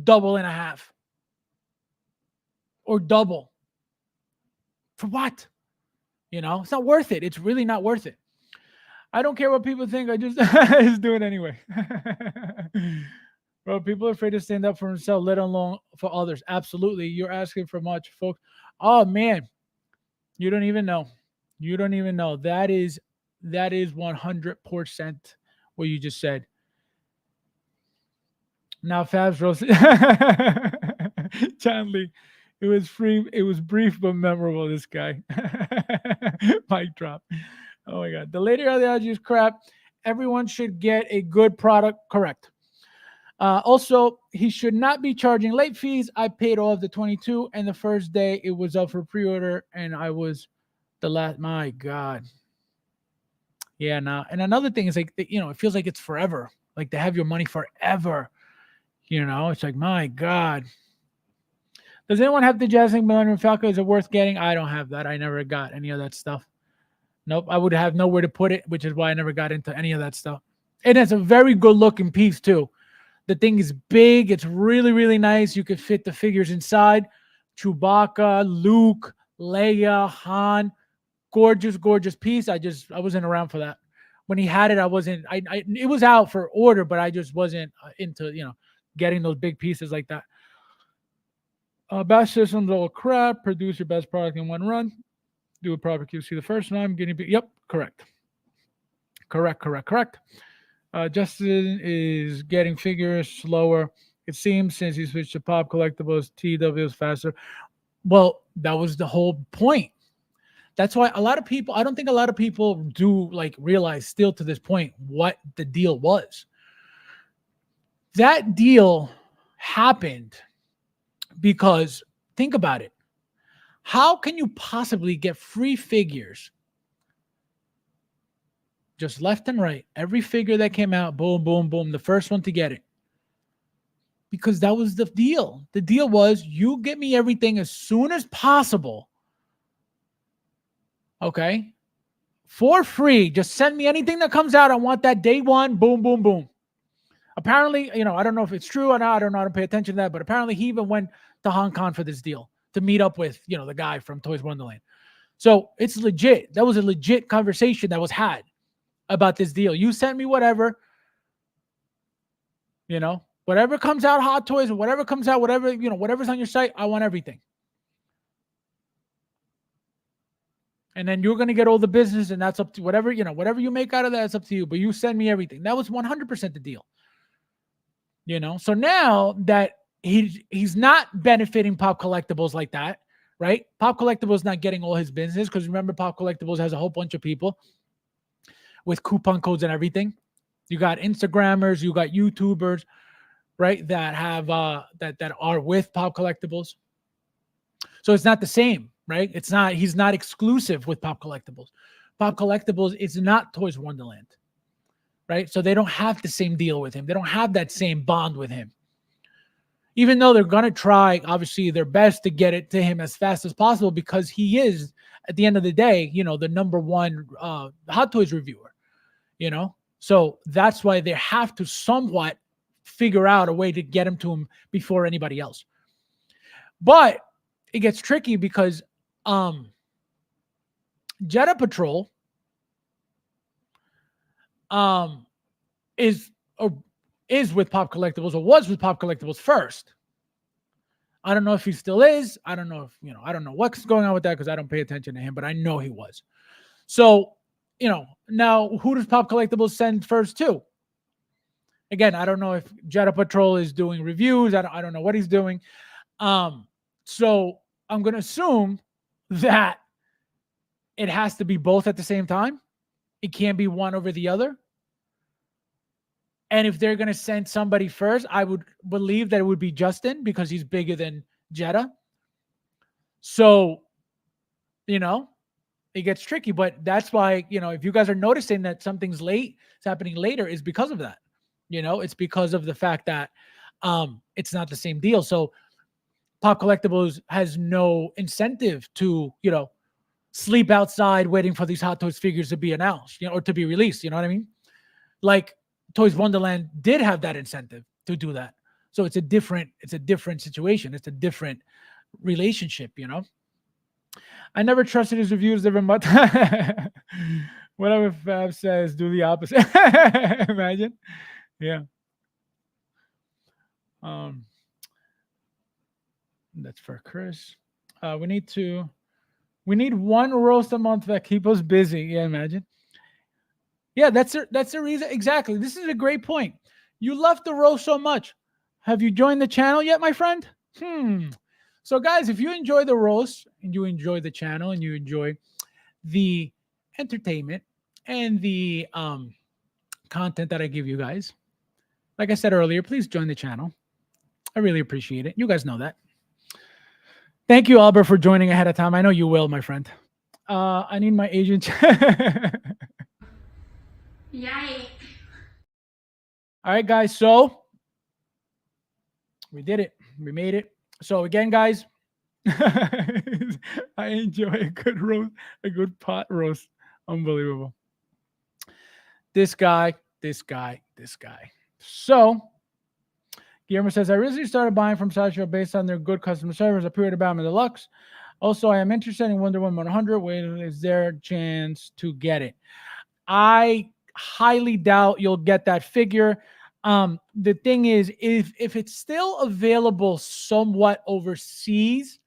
double and a half or double? For what? It's not worth it. It's really not worth it. I don't care what people think. I just do it anyway. Bro, people are afraid to stand up for themselves, let alone for others. Absolutely. You're asking for much, folks. Oh, man. You don't even know. You don't even know. That is 100% what you just said. Now Fabs Rose Chandley. It was free. It was brief but memorable. This guy. Mic drop. Oh my god. The later ideology is crap. Everyone should get a good product. Correct. Also, he should not be charging late fees. I paid all of the 22, and the first day it was up for pre-order, and I was the last. My God. Yeah. Now, and another thing is like it feels like it's forever. Like they have your money forever. It's like my God. Does anyone have the Jasmine Millennium Falcon? Is it worth getting? I don't have that. I never got any of that stuff. Nope. I would have nowhere to put it, which is why I never got into any of that stuff. And it's a very good looking piece too. The thing is big. It's really, really nice. You could fit the figures inside. Chewbacca, Luke, Leia, Han. Gorgeous, gorgeous piece. I wasn't around for that. When he had it, I wasn't. It was out for order, but I just wasn't into getting those big pieces like that. Batch systems all crap. Produce your best product in one run. Do a proper QC the first time. Yep, correct. Justin is getting figures slower. It seems since he switched to pop collectibles, TW is faster. Well, that was the whole point. That's why I don't think a lot of people do realize still to this point what the deal was. That deal happened because think about it. How can you possibly get free figures just left and right? Every figure that came out, boom, boom, boom, the first one to get it. Because that was the deal. The deal was you get me everything as soon as possible. Okay? For free. Just send me anything that comes out. I want that day one. Boom, boom, boom. Apparently, I don't know if it's true or not. I don't know how to pay attention to that, but apparently he even went to Hong Kong for this deal to meet up with, the guy from Toys Wonderland. So it's legit. That was a legit conversation that was had about this deal. You send me whatever, whatever comes out, Hot Toys, or whatever comes out, whatever's on your site, I want everything. And then you're going to get all the business, and that's up to whatever you make out of that, it's up to you. But you send me everything. That was 100% the deal. So now that he's not benefiting Pop Collectibles like that, right? Pop Collectibles not getting all his business because remember, Pop Collectibles has a whole bunch of people with coupon codes and everything. You got Instagrammers, you got YouTubers, right? That have that are with Pop Collectibles. So it's not the same, right? He's not exclusive with Pop Collectibles. Pop Collectibles is not Toys Wonderland, right? So they don't have the same deal with him. They don't have that same bond with him. Even though they're going to try, obviously, their best to get it to him as fast as possible because he is, at the end of the day, the number one Hot Toys reviewer, So that's why they have to somewhat figure out a way to get him to him before anybody else. But it gets tricky because Jedi Patrol is with Pop Collectibles or was with Pop Collectibles first. I don't know if he still is. I don't know if, I don't know what's going on with that because I don't pay attention to him, but I know he was. So, now who does Pop Collectibles send first to? Again, I don't know if Jedi Patrol is doing reviews. I don't know what he's doing. So I'm going to assume that it has to be both at the same time. It can't be one over the other. And if they're going to send somebody first, I would believe that it would be Justin because he's bigger than Jetta. So, it gets tricky. But that's why, if you guys are noticing that something's late, it's happening later, is because of that. It's because of the fact that it's not the same deal. So Pop Collectibles has no incentive to, sleep outside waiting for these Hot Toys figures to be announced, or to be released. You know what I mean? Like Toys Wonderland did have that incentive to do that. So it's a different situation. It's a different relationship, I never trusted his reviews ever much. Whatever Fab says, do the opposite. Imagine. Yeah. That's for Chris. We need to We need one roast a month that keep us busy. Yeah, imagine. Yeah, that's the reason. Exactly. This is a great point. You love the roast so much. Have you joined the channel yet, my friend? So, guys, if you enjoy the roast and you enjoy the channel and you enjoy the entertainment and the content that I give you guys, like I said earlier, please join the channel. I really appreciate it. You guys know that. Thank you, Albert, for joining ahead of time. I know you will, my friend. I need my agent. Yikes. All right, guys. So we did it. We made it. So again, guys, I enjoy a good roast, a good pot roast. Unbelievable. This guy. So Guillermo says, I recently started buying from Sideshow based on their good customer service. A period of Batman Deluxe. Also, I am interested in Wonder Woman 100. When is there a chance to get it? I highly doubt you'll get that figure. The thing is, if it's still available somewhat overseas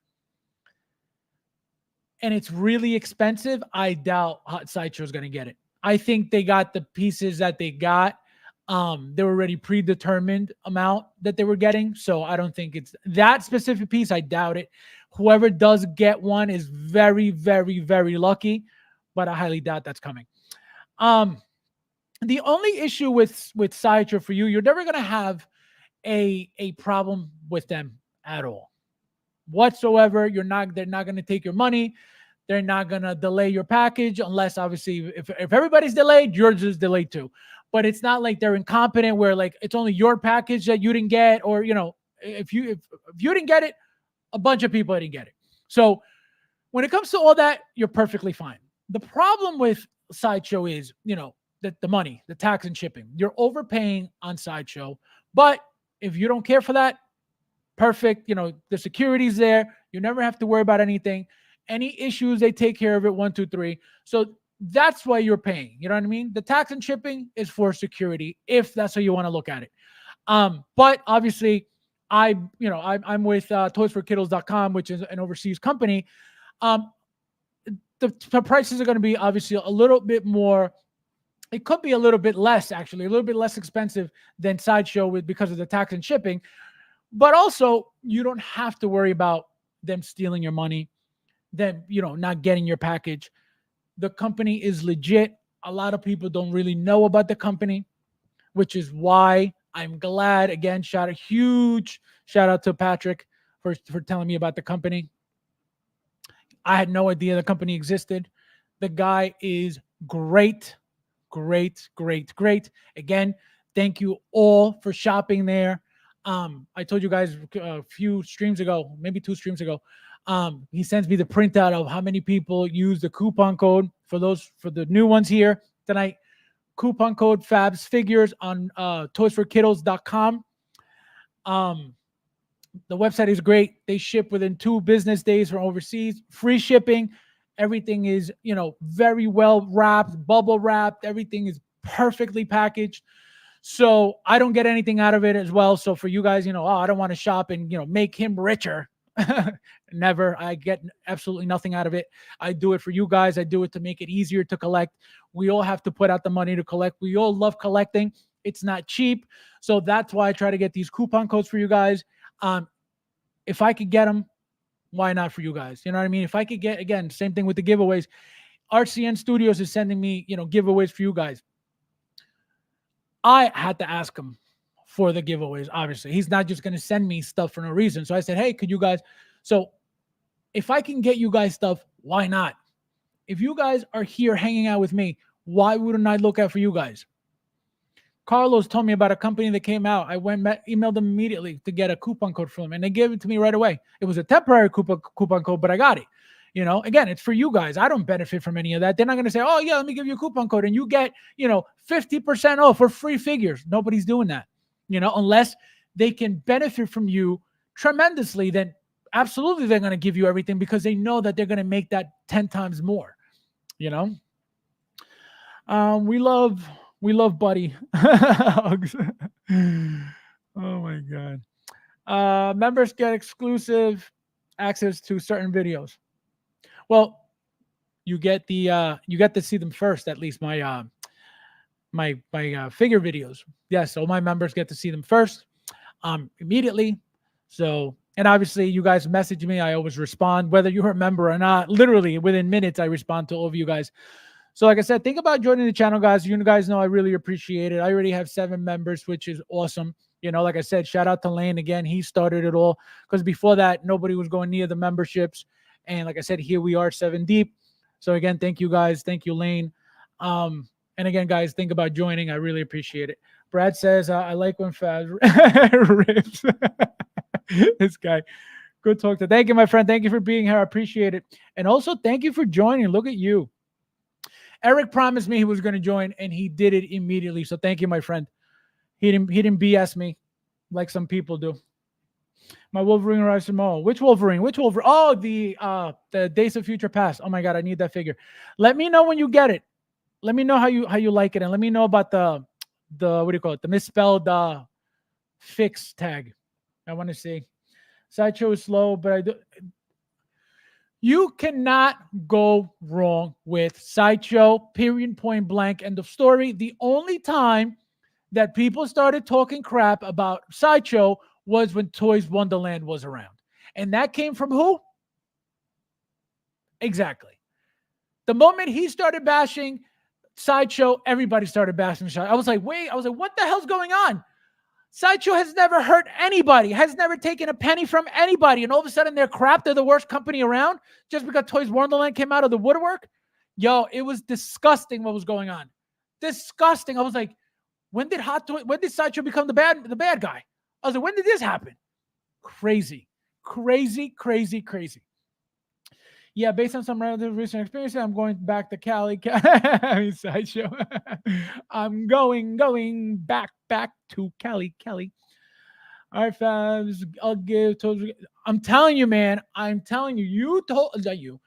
and it's really expensive, I doubt Hot Sideshow is going to get it. I think they got the pieces that they got. They were already predetermined amount that they were getting. So I don't think it's that specific piece. I doubt it. Whoever does get one is very, very, very lucky, but I highly doubt that's coming. The only issue with Sideshow for you, you're never going to have a problem with them at all whatsoever. They're not going to take your money. They're not going to delay your package unless obviously if everybody's delayed, yours is delayed too. But it's not like they're incompetent where like it's only your package that you didn't get, or if you didn't get it, a bunch of people didn't get it. So when it comes to all that, you're perfectly fine. The problem with Sideshow is, the money, the tax and shipping. You're overpaying on Sideshow. But if you don't care for that, perfect. The security's there. You never have to worry about anything. Any issues, they take care of it. 1, 2, 3. So that's why you're paying. You know what I mean? The tax and shipping is for security, if that's how you want to look at it. But obviously, I'm with toysforkiddles.com, which is an overseas company. The prices are going to be obviously a little bit more. It could be a little bit less, actually, a little bit less expensive than Sideshow because of the tax and shipping. But also, you don't have to worry about them stealing your money, them, not getting your package. The company is legit. A lot of people don't really know about the company, which is why I'm glad. Again, huge shout out to Patrick for telling me about the company. I had no idea the company existed. The guy is great. Again, thank you all for shopping there. I told you guys a few streams ago, maybe 2 streams ago. He sends me the printout of how many people use the coupon code for the new ones here tonight. Coupon code FabsFigures on toysforkiddles.com. The website is great. They ship within 2 business days from overseas. Free shipping. Everything is, very well wrapped, bubble wrapped. Everything is perfectly packaged. So I don't get anything out of it as well. So for you guys, I don't want to shop and, make him richer. Never. I get absolutely nothing out of it. I do it for you guys. I do it to make it easier to collect. We all have to put out the money to collect. We all love collecting. It's not cheap. So that's why I try to get these coupon codes for you guys. If I could get them, why not for you guys? You know what I mean? If I could get, again, same thing with the giveaways. RCN Studios is sending me, giveaways for you guys. I had to ask him for the giveaways, obviously. He's not just going to send me stuff for no reason. So I said, hey, could you guys? So if I can get you guys stuff, why not? If you guys are here hanging out with me, why wouldn't I look out for you guys? Carlos told me about a company that came out. I emailed them immediately to get a coupon code from them, and they gave it to me right away. It was a temporary coupon code, but I got it. Again, it's for you guys. I don't benefit from any of that. They're not going to say, oh, yeah, let me give you a coupon code, and you get, 50% off for free figures. Nobody's doing that, unless they can benefit from you tremendously, then absolutely they're going to give you everything because they know that they're going to make that 10 times more, We love Buddy. Hugs. Oh my God. Members get exclusive access to certain videos. Well, you get to see them first. At least my figure videos. Yes, all my members get to see them first, immediately. So, and obviously, you guys message me. I always respond, whether you're a member or not. Literally within minutes, I respond to all of you guys. So, like I said, think about joining the channel, guys. You guys know I really appreciate it. I already have 7 members, which is awesome. You know, like I said, shout out to Lane again. He started it all because before that, nobody was going near the memberships. And like I said, here we are 7 deep. So again, thank you guys. Thank you, Lane. And again, guys, think about joining. I really appreciate it. Brad says, I like when Fabs rips. This guy. Good talk to. Thank you, my friend. Thank you for being here. I appreciate it. And also, thank you for joining. Look at you. Eric promised me he was going to join, and he did it immediately. So thank you, my friend. He didn't BS me like some people do. My Wolverine arrives tomorrow. Which Wolverine? Which Wolverine? Oh, the Days of Future Past. Oh my God, I need that figure. Let me know when you get it. Let me know how you like it, and let me know about the what do you call it? The misspelled fix tag. I want to see. Sideshow is slow, but I do. You cannot go wrong with Sideshow. Period. Point blank. End of story. The only time that people started talking crap about Sideshow was when Toys Wonderland was around. And that came from who? Exactly. The moment he started bashing Sideshow, everybody started bashing Sideshow. I was like, what the hell's going on? Sideshow has never hurt anybody, has never taken a penny from anybody. And all of a sudden they're crap. They're the worst company around just because Toys Wonderland came out of the woodwork. Yo, it was disgusting what was going on. Disgusting. I was like, when did Sideshow become the bad guy? I was like, when did this happen? Crazy. Yeah, based on some relative recent experience, I'm going back to Cali. Sideshow. I'm going back to Cali. All right, Fabs. I'll give. I'm telling you, man. I'm telling you. You told that you.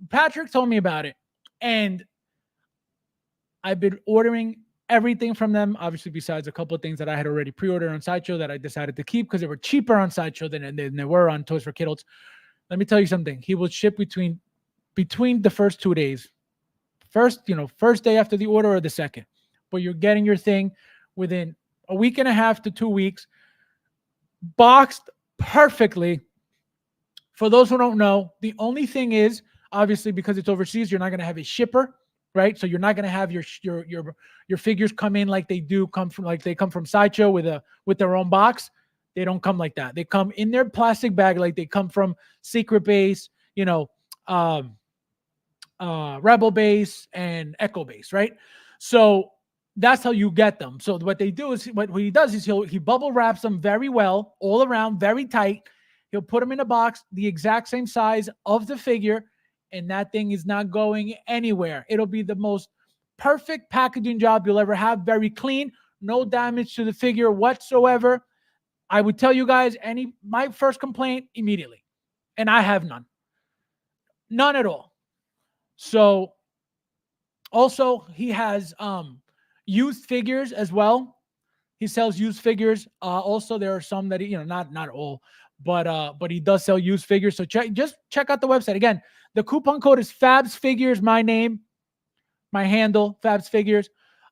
Patrick told me about it, and I've been ordering everything from them, obviously, besides a couple of things that I had already pre-ordered on Sideshow that I decided to keep because they were cheaper on Sideshow than they were on Toys for Kiddles. Let me tell you something. He will ship between the first 2 days. First day after the order or the second. But you're getting your thing within a week and a half to 2 weeks. Boxed perfectly. For those who don't know, the only thing is, obviously, because it's overseas, you're not going to have a shipper. Right, so you're not going to have your figures come in like they come from Sideshow with their own box. They don't come like that. They come in their plastic bag like they come from Secret Base, Rebel Base, and Echo Base, right? So that's how you get them. So what he does is he bubble wraps them very well, all around, very tight. He'll put them in a box, the exact same size of the figure. And that thing is not going anywhere. It'll be the most perfect packaging job you'll ever have. Very clean, no damage to the figure whatsoever. I would tell you guys my first complaint immediately. And I have none. None at all. So also he has used figures as well. He sells used figures. Also, there are some that not all, but he does sell used figures. So just check out the website. Again, the coupon code is FabsFigures, my name, my handle, FabsFigures.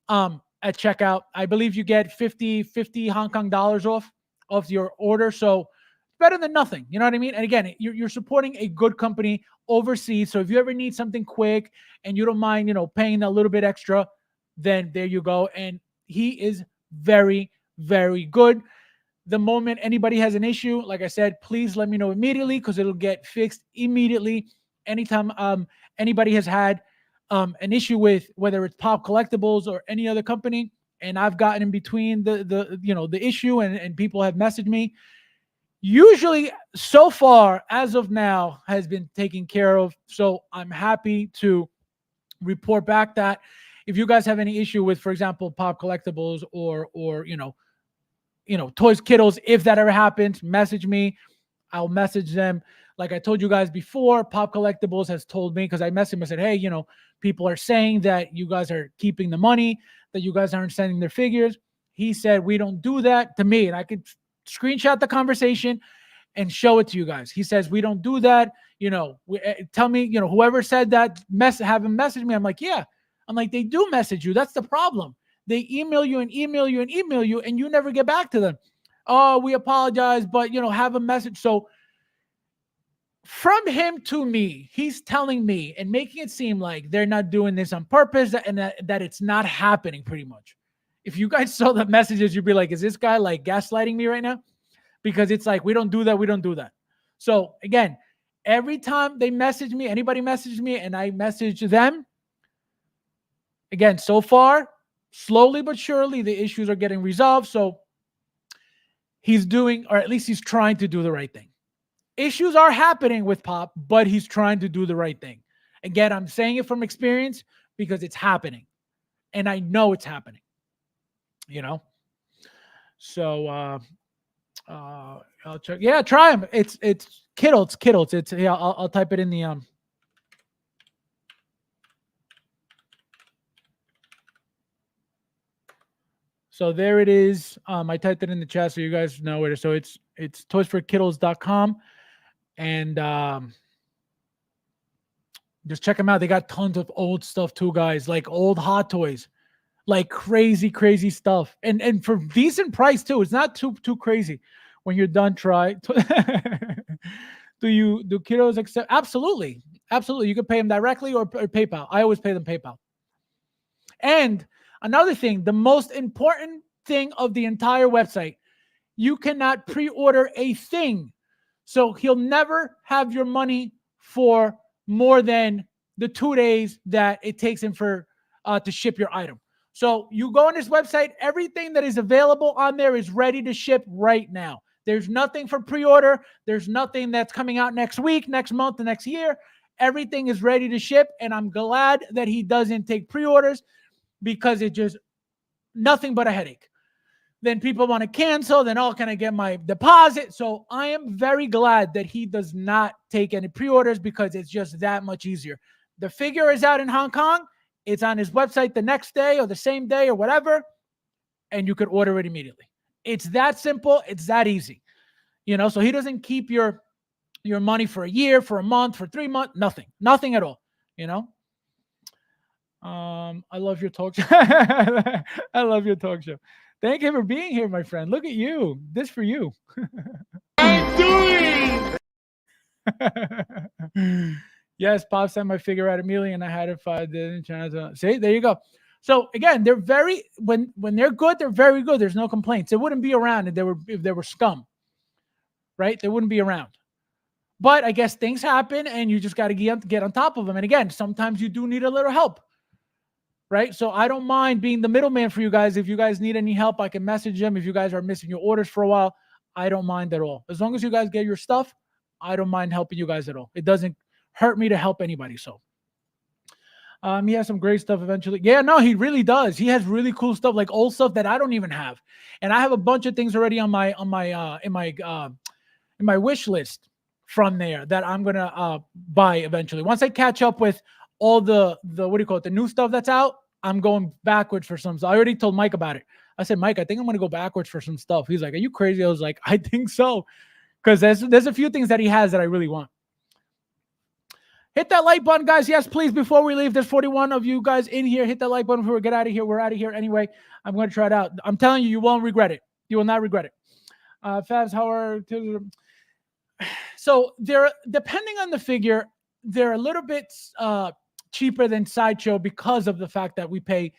At checkout, I believe you get 50 Hong Kong dollars off of your order. So better than nothing. You know what I mean? And again, you're supporting a good company overseas. So if you ever need something quick and you don't mind, paying a little bit extra, then there you go. And he is very, very good. The moment anybody has an issue, like I said, please let me know immediately because it'll get fixed immediately. Anytime anybody has had an issue with whether it's Pop Collectibles or any other company, and I've gotten in between the issue and people have messaged me, usually so far as of now has been taken care of. So I'm happy to report back that if you guys have any issue with, for example, Pop Collectibles or Toys Kiddles, if that ever happens, message me. I'll message them. Like I told you guys before, Pop Collectibles has told me, because I messaged him, I said, hey, people are saying that you guys are keeping the money, that you guys aren't sending their figures. He said, we don't do that to me. And I could screenshot the conversation. and show it to you guys. He says, we don't do that. Tell me, whoever said that, have him message me. I'm like, yeah. I'm like, they do message you. That's the problem. They email you and email you and email you, and you never get back to them. Oh, we apologize, but, have a message. So from him to me, he's telling me and making it seem like they're not doing this on purpose and that it's not happening pretty much. If you guys saw the messages, you'd be like, is this guy like gaslighting me right now? Because it's like, we don't do that. We don't do that. So again, every time they message me, anybody messages me and I message them, again, so far, slowly but surely, the issues are getting resolved. So he's doing, or at least he's trying to do the right thing. Issues are happening with Pop, but he's trying to do the right thing. Again, I'm saying it from experience because it's happening. And I know it's happening. So I'll check. Yeah, try them. It's Kittle. It's Kittle. It's yeah. I'll type it in the So there it is. I typed it in the chat so you guys know it. So it's toysforkittles.com, and just check them out. They got tons of old stuff too, guys. Like old Hot Toys, like crazy stuff, and for decent price too. It's not too crazy. When you're done, try. Do kiddos accept? Absolutely. You can pay them directly or PayPal. I always pay them PayPal. And another thing, the most important thing of the entire website, you cannot pre-order a thing. So he'll never have your money for more than the 2 days that it takes him to ship your item. So you go on this website, everything that is available on there is ready to ship right now. There's nothing for pre-order. There's nothing that's coming out next week, next month, the next year. Everything is ready to ship, and I'm glad that he doesn't take pre-orders because it just nothing but a headache. Then people want to cancel. Then, can I get my deposit? So I am very glad that he does not take any pre-orders because it's just that much easier. The figure is out in Hong Kong. It's on his website the next day or the same day or whatever, and you could order it immediately. It's that simple. It's that easy. So he doesn't keep your money for a year, for a month, for 3 months, nothing at all. I love your talk show. I love your talk show. Thank you for being here, my friend. Look at you. This for you. I'm doing. Yes, Pop sent my figure out immediately, and I had it 5 days. See, there you go. So again, they're very when they're good, they're very good. There's no complaints. They wouldn't be around if they were scum, right? They wouldn't be around. But I guess things happen, and you just got to get on top of them. And again, sometimes you do need a little help. Right? So I don't mind being the middleman for you guys. If you guys need any help, I can message them. If you guys are missing your orders for a while, I don't mind at all. As long as you guys get your stuff, I don't mind helping you guys at all. It doesn't hurt me to help anybody. So he has some great stuff eventually. Yeah, no, he really does. He has really cool stuff, like old stuff that I don't even have. And I have a bunch of things already in my wish list from there that I'm gonna buy eventually. Once I catch up with all the what do you call it, the new stuff that's out, I'm going backwards for some stuff. I already told Mike about it. I said, Mike, I think I'm going to go backwards for some stuff. He's like, are you crazy? I was like, I think so. Because there's a few things that he has that I really want. Hit that like button, guys. Yes, please, before we leave. There's 41 of you guys in here. Hit that like button before we get out of here. We're out of here anyway. I'm going to try it out. I'm telling you, you won't regret it. You will not regret it. Fabs, how are... So they're, depending on the figure, they're a little bit... cheaper than Sideshow because of the fact that we pay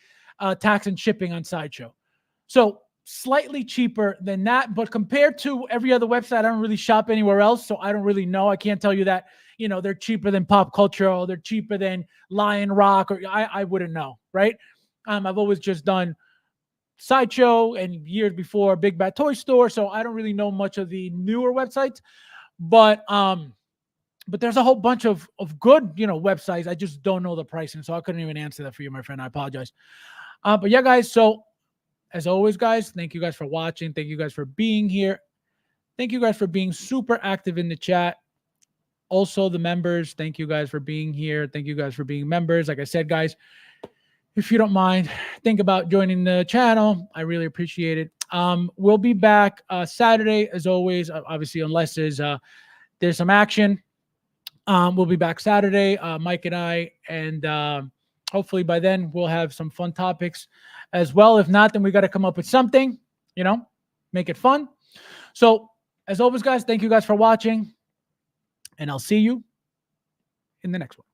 tax and shipping on Sideshow. So slightly cheaper than that, but compared to every other website, I don't really shop anywhere else, so I don't really know. I can't tell you that, they're cheaper than Pop Culture or they're cheaper than Lion Rock, or I wouldn't know, right? I've always just done Sideshow and years before Big Bad Toy Store, so I don't really know much of the newer websites, but there's a whole bunch of good, websites. I just don't know the pricing, so I couldn't even answer that for you, my friend. I apologize. But yeah, guys, so as always, guys, thank you guys for watching. Thank you guys for being here. Thank you guys for being super active in the chat. Also, the members, thank you guys for being here. Thank you guys for being members. Like I said, guys, if you don't mind, think about joining the channel. I really appreciate it. We'll be back Saturday, as always, obviously, unless there's some action. We'll be back Saturday, Mike and I, and hopefully by then we'll have some fun topics as well. If not, then we got to come up with something, make it fun. So as always, guys, thank you guys for watching, and I'll see you in the next one.